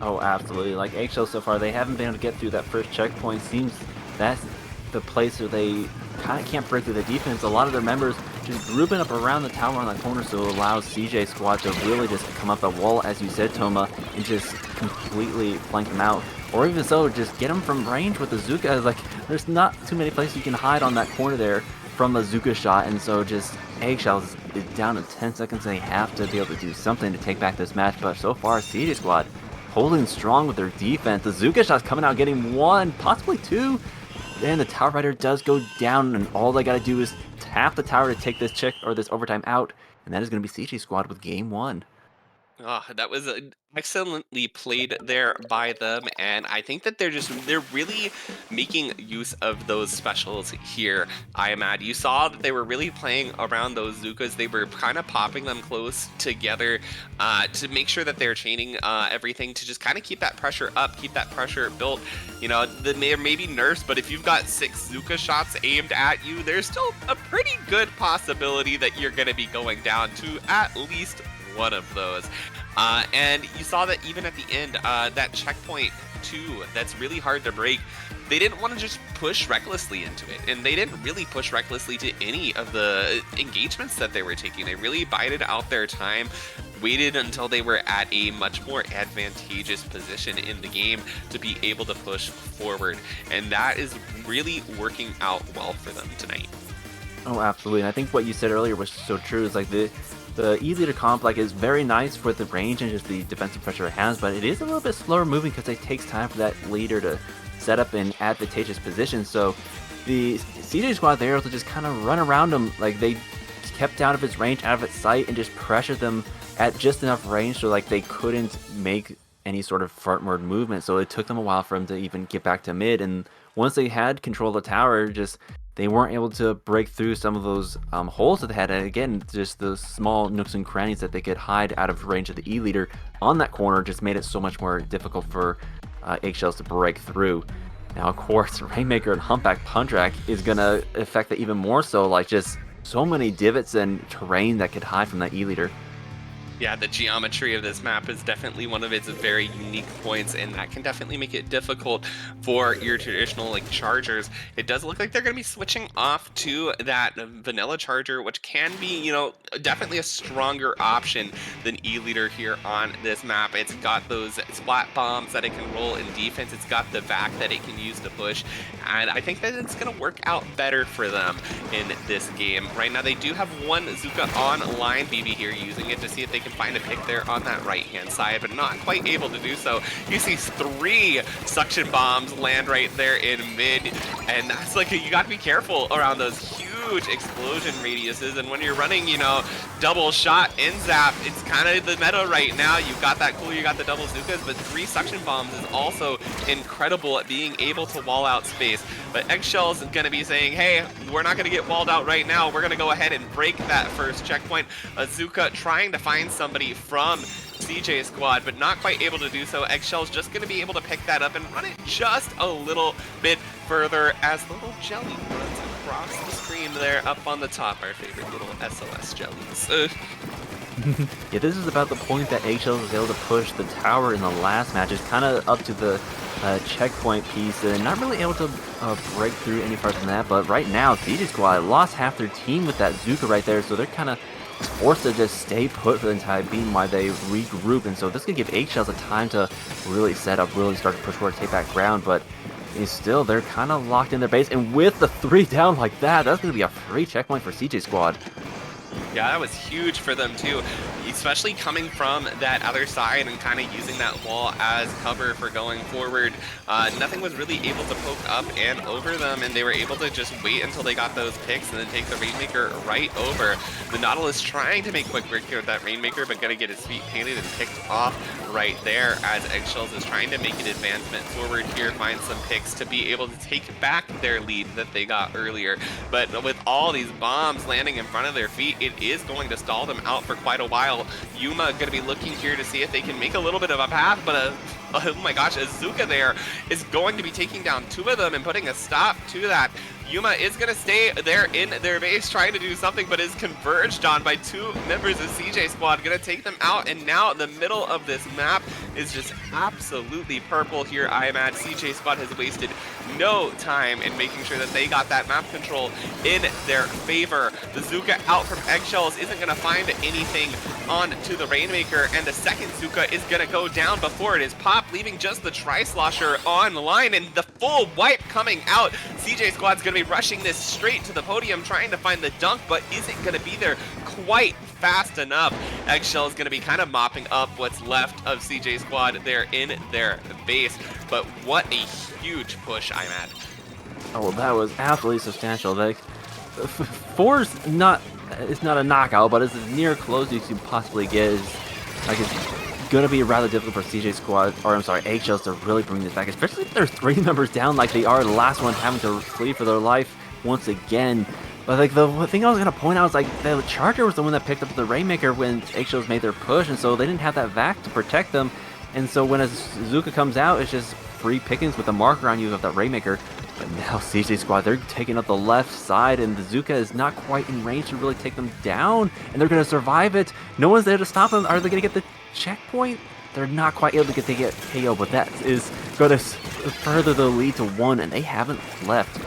Oh, absolutely. Like Eggshells so far, they haven't been able to get through that first checkpoint. Seems that's the place where they kind of can't break through the defense. A lot of their members just grouping up around the tower on that corner, so it allows CJ Squad to really just come up the wall, as you said, Toma, and just completely flank them out. Or even so, just get them from range with the Zuka. Like, there's not too many places you can hide on that corner there from a Zuka shot, and so just Eggshells is down to 10 seconds. They have to be able to do something to take back this match, but so far, CJ Squad holding strong with their defense. The Zuka shot's coming out, getting 1, possibly 2. Then the Tower Rider does go down, and all they gotta do is tap the tower to take this check or this overtime out, and that is gonna be CJ Squad with game 1. Oh, that was excellently played there by them, and I think that they're really making use of those specials here. IMAD, you saw that they were really playing around those Zukas. They were kind of popping them close together to make sure that they're chaining everything to just kind of keep that pressure up, keep that pressure built. You know, there may be nerfs, but if you've got 6 Zuka shots aimed at you, there's still a pretty good possibility that you're going to be going down to at least one of those. And you saw that even at the end, that checkpoint 2, that's really hard to break. They didn't want to just push recklessly into it, and they didn't really push recklessly to any of the engagements that they were taking. They really bided out their time, waited until they were at a much more advantageous position in the game to be able to push forward, and that is really working out well for them tonight. Oh, absolutely. And I think what you said earlier was so true. It's like the E-leader comp is very nice for the range and just the defensive pressure it has, but it is a little bit slower moving because it takes time for that leader to set up in advantageous position. So the CJ Squad, they're able to just kind of run around him. Like, they kept out of his range, out of its sight, and just pressured them at just enough range so like they couldn't make any sort of frontward movement. So it took them a while for them to even get back to mid, and once they had control of the tower, just they weren't able to break through some of those holes that they had. And again, just the small nooks and crannies that they could hide out of range of the E-leader on that corner just made it so much more difficult for Eggshells to break through. Now, of course, Rainmaker and Humpback Pundrack is going to affect that even more so, like just so many divots and terrain that could hide from that E-leader. Yeah, the geometry of this map is definitely one of its very unique points, and that can definitely make it difficult for your traditional like chargers. It does look like they're going to be switching off to that vanilla charger, which can be, you know, definitely a stronger option than E-leader here on this map. It's got those splat bombs that it can roll in defense. It's got the vac that it can use to push, and I think that it's going to work out better for them in this game. Right now, they do have one Zuka online, BB here using it to see if they can find a pick there on that right hand side, but not quite able to do so. You see 3 suction bombs land right there in mid, and that's like, you got to be careful around those huge huge explosion radiuses, and when you're running, you know, double shot and zap, it's kind of the meta right now. You've got that cool, you got the double Zukas, but 3 suction bombs is also incredible at being able to wall out space. But Eggshells is going to be saying, hey, we're not going to get walled out right now. We're going to go ahead and break that first checkpoint. Azuka trying to find somebody from CJ squad, but not quite able to do so. Eggshells just going to be able to pick that up and run it just a little bit further as the little jelly runs across the screen there up on the top. Our favorite little SOS jellies. Yeah, this is about the point that Eggshells was able to push the tower in the last match. It's kind of up to the checkpoint piece and not really able to break through any farther than that. But right now, CJ squad lost half their team with that Zuka right there, so they're kind of forced to just stay put for the entire game while they regroup. And so this could give Eggshells a time to really set up, really start to push forward, take back ground. But still, they're kind of locked in their base. And with the 3 down like that, that's going to be a free checkpoint for CJ squad. Yeah, that was huge for them too, especially coming from that other side and kind of using that wall as cover for going forward. Nothing was really able to poke up and over them, and they were able to just wait until they got those picks and then take the Rainmaker right over. The Nautilus trying to make quick work here with that Rainmaker, but gonna get his feet painted and picked off right there as Eggshells is trying to make an advancement forward here, find some picks to be able to take back their lead that they got earlier. But with all these bombs landing in front of their feet, it is going to stall them out for quite a while. Yuma going to be looking here to see if they can make a little bit of a path, but oh my gosh, Azuka there is going to be taking down 2 of them and putting a stop to that. Yuma is going to stay there in their base trying to do something, but is converged on by 2 members of CJ squad, going to take them out. And now the middle of this map is just absolutely purple here. I imagine CJ squad has wasted no time in making sure that they got that map control in their favor. The Zuka out from Eggshells isn't going to find anything onto the Rainmaker, and the second Zuka is going to go down before it is popped, leaving just the Tri-Slosher online, and the full wipe coming out. CJ squad's going to be rushing this straight to the podium, trying to find the dunk, but isn't going to be there quite fast enough. Eggshell is going to be kind of mopping up what's left of CJ squad there in their base, but what a huge push, I'm at. Oh, well, that was absolutely substantial. Like, 4's not, it's not a knockout, but it's as near close as you can possibly get. It's gonna be rather difficult for CJ squad, or I'm sorry, Eggshells to really bring this back, especially if there's 3 members down like they are, the last one having to flee for their life once again. But like the thing I was gonna point out is like the Charger was the one that picked up the Rainmaker when Eggshells made their push, and so they didn't have that vac to protect them. And so when Azuka comes out, it's just free pickings with the marker on you of that Rainmaker. But now CJ squad, they're taking up the left side, and the Zuka is not quite in range to really take them down, and they're gonna survive it. No one's there to stop them. Are they gonna get the checkpoint? They're not quite able to get KO, but that is gonna further the lead to 1, and they haven't left.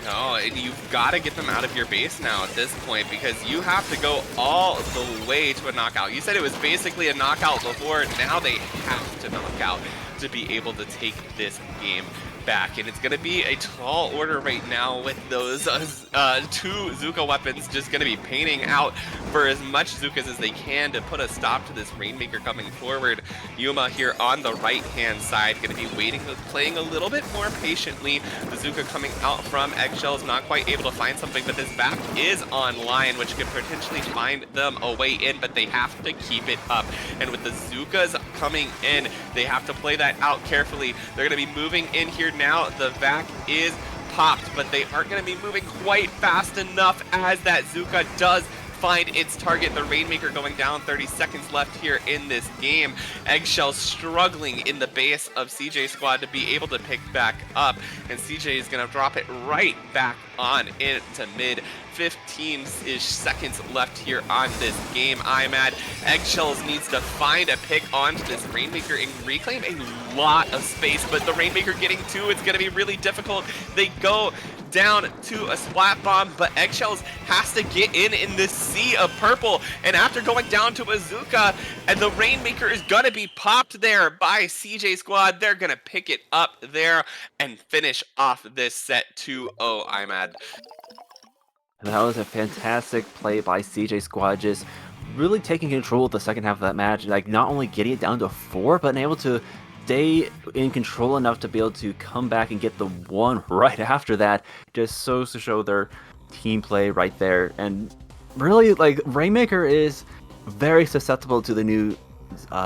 No, and you've got to get them out of your base now at this point, because you have to go all the way to a knockout. You said it was basically a knockout before, now they have to knock out to be able to take this game back, and it's going to be a tall order right now with those 2 Zuka weapons just going to be painting out for as much Zukas as they can to put a stop to this Rainmaker coming forward. Yuma here on the right-hand side going to be waiting, playing a little bit more patiently. The Zuka coming out from Eggshells, not quite able to find something, but this back is online, which could potentially find them a way in, but they have to keep it up. And with the Zukas coming in, they have to play that out carefully. They're going to be moving in here now. The vac is popped, but they aren't going to be moving quite fast enough as that Zuka does find its target. The Rainmaker going down, 30 seconds left here in this game. Eggshell struggling in the base of CJ squad to be able to pick back up, and CJ is going to drop it right back on into mid. 15-ish seconds left here on this game. I'm at Eggshells needs to find a pick onto this Rainmaker and reclaim a lot of space, but the Rainmaker getting 2, it's going to be really difficult. They go down to a splat bomb, but Eggshells has to get in this sea of purple, and after going down to Azuka, and the Rainmaker is going to be popped there by CJ squad. They're going to pick it up there and finish off this set 2-0. I'm at. That was a fantastic play by CJ squad, just really taking control of the second half of that match, like not only getting it down to 4, but able to stay in control enough to be able to come back and get the 1 right after that. Just so to show their team play right there. And really, like, Rainmaker is very susceptible to the new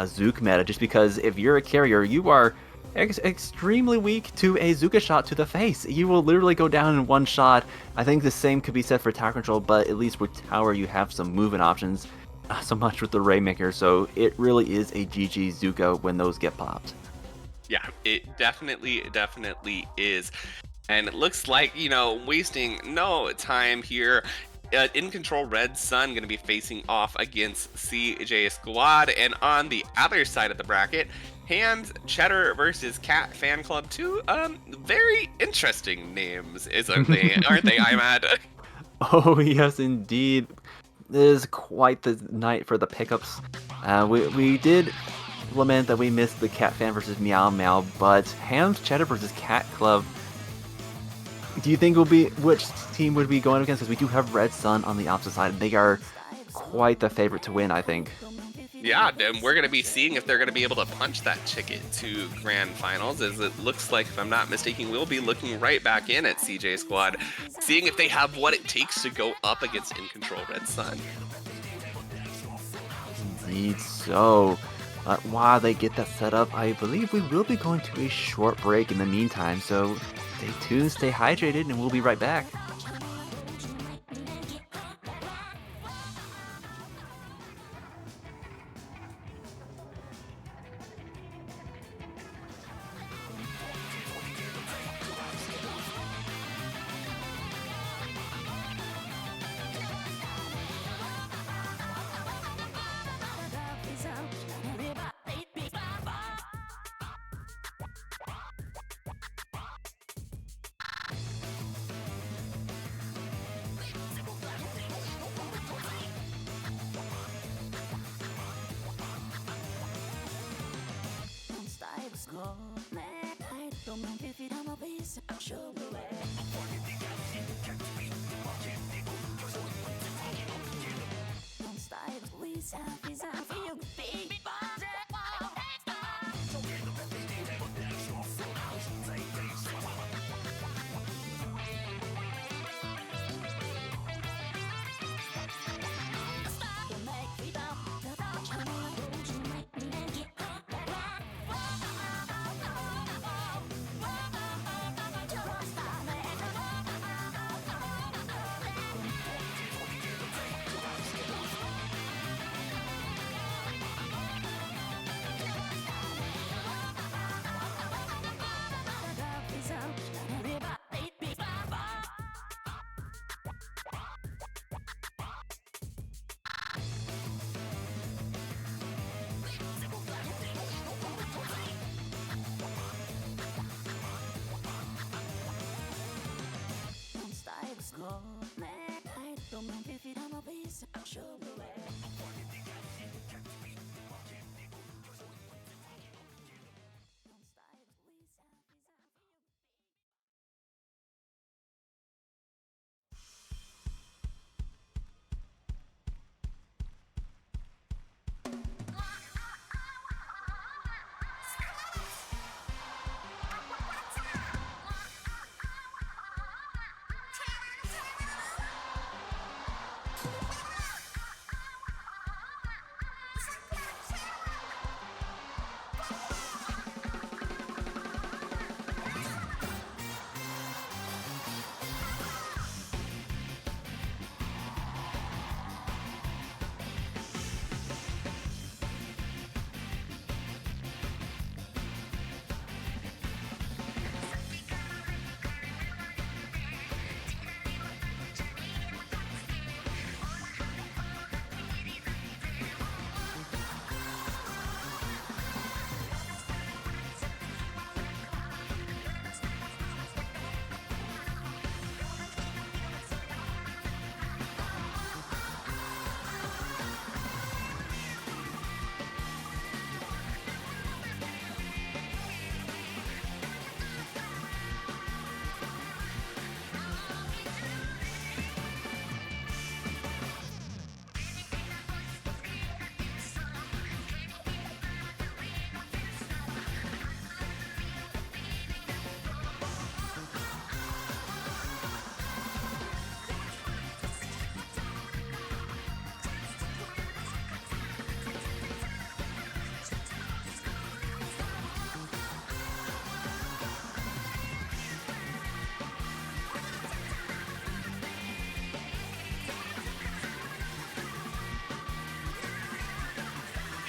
Zook meta, just because if you're a carrier, you are extremely weak to a Zuka shot to the face. You will literally go down in one shot. I think the same could be said for tower control, but at least with tower you have some movement options. Not so much with the Rainmaker, so it really is a GG Zuka when those get popped. Yeah, it definitely is. And it looks like, wasting no time here. In control Red Sun going to be facing off against CJ Squad. And on the other side of the bracket, Hands Cheddar versus Cat Fan Club. Two very interesting names, aren't they, Imad? Oh, yes, indeed. It is quite the night for the pickups. We did lament that we missed the Cat Fan versus Meow Meow, but Ham's Cheddar versus Cat Club. Do you think which team would be going against? Because we do have Red Sun on the opposite side. They are quite the favorite to win, I think. Yeah, and we're going to be seeing if they're going to be able to punch that ticket to Grand Finals, as it looks like, if I'm not mistaken, we'll be looking right back in at CJ Squad, seeing if they have what it takes to go up against In Control Red Sun. Indeed so. While they get that set up, I believe we will be going to a short break in the meantime, so stay tuned, stay hydrated, and we'll be right back.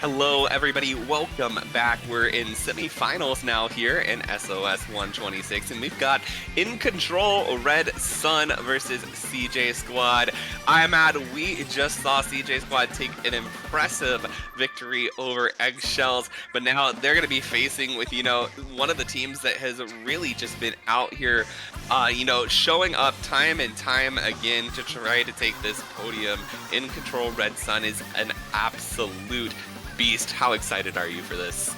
Hello, everybody. Welcome back. We're in semifinals now here in SOS 126, and we've got In Control Red Sun versus CJ Squad. I'm Matt. We just saw CJ Squad take an impressive victory over Eggshells, but now they're going to be facing with, one of the teams that has really just been out here, showing up time and time again to try to take this podium. In Control Red Sun is an absolute beast. How excited are you for this?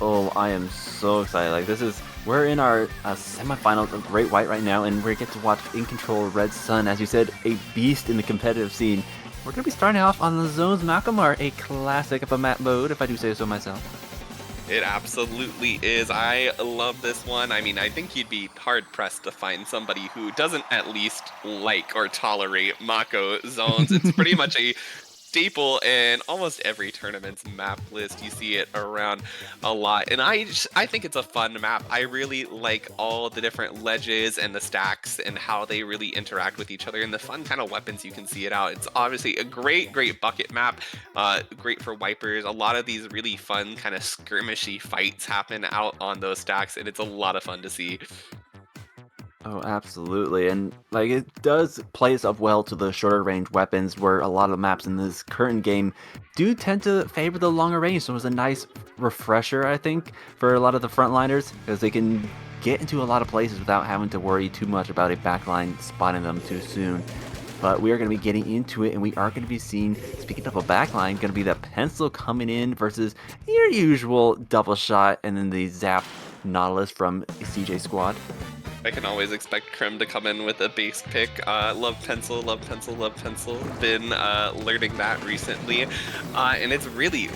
Oh, I am so excited. We're in our semifinals of Great White right now, and we get to watch In Control Red Sun, as you said, a beast in the competitive scene. We're going to be starting off on the Zones Macklemore, a classic of a map mode, if I do say so myself. It absolutely is. I love this one. I mean, I think you'd be hard-pressed to find somebody who doesn't at least like or tolerate Mako zones. It's pretty much a staple in almost every tournament's map list. You see it around a lot, and I think it's a fun map. I really like all the different ledges and the stacks and how they really interact with each other and the fun kind of weapons you can see it out. It's obviously a great bucket map, great for wipers. A lot of these really fun kind of skirmishy fights happen out on those stacks, and it's a lot of fun to see. Oh, absolutely. And it does play itself well to the shorter range weapons, where a lot of maps in this current game do tend to favor the longer range. So it was a nice refresher, I think, for a lot of the frontliners, because they can get into a lot of places without having to worry too much about a backline spotting them too soon. But we are going to be getting into it, and we are going to be seeing, speaking of a backline, going to be the pencil coming in versus your usual double shot, and then the zap Nautilus from CJ Squad. I can always expect Krim to come in with a base pick. Love pencil, love pencil, love pencil. Been learning that recently. And it's really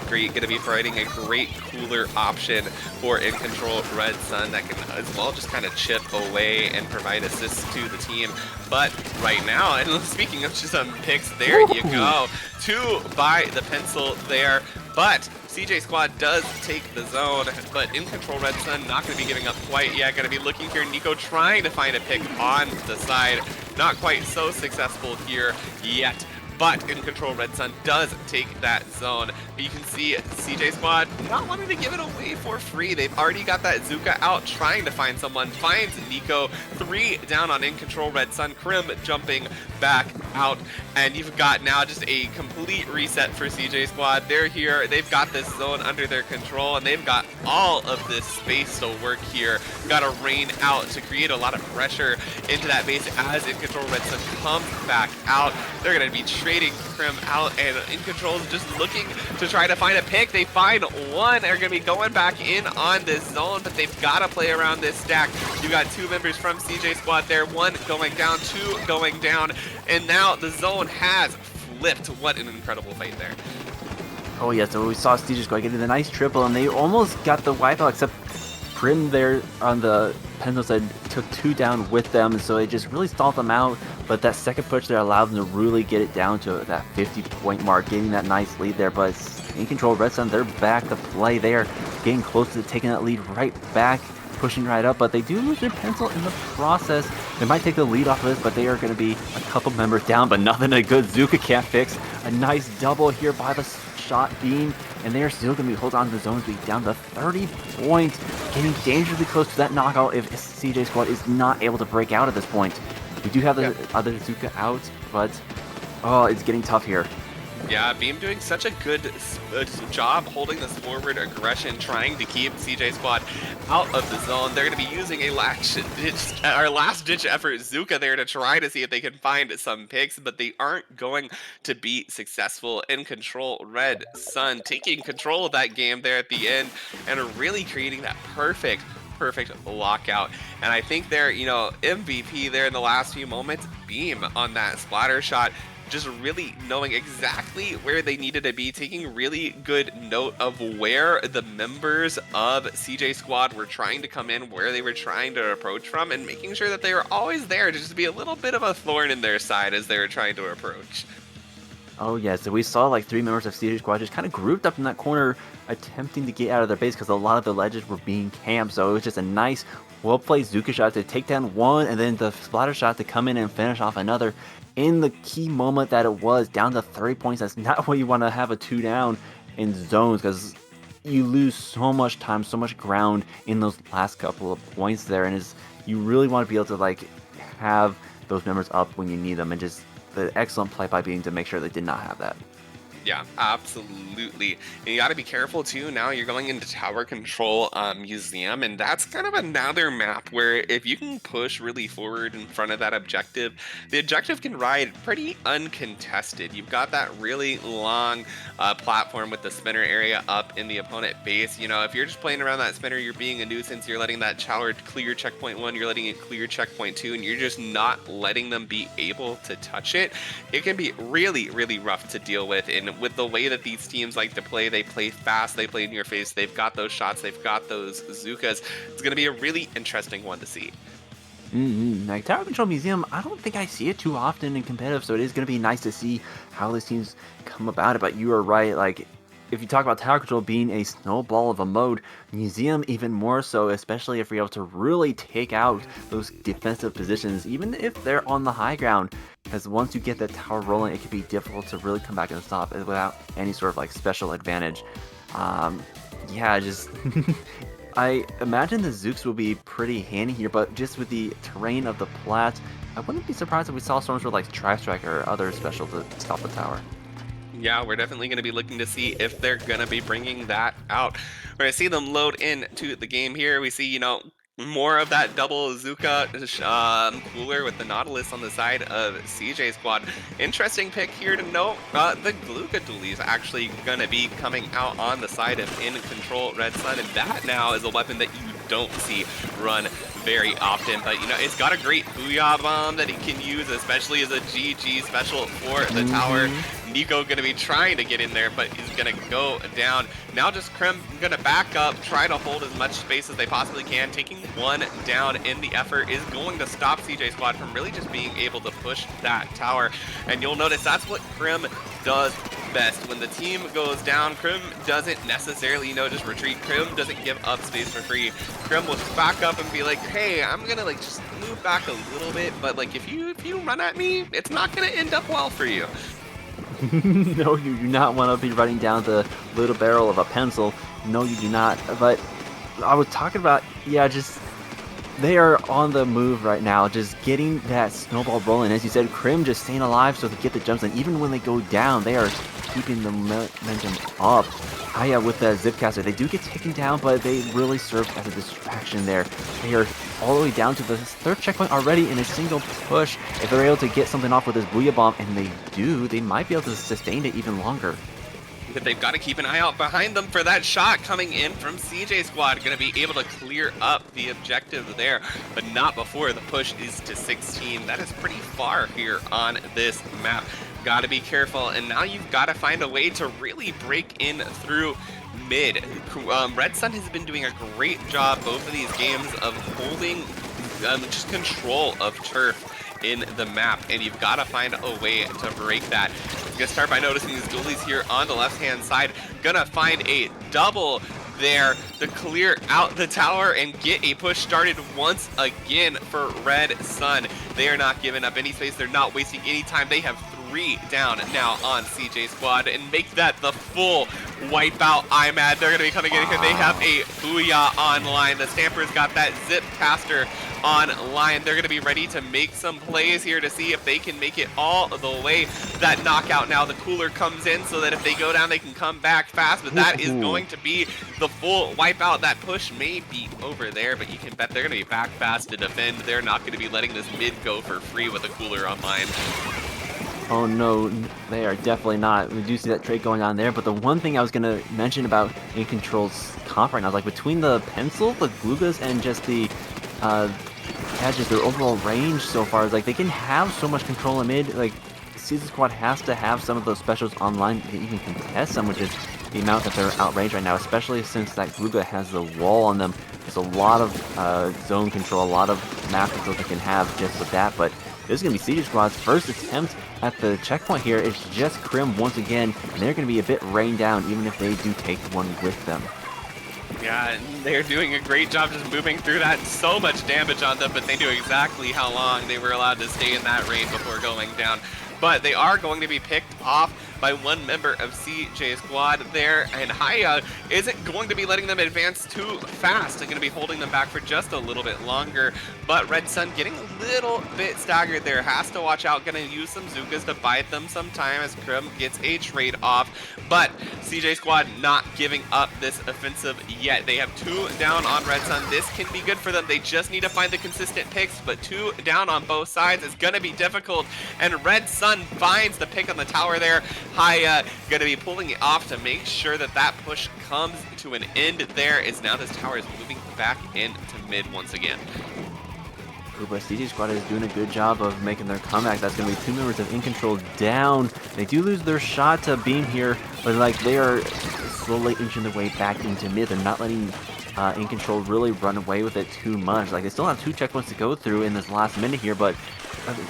great. Going to be providing a great cooler option for In Control Red Sun that can as well just kind of chip away and provide assists to the team. But right now, and speaking of just some picks, there you go. 2 by the pencil there. But CJ Squad does take the zone, but In Control Red Sun not going to be giving up quite yet. Going to be looking here. Nico trying to find a pick on the side. Not quite so successful here yet. But In Control Red Sun does take that zone. But you can see CJ Squad not wanting to give it away for free. They've already got that Zuka out trying to find someone. Finds Nico. 3 down on In Control Red Sun. Krim jumping back out. And you've got now just a complete reset for CJ Squad. They're here. They've got this zone under their control. And they've got all of this space to work here. Got to rain out to create a lot of pressure into that base as In Control Red Sun comes back out. They're going to be trading Krim out, and In Control is just looking to try to find a pick. They find one. They're going to be going back in on this zone, but they've got to play around this stack. You got 2 members from CJ Squad there, 1 going down, 2 going down, and now the zone has flipped. What an incredible fight there. Oh yeah, so we saw CJ Squad getting the nice triple, and they almost got the wipeout, except Prim there on the pencil side took 2 down with them, and so it just really stalled them out. But that second push there allowed them to really get it down to that 50-point mark, getting that nice lead there. But In Control Red Sun, they're back to play. They are getting close to taking that lead right back, pushing right up. But they do lose their pencil in the process. They might take the lead off of this, but they are going to be a couple members down, but nothing a good Zuka can't fix. A nice double here by the shot beam, and they are still going to be holding on to the zones, being down to 30 points, getting dangerously close to that knockout if CJ Squad is not able to break out at this point. We do have the other Zuka out, but it's getting tough here. Yeah, Beam doing such a good job holding this forward aggression, trying to keep CJ Squad out of the zone. They're going to be using a last-ditch effort Zuka there to try to see if they can find some picks, but they aren't going to be successful. In Control Red Sun taking control of that game there at the end and really creating that perfect lockout. And I think they're, MVP there in the last few moments, Beam on that splatter shot, just really knowing exactly where they needed to be, taking really good note of where the members of CJ Squad were trying to come in, where they were trying to approach from, and making sure that they were always there to just be a little bit of a thorn in their side as they were trying to approach. Oh yeah, so we saw 3 members of CJ Squad just kind of grouped up in that corner, attempting to get out of their base because a lot of the ledges were being camped. So it was just a nice, well-played Zuka shot to take down one, and then the splatter shot to come in and finish off another. In the key moment that it was, down to 30 points, that's not what you want to have a 2 down. in zones, because you lose so much time, so much ground in those last couple of points there, and you really want to be able to like have those members up when you need them, and just the excellent play by being to make sure they did not have that. Yeah, absolutely. And you got to be careful too. Now you're going into Tower Control Museum, and that's kind of another map where if you can push really forward in front of that objective, the objective can ride pretty uncontested. You've got that really long platform with the spinner area up in the opponent base. You know, if you're just playing around that spinner, you're being a nuisance. You're letting that tower clear checkpoint 1, you're letting it clear checkpoint 2, and you're just not letting them be able to touch it. It can be really, really rough to deal with. And with the way that these teams like to play, they play fast, they play in your face, they've got those shots, they've got those Zukas. It's going to be a really interesting one to see. Like Tower Control Museum, I don't think I see it too often in competitive, so it is going to be nice to see how these teams come about it. But you are right, like if you talk about Tower Control being a snowball of a mode, Museum even more so, especially if you're able to really take out those defensive positions, even if they're on the high ground. Because once you get that tower rolling, it can be difficult to really come back and stop it without any sort of like special advantage. Yeah, just I imagine the Zooks will be pretty handy here, but just with the terrain of the plat, I wouldn't be surprised if we saw storms with like Tri-Strike or other special to stop the tower. Yeah, we're definitely going to be looking to see if they're going to be bringing that out. We're going to see them load into the game here. We see, you know, more of that double Zuka cooler with the Nautilus on the side of CJ Squad. Interesting pick here to note, the Gluga Dually is actually going to be coming out on the side of In Control Red Sun, and that now is a weapon that you don't see run very often, but you know, it's got a great Booyah Bomb that it can use, especially as a GG special for the tower. Nico gonna be trying to get in there, but he's gonna go down. Now just Krim gonna back up, try to hold as much space as they possibly can. Taking one down in the effort is going to stop CJ Squad from really just being able to push that tower. And you'll notice that's what Krim does best. When the team goes down, Krim doesn't necessarily, you know, just retreat. Krim doesn't give up space for free. Krim will back up and be like, hey, I'm gonna like just move back a little bit, but like if you run at me, it's not gonna end up well for you. No, you do not want to be running down the little barrel of a pencil. No, you do not. But I was talking about, yeah, just they are on the move right now, just getting that snowball rolling. As you said, Krim just staying alive so they get the jumps, and even when they go down, they are keeping the momentum up. Aya with the Zipcaster, they do get taken down, but they really serve as a distraction there. They are all the way down to the third checkpoint already in a single push. If they're able to get something off with this Booyah Bomb, and they do, they might be able to sustain it even longer. But they've got to keep an eye out behind them for that shot coming in from CJ Squad. Going to be able to clear up the objective there, but not before the push is to 16. That is pretty far here on this map. Got to be careful, and now you've got to find a way to really break in through mid. Red Sun has been doing a great job both of these games of holding just control of turf in the map, and you've got to find a way to break that. I'm gonna start by noticing these goalies here on the left hand side. Gonna find a double there to clear out the tower and get a push started once again for Red Sun. They are not giving up any space, they're not wasting any time. They have 3 down now on CJ Squad and make that the full wipeout. IMAD, they're going to be coming in here. They have a Booyah online. The Stampers got that Zip Caster online. They're going to be ready to make some plays here to see if they can make it all the way. That knockout now, the cooler comes in so that if they go down, they can come back fast, but that is going to be the full wipeout. That push may be over there, but you can bet they're going to be back fast to defend. They're not going to be letting this mid go for free with a cooler online. Oh no, they are definitely not. We do see that trade going on there, but the one thing I was going to mention about In Control's comp right now is like between the pencil, the Glugas, and just the just their overall range so far is like they can have so much control in mid. Like CJ Squad has to have some of those specials online to even contest them, which is the amount that they're outranged right now, especially since that Gluga has the wall on them. There's a lot of zone control, a lot of map control they can have just with that, but this is going to be CJ Squad's first attempt at the checkpoint here. It's just Krim once again, and they're going to be a bit rained down even if they do take one with them. Yeah, they're doing a great job just moving through that. So much damage on them, but they knew exactly how long they were allowed to stay in that rain before going down. But they are going to be picked off by one member of CJ Squad there, and Haya isn't going to be letting them advance too fast. They're going to be holding them back for just a little bit longer, but Red Sun getting a little bit staggered there, has to watch out, going to use some Zukas to bide them some time as Krim gets a trade off, but CJ Squad not giving up this offensive yet. They have 2 down on Red Sun. This can be good for them. They just need to find the consistent picks, but 2 down on both sides is going to be difficult, and Red Sun finds the pick on the tower there. Haya going to be pulling it off to make sure that that push comes to an end there, as now this tower is moving back into mid once again. But CJ Squad is doing a good job of making their comeback. That's going to be 2 members of In Control down. They do lose their shot to Beam here, but like they are slowly inching their way back into mid. They're not letting In Control really run away with it too much. Like they still have 2 checkpoints to go through in this last minute here, but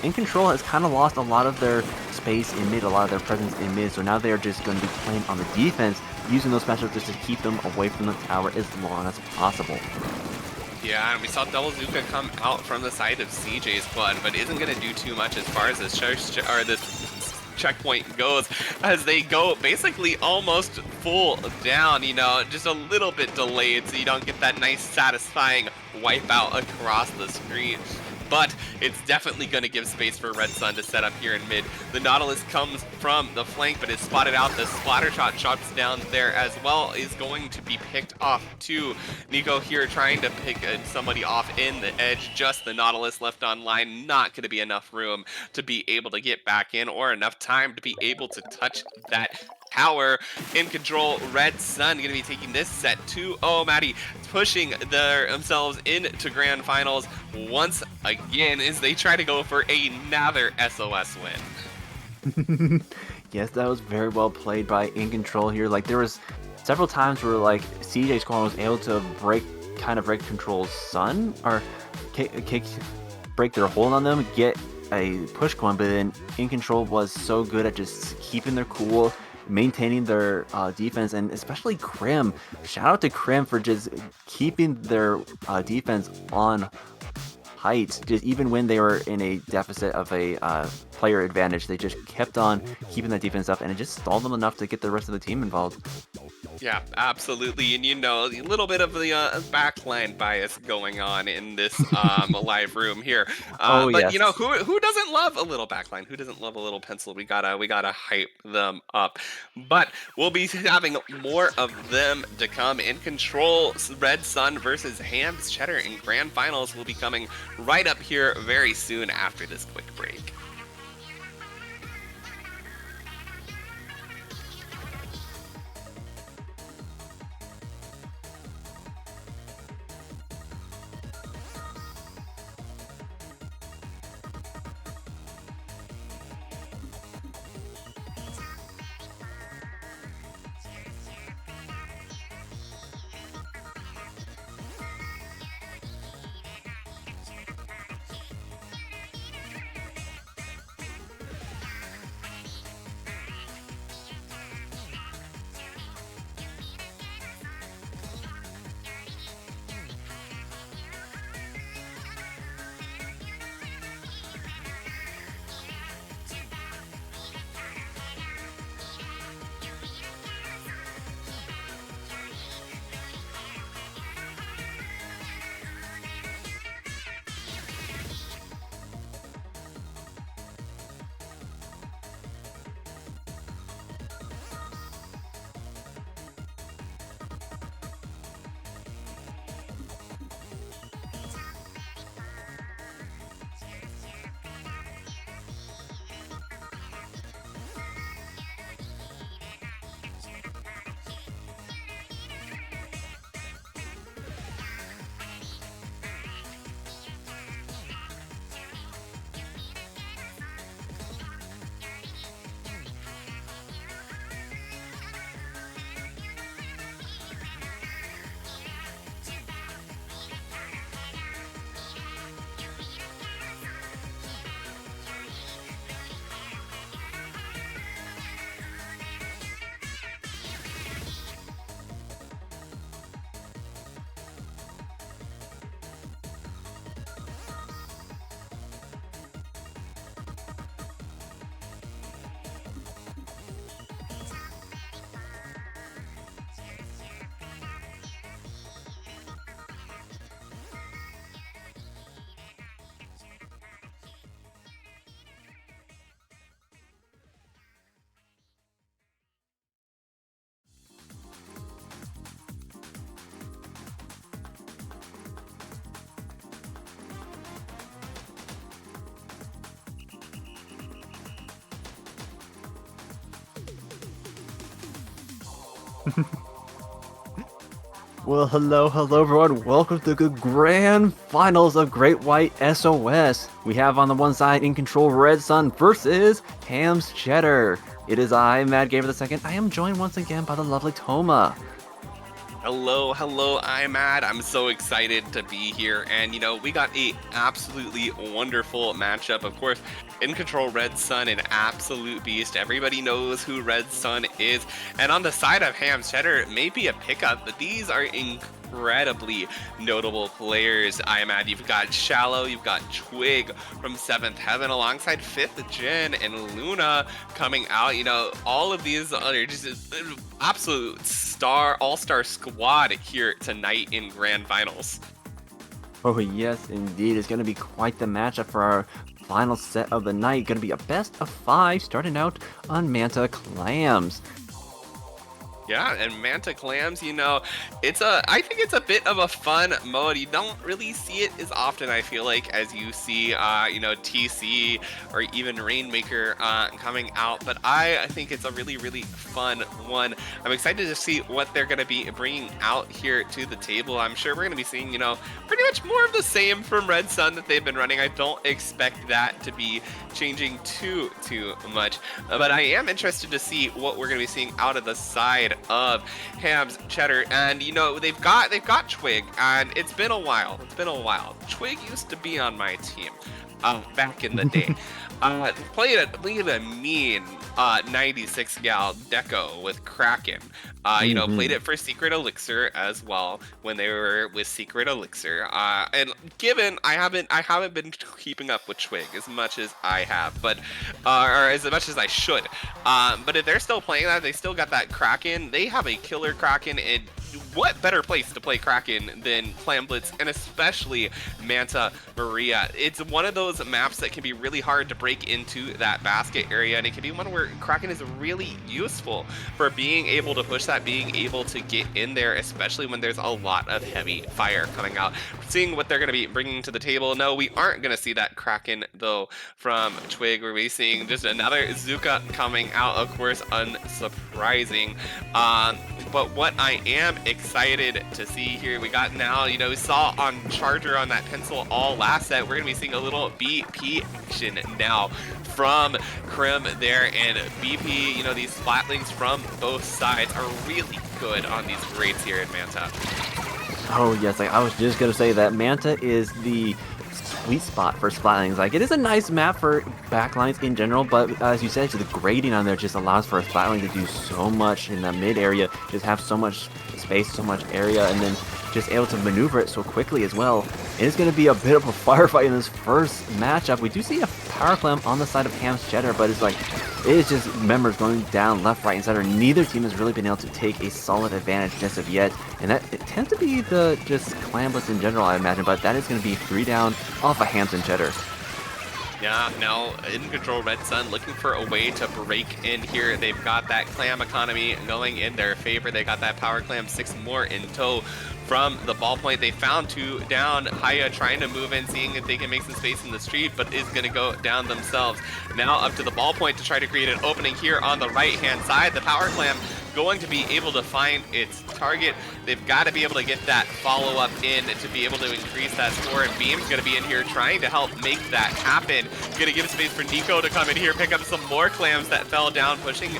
In Control has kind of lost a lot of their space in mid, a lot of their presence in mid. So now they are just going to be playing on the defense, using those matchups just to keep them away from the tower as long as possible. Yeah, and we saw Double Zuka come out from the side of CJ's Squad, but isn't going to do too much as far as this checkpoint goes, as they go basically almost full down, you know, just a little bit delayed so you don't get that nice satisfying wipeout across the screen. But it's definitely going to give space for Red Sun to set up here in mid. The Nautilus comes from the flank, but is spotted out. The splatter shot drops down there as well, is going to be picked off too. Nico here trying to pick somebody off in the edge. Just the Nautilus left online. Not going to be enough room to be able to get back in, or enough time to be able to touch that tower. In Control, Red Sun going to be taking this set 2-0. Maddie pushing themselves into grand finals once again as they try to go for another SOS win. Yes, that was very well played by In Control here. Like there was several times where like CJ Squad was able to break Control's Sun, or break their hold on them, get a push going, but then In Control was so good at just keeping their cool, maintaining their defense, and especially Krim. Shout out to Krim for just keeping their defense on height, just even when they were in a deficit of a player advantage. They just kept on keeping that defense up, and it just stalled them enough to get the rest of the team involved. Yeah, absolutely. And you know, a little bit of the backline bias going on in this live room here. Oh, but yes. you know, who doesn't love a little backline? Who doesn't love a little pencil? We gotta hype them up. But we'll be having more of them to come. In Control, Red Sun versus Hams Cheddar in grand finals will be coming right up here very soon after this quick break. Well, hello everyone. Welcome to the grand finals of Great White SOS. We have on the one side In Control Red Sun versus Ham's Cheddar. It is I, Mad Gamer II. I am joined once again by the lovely Toma. Hello, I'm Mad. I'm so excited to be here, and we got a absolutely wonderful matchup. Of course, In Control Red Sun, an absolute beast. Everybody knows who Red Sun is, and on the side of Ham's Cheddar, it may be a pickup, but these are incredibly notable players. I'm Mad. You've got Shallow, you've got Twig from 7th Heaven alongside 5th Gen and Luna coming out. All of these are just absolute all-star squad here tonight in Grand Finals. Oh yes, indeed. It's going to be quite the matchup for our final set of the night. Going to be a best of 5 starting out on Manta Clams. Yeah, and Manta Clams, I think it's a bit of a fun mode. You don't really see it as often, I feel like, as you see, TC or even Rainmaker coming out. But I think it's a really, really fun one. I'm excited to see what they're going to be bringing out here to the table. I'm sure we're going to be seeing, pretty much more of the same from Red Sun that they've been running. I don't expect that to be changing too much. But I am interested to see what we're going to be seeing out of the side of Ham's Cheddar. And they've got Twig, and it's been a while. Twig used to be on my team back in the day. Played a mean 96 gal deco with Kraken. Played it for Secret Elixir as well when they were with Secret Elixir. And given I haven't been keeping up with Twig as much as I have, but or as much as I should. But if they're still playing that, they still got that Kraken. They have a killer Kraken, and what better place to play Kraken than Clam Blitz, and especially Manta Maria. It's one of those maps that can be really hard to break into that basket area, and it can be one where Kraken is really useful for being able to push that, being able to get in there, especially when there's a lot of heavy fire coming out. Seeing what they're going to be bringing to the table. No, we aren't going to see that Kraken, though, from Twig. We're going to be seeing just another Zuka coming out, of course, unsurprising. But what I am excited to see here, we got now, we saw on Charger on that pencil all last set, we're going to be seeing a little BP action now from Krim there, and BP, these Splatlings from both sides are really good on these raids here in Manta. Oh yes, I was just going to say that Manta is the sweet spot for Splatlings. It is a nice map for backlines in general, but as you said, the grading on there just allows for a Splatling to do so much in the mid area, just have so much space, so much area, and then just able to maneuver it so quickly as well. It is going to be a bit of a firefight in this first matchup. We do see a Power Clam on the side of Ham's Cheddar, but it is just members going down left, right, and center. Neither team has really been able to take a solid advantage just of yet, and that it tends to be the just Clam Blitz in general, I imagine, but that is going to be 3 down off of Ham's and Cheddar. Yeah, now In Control Red Sun looking for a way to break in here. They've got that clam economy going in their favor. They got that Power Clam, 6 more in tow from the ballpoint. They found 2 down. Haya trying to move in, seeing if they can make some space in the street, but is going to go down themselves. Now up to the ballpoint to try to create an opening here on the right-hand side. The Power Clam going to be able to find its target. They've got to be able to get that follow-up in to be able to increase that score, and Beam's going to be in here trying to help make that happen. Going to give space for Nico to come in here, pick up some more clams that fell down, pushing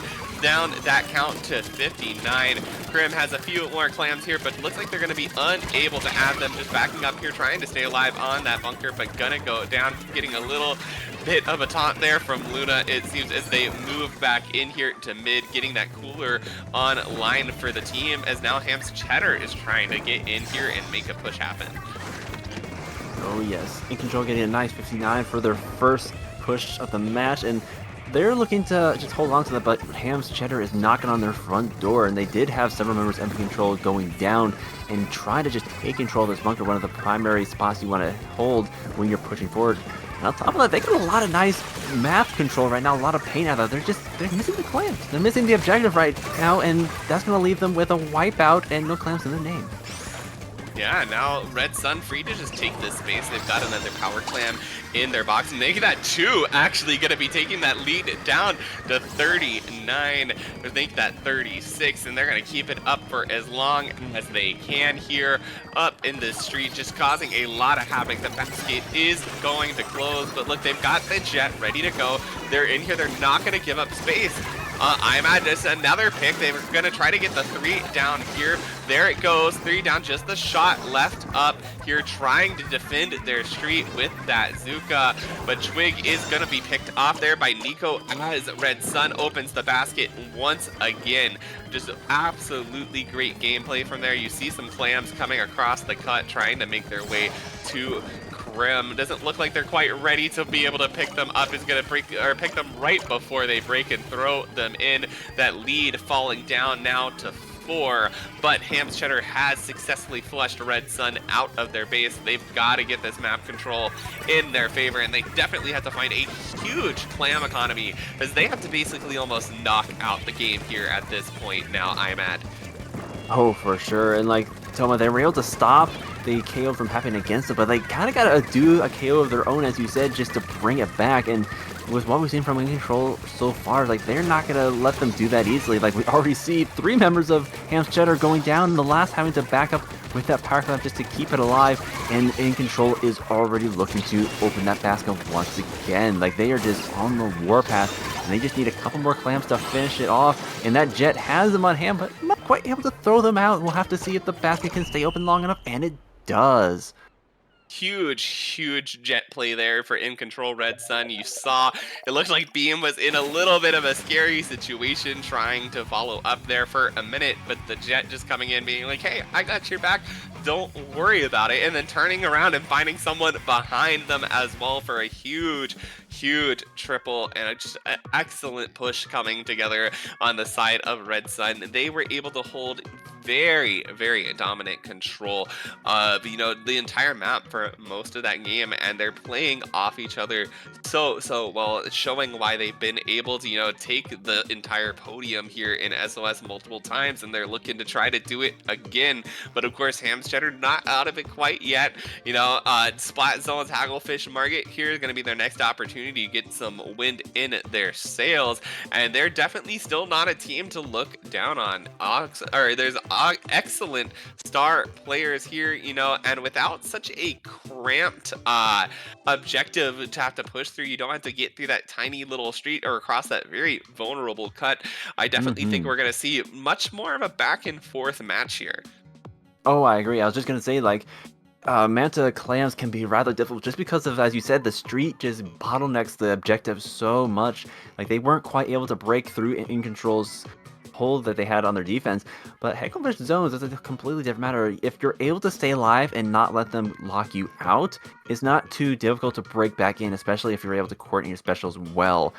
down that count to 59. Krim has a few more clams here, but looks like they're going to be unable to add them. Just backing up here, trying to stay alive on that bunker, but gonna go down, getting a little bit of a taunt there from Luna, it seems, as they move back in here to mid, getting that cooler on line for the team, as now Ham's Cheddar is trying to get in here and make a push happen. Oh yes, In Control getting a nice 59 for their first push of the match, and they're looking to just hold on to that, but Ham's Cheddar is knocking on their front door, and they did have several members of In Control going down and try to just take control of this bunker, one of the primary spots you want to hold when you're pushing forward. And on top of that, they got a lot of nice map control right now, a lot of paint out there. They're missing the clams. They're missing the objective right now, and that's going to leave them with a wipeout and no clams in their name. Yeah, now Red Sun free to just take this space. They've got another power clam in their box, and they get that 2 actually going to be taking that lead down to 39. I think that 36, and they're going to keep it up for as long as they can here up in the street, just causing a lot of havoc. The basket is going to close, but look, they've got the jet ready to go. They're in here. They're not going to give up space. I'm at just another pick. They're going to try to get the 3 down here. There it goes, 3 down, just the shot left up here, trying to defend their street with that Zuka. But Twig is going to be picked off there by Nico as Red Sun opens the basket once again. Just absolutely great gameplay from there. You see some clams coming across the cut, trying to make their way to rim. Doesn't look like they're quite ready to be able to pick them up. Is going to break or pick them right before they break and throw them in. That lead falling down now to 4, but Ham's Cheddar has successfully flushed Red Sun out of their base. They've got to get this map control in their favor, and they definitely have to find a huge clam economy, as they have to basically almost knock out the game here at this point now, I'm at. Oh, for sure. And like Toma, they were able to stop the KO from happening against them, but they kind of got to do a KO of their own, as you said, just to bring it back. And with what we've seen from Control so far, like, they're not going to let them do that easily. Like, we already see 3 members of Ham's Cheddar going down, and the last having to back up with that power clamp just to keep it alive. And Control is already looking to open that basket once again. Like, they are just on the warpath, and they just need a couple more clamps to finish it off. And that Jet has them on hand, but not quite able to throw them out. We'll have to see if the basket can stay open long enough, and it does. Huge jet play there for In Control Red Sun. You saw it looked like Beam was in a little bit of a scary situation trying to follow up there for a minute, but the jet just coming in being like, hey, I got your back, don't worry about it, and then turning around and finding someone behind them as well for a huge triple, and just an excellent push coming together on the side of Red Sun. They were able to hold very dominant control of, you know, the entire map for most of that game, and they're playing off each other so well, showing why they've been able to, you know, take the entire podium here in SOS multiple times, and they're looking to try to do it again. But of course, Ham's Cheddar not out of it quite yet. You know, Splat Zone's Hagglefish Market here is going to be their next opportunity to get some wind in their sails, and they're definitely still not a team to look down on. There's excellent star players here, you know, and without such a cramped objective to have to push through, you don't have to get through that tiny little street or across that very vulnerable cut. I definitely think we're going to see much more of a back and forth match here. Oh, I agree. I was just going to say, like, Manta clams can be rather difficult just because of, as you said, the street just bottlenecks the objective so much. Like, they weren't quite able to break through In Control's hold that they had on their defense. But Hecklefish zones is a completely different matter. If you're able to stay alive and not let them lock you out, it's not too difficult to break back in, especially if you're able to coordinate your specials well.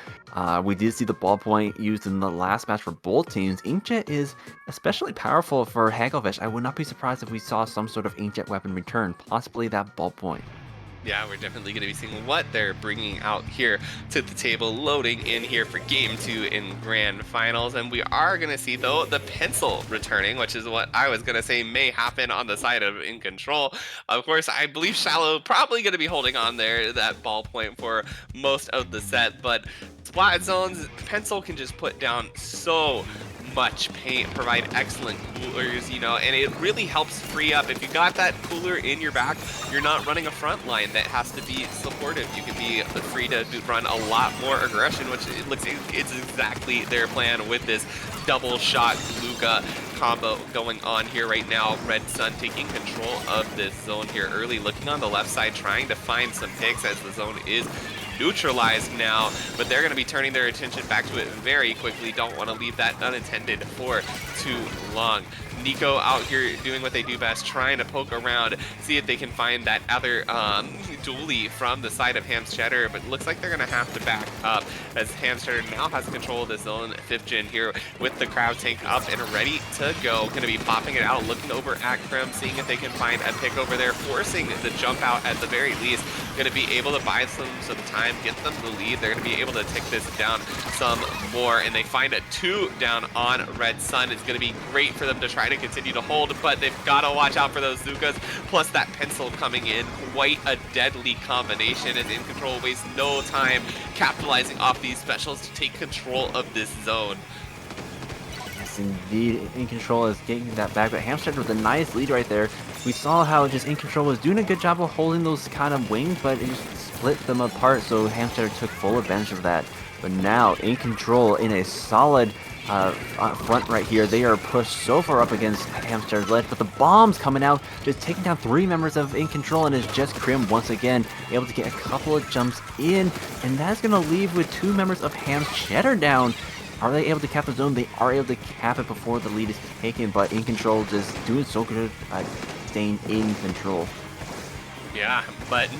We did see the ballpoint used in the last match for both teams. Inkjet is especially powerful for Hagglefish. I would not be surprised if we saw some sort of Inkjet weapon return, possibly that ballpoint. Yeah, we're definitely going to be seeing what they're bringing out here to the table, loading in here for Game 2 in Grand Finals. And we are going to see, though, the pencil returning, which is what I was going to say may happen on the side of In Control. Of course, I believe Shallow probably going to be holding on there, that ballpoint, for most of the set. But Splat Zone's pencil can just put down so much paint, provide excellent coolers, you know, and it really helps free up. If you got that cooler in your back, you're not running a front line that has to be supportive. You can be free to run a lot more aggression, which it looks it's exactly their plan with this double shot Luca combo going on here right now. Red Sun taking control of this zone here early, looking on the left side, trying to find some picks as the zone is neutralized now, but they're going to be turning their attention back to it very quickly. Don't want to leave that unattended for too long. Nico out here doing what they do best, trying to poke around, see if they can find that other dually from the side of Ham's Cheddar, but looks like they're going to have to back up as Ham's Cheddar now has control of the zone. 5th gen here with the crowd tank up and ready to go. Going to be popping it out, looking over at Krim, seeing if they can find a pick over there, forcing the jump out at the very least. Going to be able to buy some time, get them the lead. They're going to be able to take this down some more, and they find a 2 down on Red Sun. It's going to be great for them to try try to continue to hold, but they've got to watch out for those Zukas, plus that pencil coming in. Quite a deadly combination, as In Control wastes no time capitalizing off these specials to take control of this zone. Yes, indeed. In Control is getting that back, but Hamstead with a nice lead right there. We saw how just In Control was doing a good job of holding those kind of wings, but it just split them apart, so Hamstead took full advantage of that. But now, In Control in a solid front right here. They are pushed so far up against Hamster's ledge, but the bombs coming out, just taking down 3 members of In Control, and it's just Krim once again able to get a couple of jumps in, and that's going to leave with 2 members of Ham's Cheddar down. Are they able to cap the zone? They are able to cap it before the lead is taken, but In Control just doing so good at staying in control. Yeah, but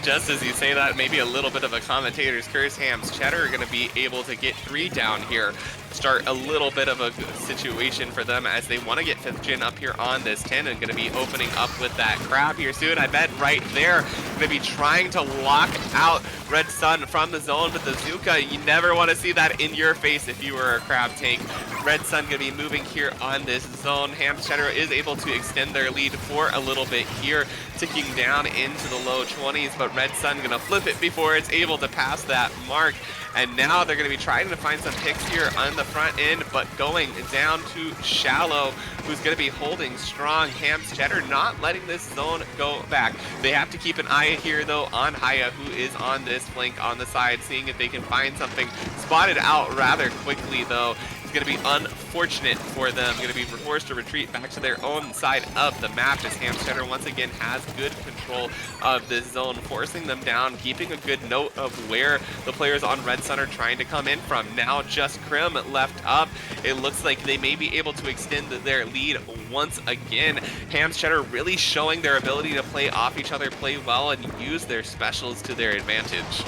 just as you say that, maybe a little bit of a commentator's curse. Ham's Cheddar are going to be able to get 3 down here. Start a little bit of a situation for them as they want to get 5th gen up here on this 10 and going to be opening up with that crab here soon. I bet right there, going to be trying to lock out Red Sun from the zone with the Zuka. You never want to see that in your face if you were a crab tank. Red Sun going to be moving here on this zone. Ham's Cheddar is able to extend their lead for a little bit here, ticking down into the low 20s, but Red Sun going to flip it before it's able to pass that mark. And now they're going to be trying to find some picks here on the front end, but going down to Shallow, who's going to be holding strong. Ham's Cheddar not letting this zone go back. They have to keep an eye here, though, on Haya, who is on this flank on the side, seeing if they can find something. Spotted out rather quickly, though. Going to be unfortunate for them. Going to be forced to retreat back to their own side of the map, as Ham's Cheddar once again has good control of this zone, forcing them down, keeping a good note of where the players on Red Sun are trying to come in from. Now just Krim left up. It looks like they may be able to extend their lead once again. Ham's Cheddar really showing their ability to play off each other, play well, and use their specials to their advantage.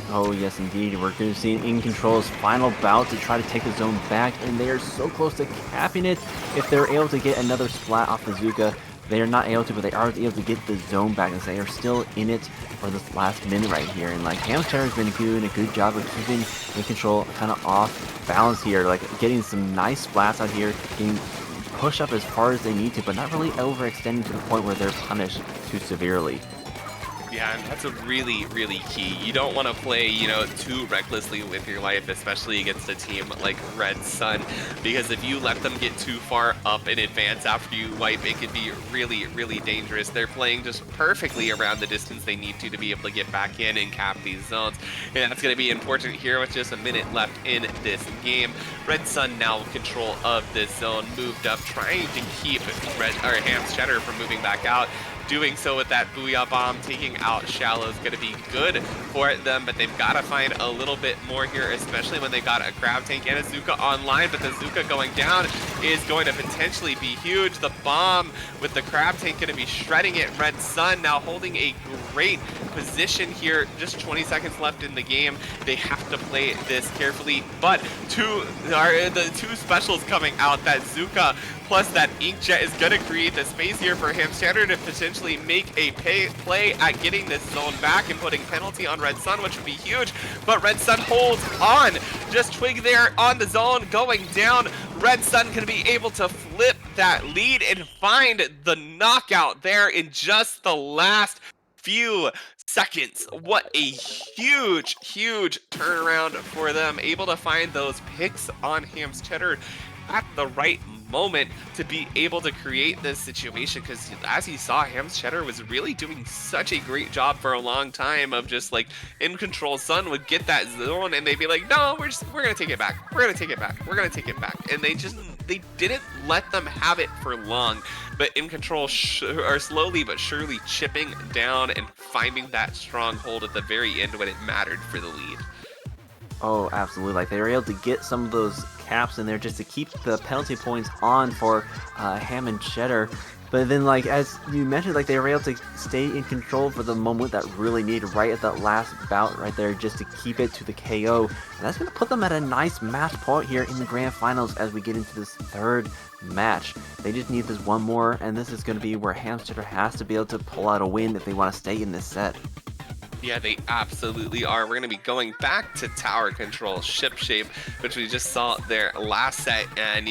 Oh yes indeed, we're going to see In Control's final bout to try to take the zone back, and they are so close to capping it. If they're able to get another splat off the Zuka, they are not able to, but they are able to get the zone back, and they are still in it for this last minute right here. And like Ham's Cheddar has been doing a good job of keeping In Control kind of off balance here, like getting some nice splats out here, getting pushed up as far as they need to, but not really overextending to the point where they're punished too severely. Yeah, and that's a really, really key. You don't want to play, too recklessly with your life, especially against a team like Red Sun, because if you let them get too far up in advance after you wipe, it could be really, really dangerous. They're playing just perfectly around the distance they need to be able to get back in and cap these zones, and that's going to be important here with just a minute left in this game. Red Sun now in control of this zone, moved up, trying to keep Ham's Cheddar from moving back out. Doing so with that Booyah Bomb, taking out Shallow is going to be good for them, but they've got to find a little bit more here, especially when they got a Crab Tank and a Zuka online, but the Zuka going down is going to potentially be huge. The bomb with the Crab Tank going to be shredding it. Red Sun now holding a great position here. Just 20 seconds left in the game. They have to play this carefully, but the 2 specials coming out, that Zuka plus that Inkjet, is going to create the space here for Ham's Cheddar to potentially make a play at getting this zone back and putting penalty on Red Sun, which would be huge. But Red Sun holds on. Just Twig there on the zone going down. Red Sun going to be able to flip that lead and find the knockout there in just the last few seconds. What a huge, huge turnaround for them. Able to find those picks on Ham's Cheddar at the right moment to be able to create this situation, because as you saw, Ham's Cheddar was really doing such a great job for a long time of just like In Control. Sun would get that zone and they'd be like, no, we're gonna take it back, we're gonna take it back, we're gonna take it back, and they didn't let them have it for long. But In Control are slowly but surely chipping down and finding that stronghold at the very end when it mattered for the lead. Oh, absolutely. Like, they were able to get some of those caps in there just to keep the penalty points on for Ham and Cheddar. But then, like, as you mentioned, like, they were able to stay in control for the moment that really needed, right at that last bout right there, just to keep it to the KO. And that's going to put them at a nice match point here in the grand finals as we get into this 3rd match. They just need this one more, and this is going to be where Ham Cheddar has to be able to pull out a win if they want to stay in this set. Yeah, they absolutely are. We're going to be going back to tower control, ship shape, which we just saw their last set. And,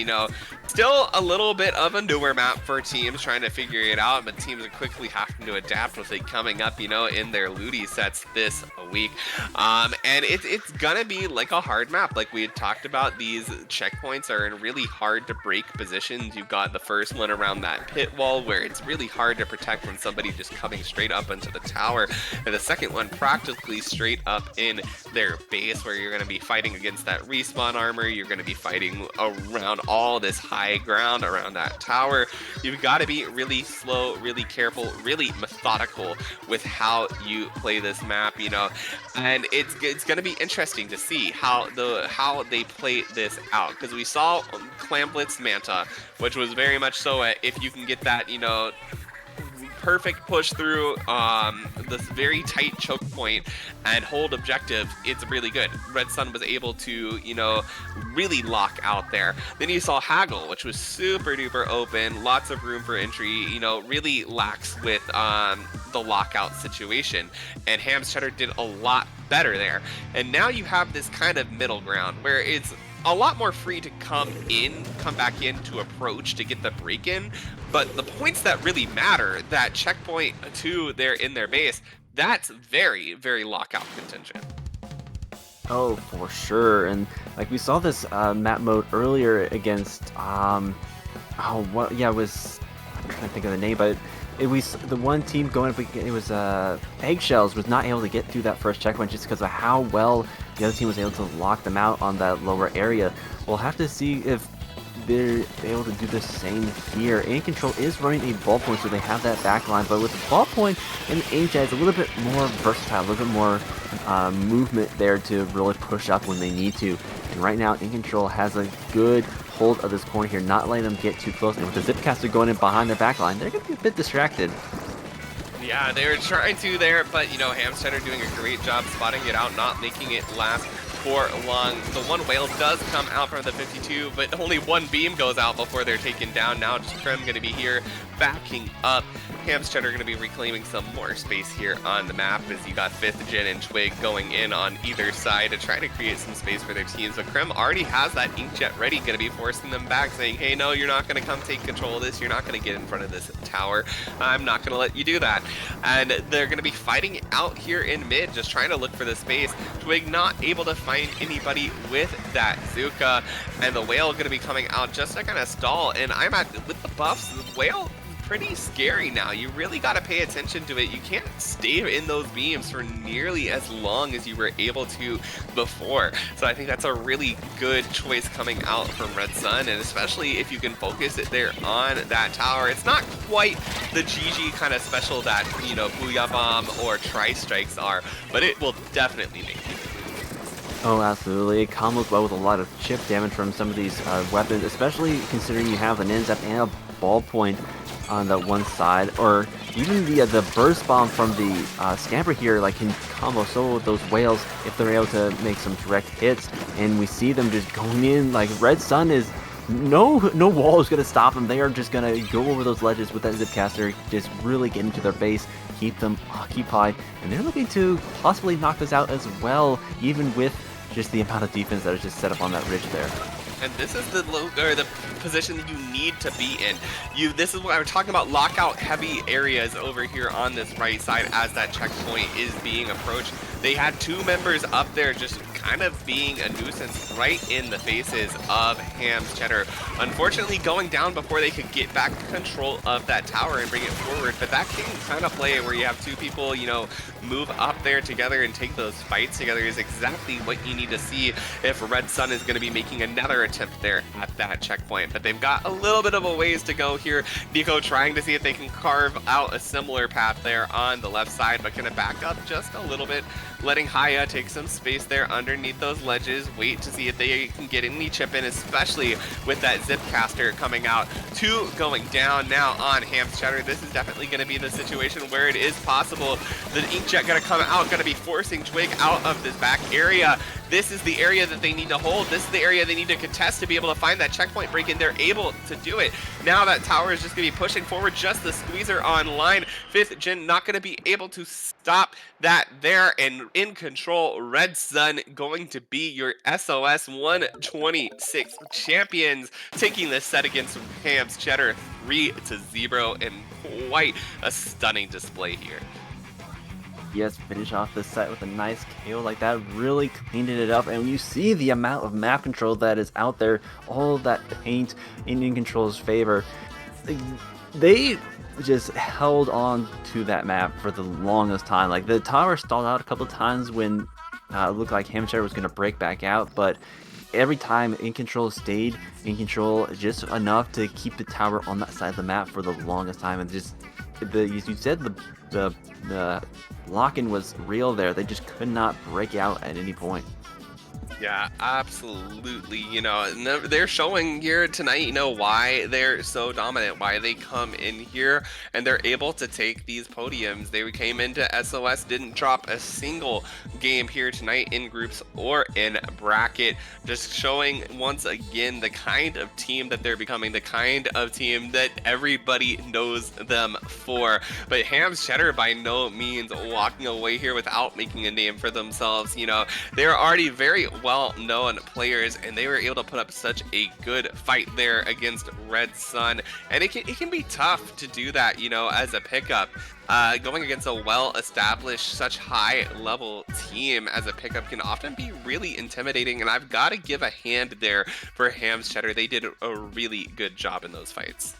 Still a little bit of a newer map for teams trying to figure it out, but teams are quickly having to adapt with it coming up, you know, in their Ludi sets this week. And it's gonna be like a hard map. Like we had talked about, these checkpoints are in really hard to break positions. You've got the first one around that pit wall where it's really hard to protect from somebody just coming straight up into the tower. And the second one practically straight up in their base where you're gonna be fighting against that respawn armor. You're gonna be fighting around all this high ground around that tower. You've got to be really slow, really careful, really methodical with how you play this map, you know. And it's going to be interesting to see how they play this out, because we saw Clam Blitz Manta, which was very much so if you can get that, you know, perfect push through this very tight choke point and hold objective, it's really good. Red Sun was able to, you know, really lock out there. Then you saw Haggle, which was super duper open, lots of room for entry, you know, really lax with the lockout situation. And Ham's Cheddar did a lot better there. And now you have this kind of middle ground where it's a lot more free to come back in to approach to get the break in, but the points that really matter, that checkpoint 2 there in their base, that's very, very lockout contingent. Oh, for sure. And like we saw this map mode earlier against I'm trying to think of the name, but it was the one team going up. It was Eggshells was not able to get through that first checkpoint just because of how well the other team was able to lock them out on that lower area. We'll have to see if they're able to do the same here. Aim Control is running a ballpoint, so they have that back line, but with the ballpoint and the aim jet, it's a little bit more versatile, a little bit more movement there to really push up when they need to. And right now, Aim Control has a good hold of this corner here, not letting them get too close. And with the Zipcaster going in behind their back line, they're going to be a bit distracted. Yeah, they were trying to there, but, you know, Ham's Cheddar doing a great job spotting it out, not making it last for long. The one whale does come out from the 52, but only one beam goes out before they're taken down. Now Trim going to be here backing up. Ham's Cheddar going to be reclaiming some more space here on the map as you got 5th Gen and Twig going in on either side to try to create some space for their teams. But Krem already has that Inkjet ready, going to be forcing them back, saying, hey, no, you're not going to come take control of this. You're not going to get in front of this tower. I'm not going to let you do that. And they're going to be fighting out here in mid, just trying to look for the space. Twig not able to find anybody with that Zuka, and the whale going to be coming out just to kind of stall. And with the buffs, the whale pretty scary now. You really got to pay attention to it. You can't stay in those beams for nearly as long as you were able to before. So I think that's a really good choice coming out from Red Sun, and especially if you can focus it there on that tower. It's not quite the GG kind of special that, you know, Booyah Bomb or Tri-Strikes are, but it will definitely make you. Oh, absolutely. It combos well with a lot of chip damage from some of these weapons, especially considering you have an Inzep and a ballpoint on the one side, or even the burst bomb from the scamper here, like, can combo so well with those whales if they're able to make some direct hits. And we see them just going in. Like, Red Sun is no wall is gonna stop them. They are just gonna go over those ledges with that Zipcaster, just really get into their base, keep them occupied, and they're looking to possibly knock this out as well, even with just the amount of defense that is just set up on that ridge there. And this is the position that you need to be in. This is what I'm talking about, lockout heavy areas over here on this right side as that checkpoint is being approached. They had 2 members up there just kind of being a nuisance right in the faces of Ham's Cheddar. Unfortunately, going down before they could get back control of that tower and bring it forward. But that can kind of play where you have 2 people, you know, move up there together and take those fights together is exactly what you need to see if Red Sun is going to be making another attempt there at that checkpoint. But they've got a little bit of a ways to go here. Nico trying to see if they can carve out a similar path there on the left side, but going to back up just a little bit, letting Haya take some space there underneath those ledges, wait to see if they can get any chip in, especially with that Zipcaster coming out. 2 going down now on Ham's Cheddar. This is definitely going to be the situation where it is possible. The Inkjet going to come out, going to be forcing Twig out of this back area. This is the area that they need to hold. This is the area they need to contest to be able to find that checkpoint break, and they're able to do it. Now that tower is just going to be pushing forward, just the squeezer online. 5th Gen not going to be able to stop that there, and in control, Red Sun going to be your SOS 126 champions, taking this set against Ham's Cheddar 3-0, and quite a stunning display here. Yes, finish off the set with a nice KO like that, really cleaned it up. And when you see the amount of map control that is out there, all that paint in Control's favor, they just held on to that map for the longest time. Like, the tower stalled out a couple times when it looked like Hamshire was going to break back out, but every time In Control stayed in control just enough to keep the tower on that side of the map for the longest time. And just, you said the lock-in was real there. They just could not break out at any point. Yeah, absolutely. You know, they're showing here tonight, you know, why they're so dominant, why they come in here and they're able to take these podiums. They came into SOS, didn't drop a single game here tonight in groups or in bracket. Just showing once again the kind of team that they're becoming, the kind of team that everybody knows them for. But Ham's Cheddar by no means walking away here without making a name for themselves. You know, they're already very well-known players, and they were able to put up such a good fight there against Red Sun, and it can be tough to do that, you know, as a pickup. Going against a well-established, such high-level team as a pickup can often be really intimidating, and I've got to give a hand there for Ham's Cheddar. They did a really good job in those fights.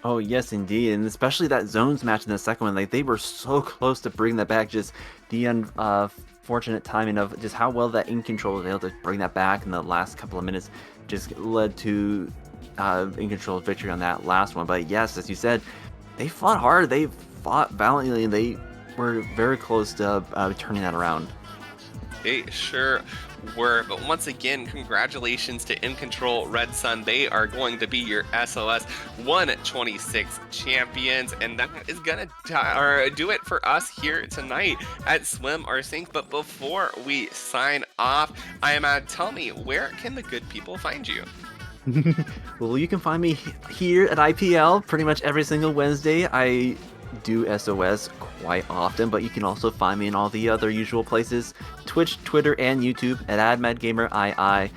Oh, yes, indeed. And especially that zones match in the second one, like, they were so close to bringing that back. Just the unfortunate timing of just how well that In Control was able to bring that back in the last couple of minutes just led to In Control's victory on that last one. But yes, as you said, they fought hard. They fought valiantly, and they were very close to turning that around. They sure were, but once again, congratulations to In Control Red Sun. They are going to be your SOS 126 champions, and that is gonna do it for us here tonight at Swim or Sink. But before we sign off, tell me, where can the good people find you? Well, you can find me here at IPL pretty much every single Wednesday. I do SOS quite often, but you can also find me in all the other usual places: Twitch, Twitter, and YouTube at AdMadGamerII.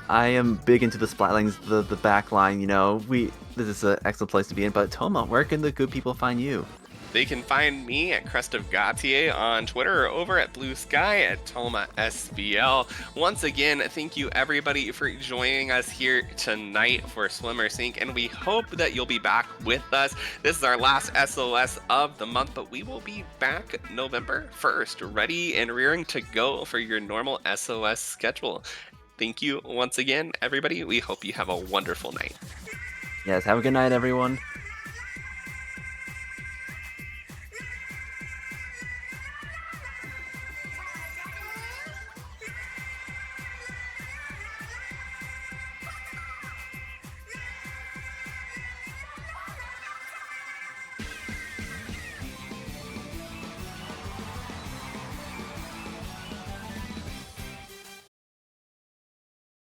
I am big into the Splatlings, the backline. You know, this is an excellent place to be in. But Toma, where can the good people find you? They can find me at Crest of Gautier on Twitter, or over at Blue Sky at Toma SBL. Once again, thank you everybody for joining us here tonight for Swim or Sink, and we hope that you'll be back with us. This is our last SOS of the month, but we will be back November 1st, ready and rearing to go for your normal SOS schedule. Thank you once again, everybody. We hope you have a wonderful night. Yes, have a good night, everyone.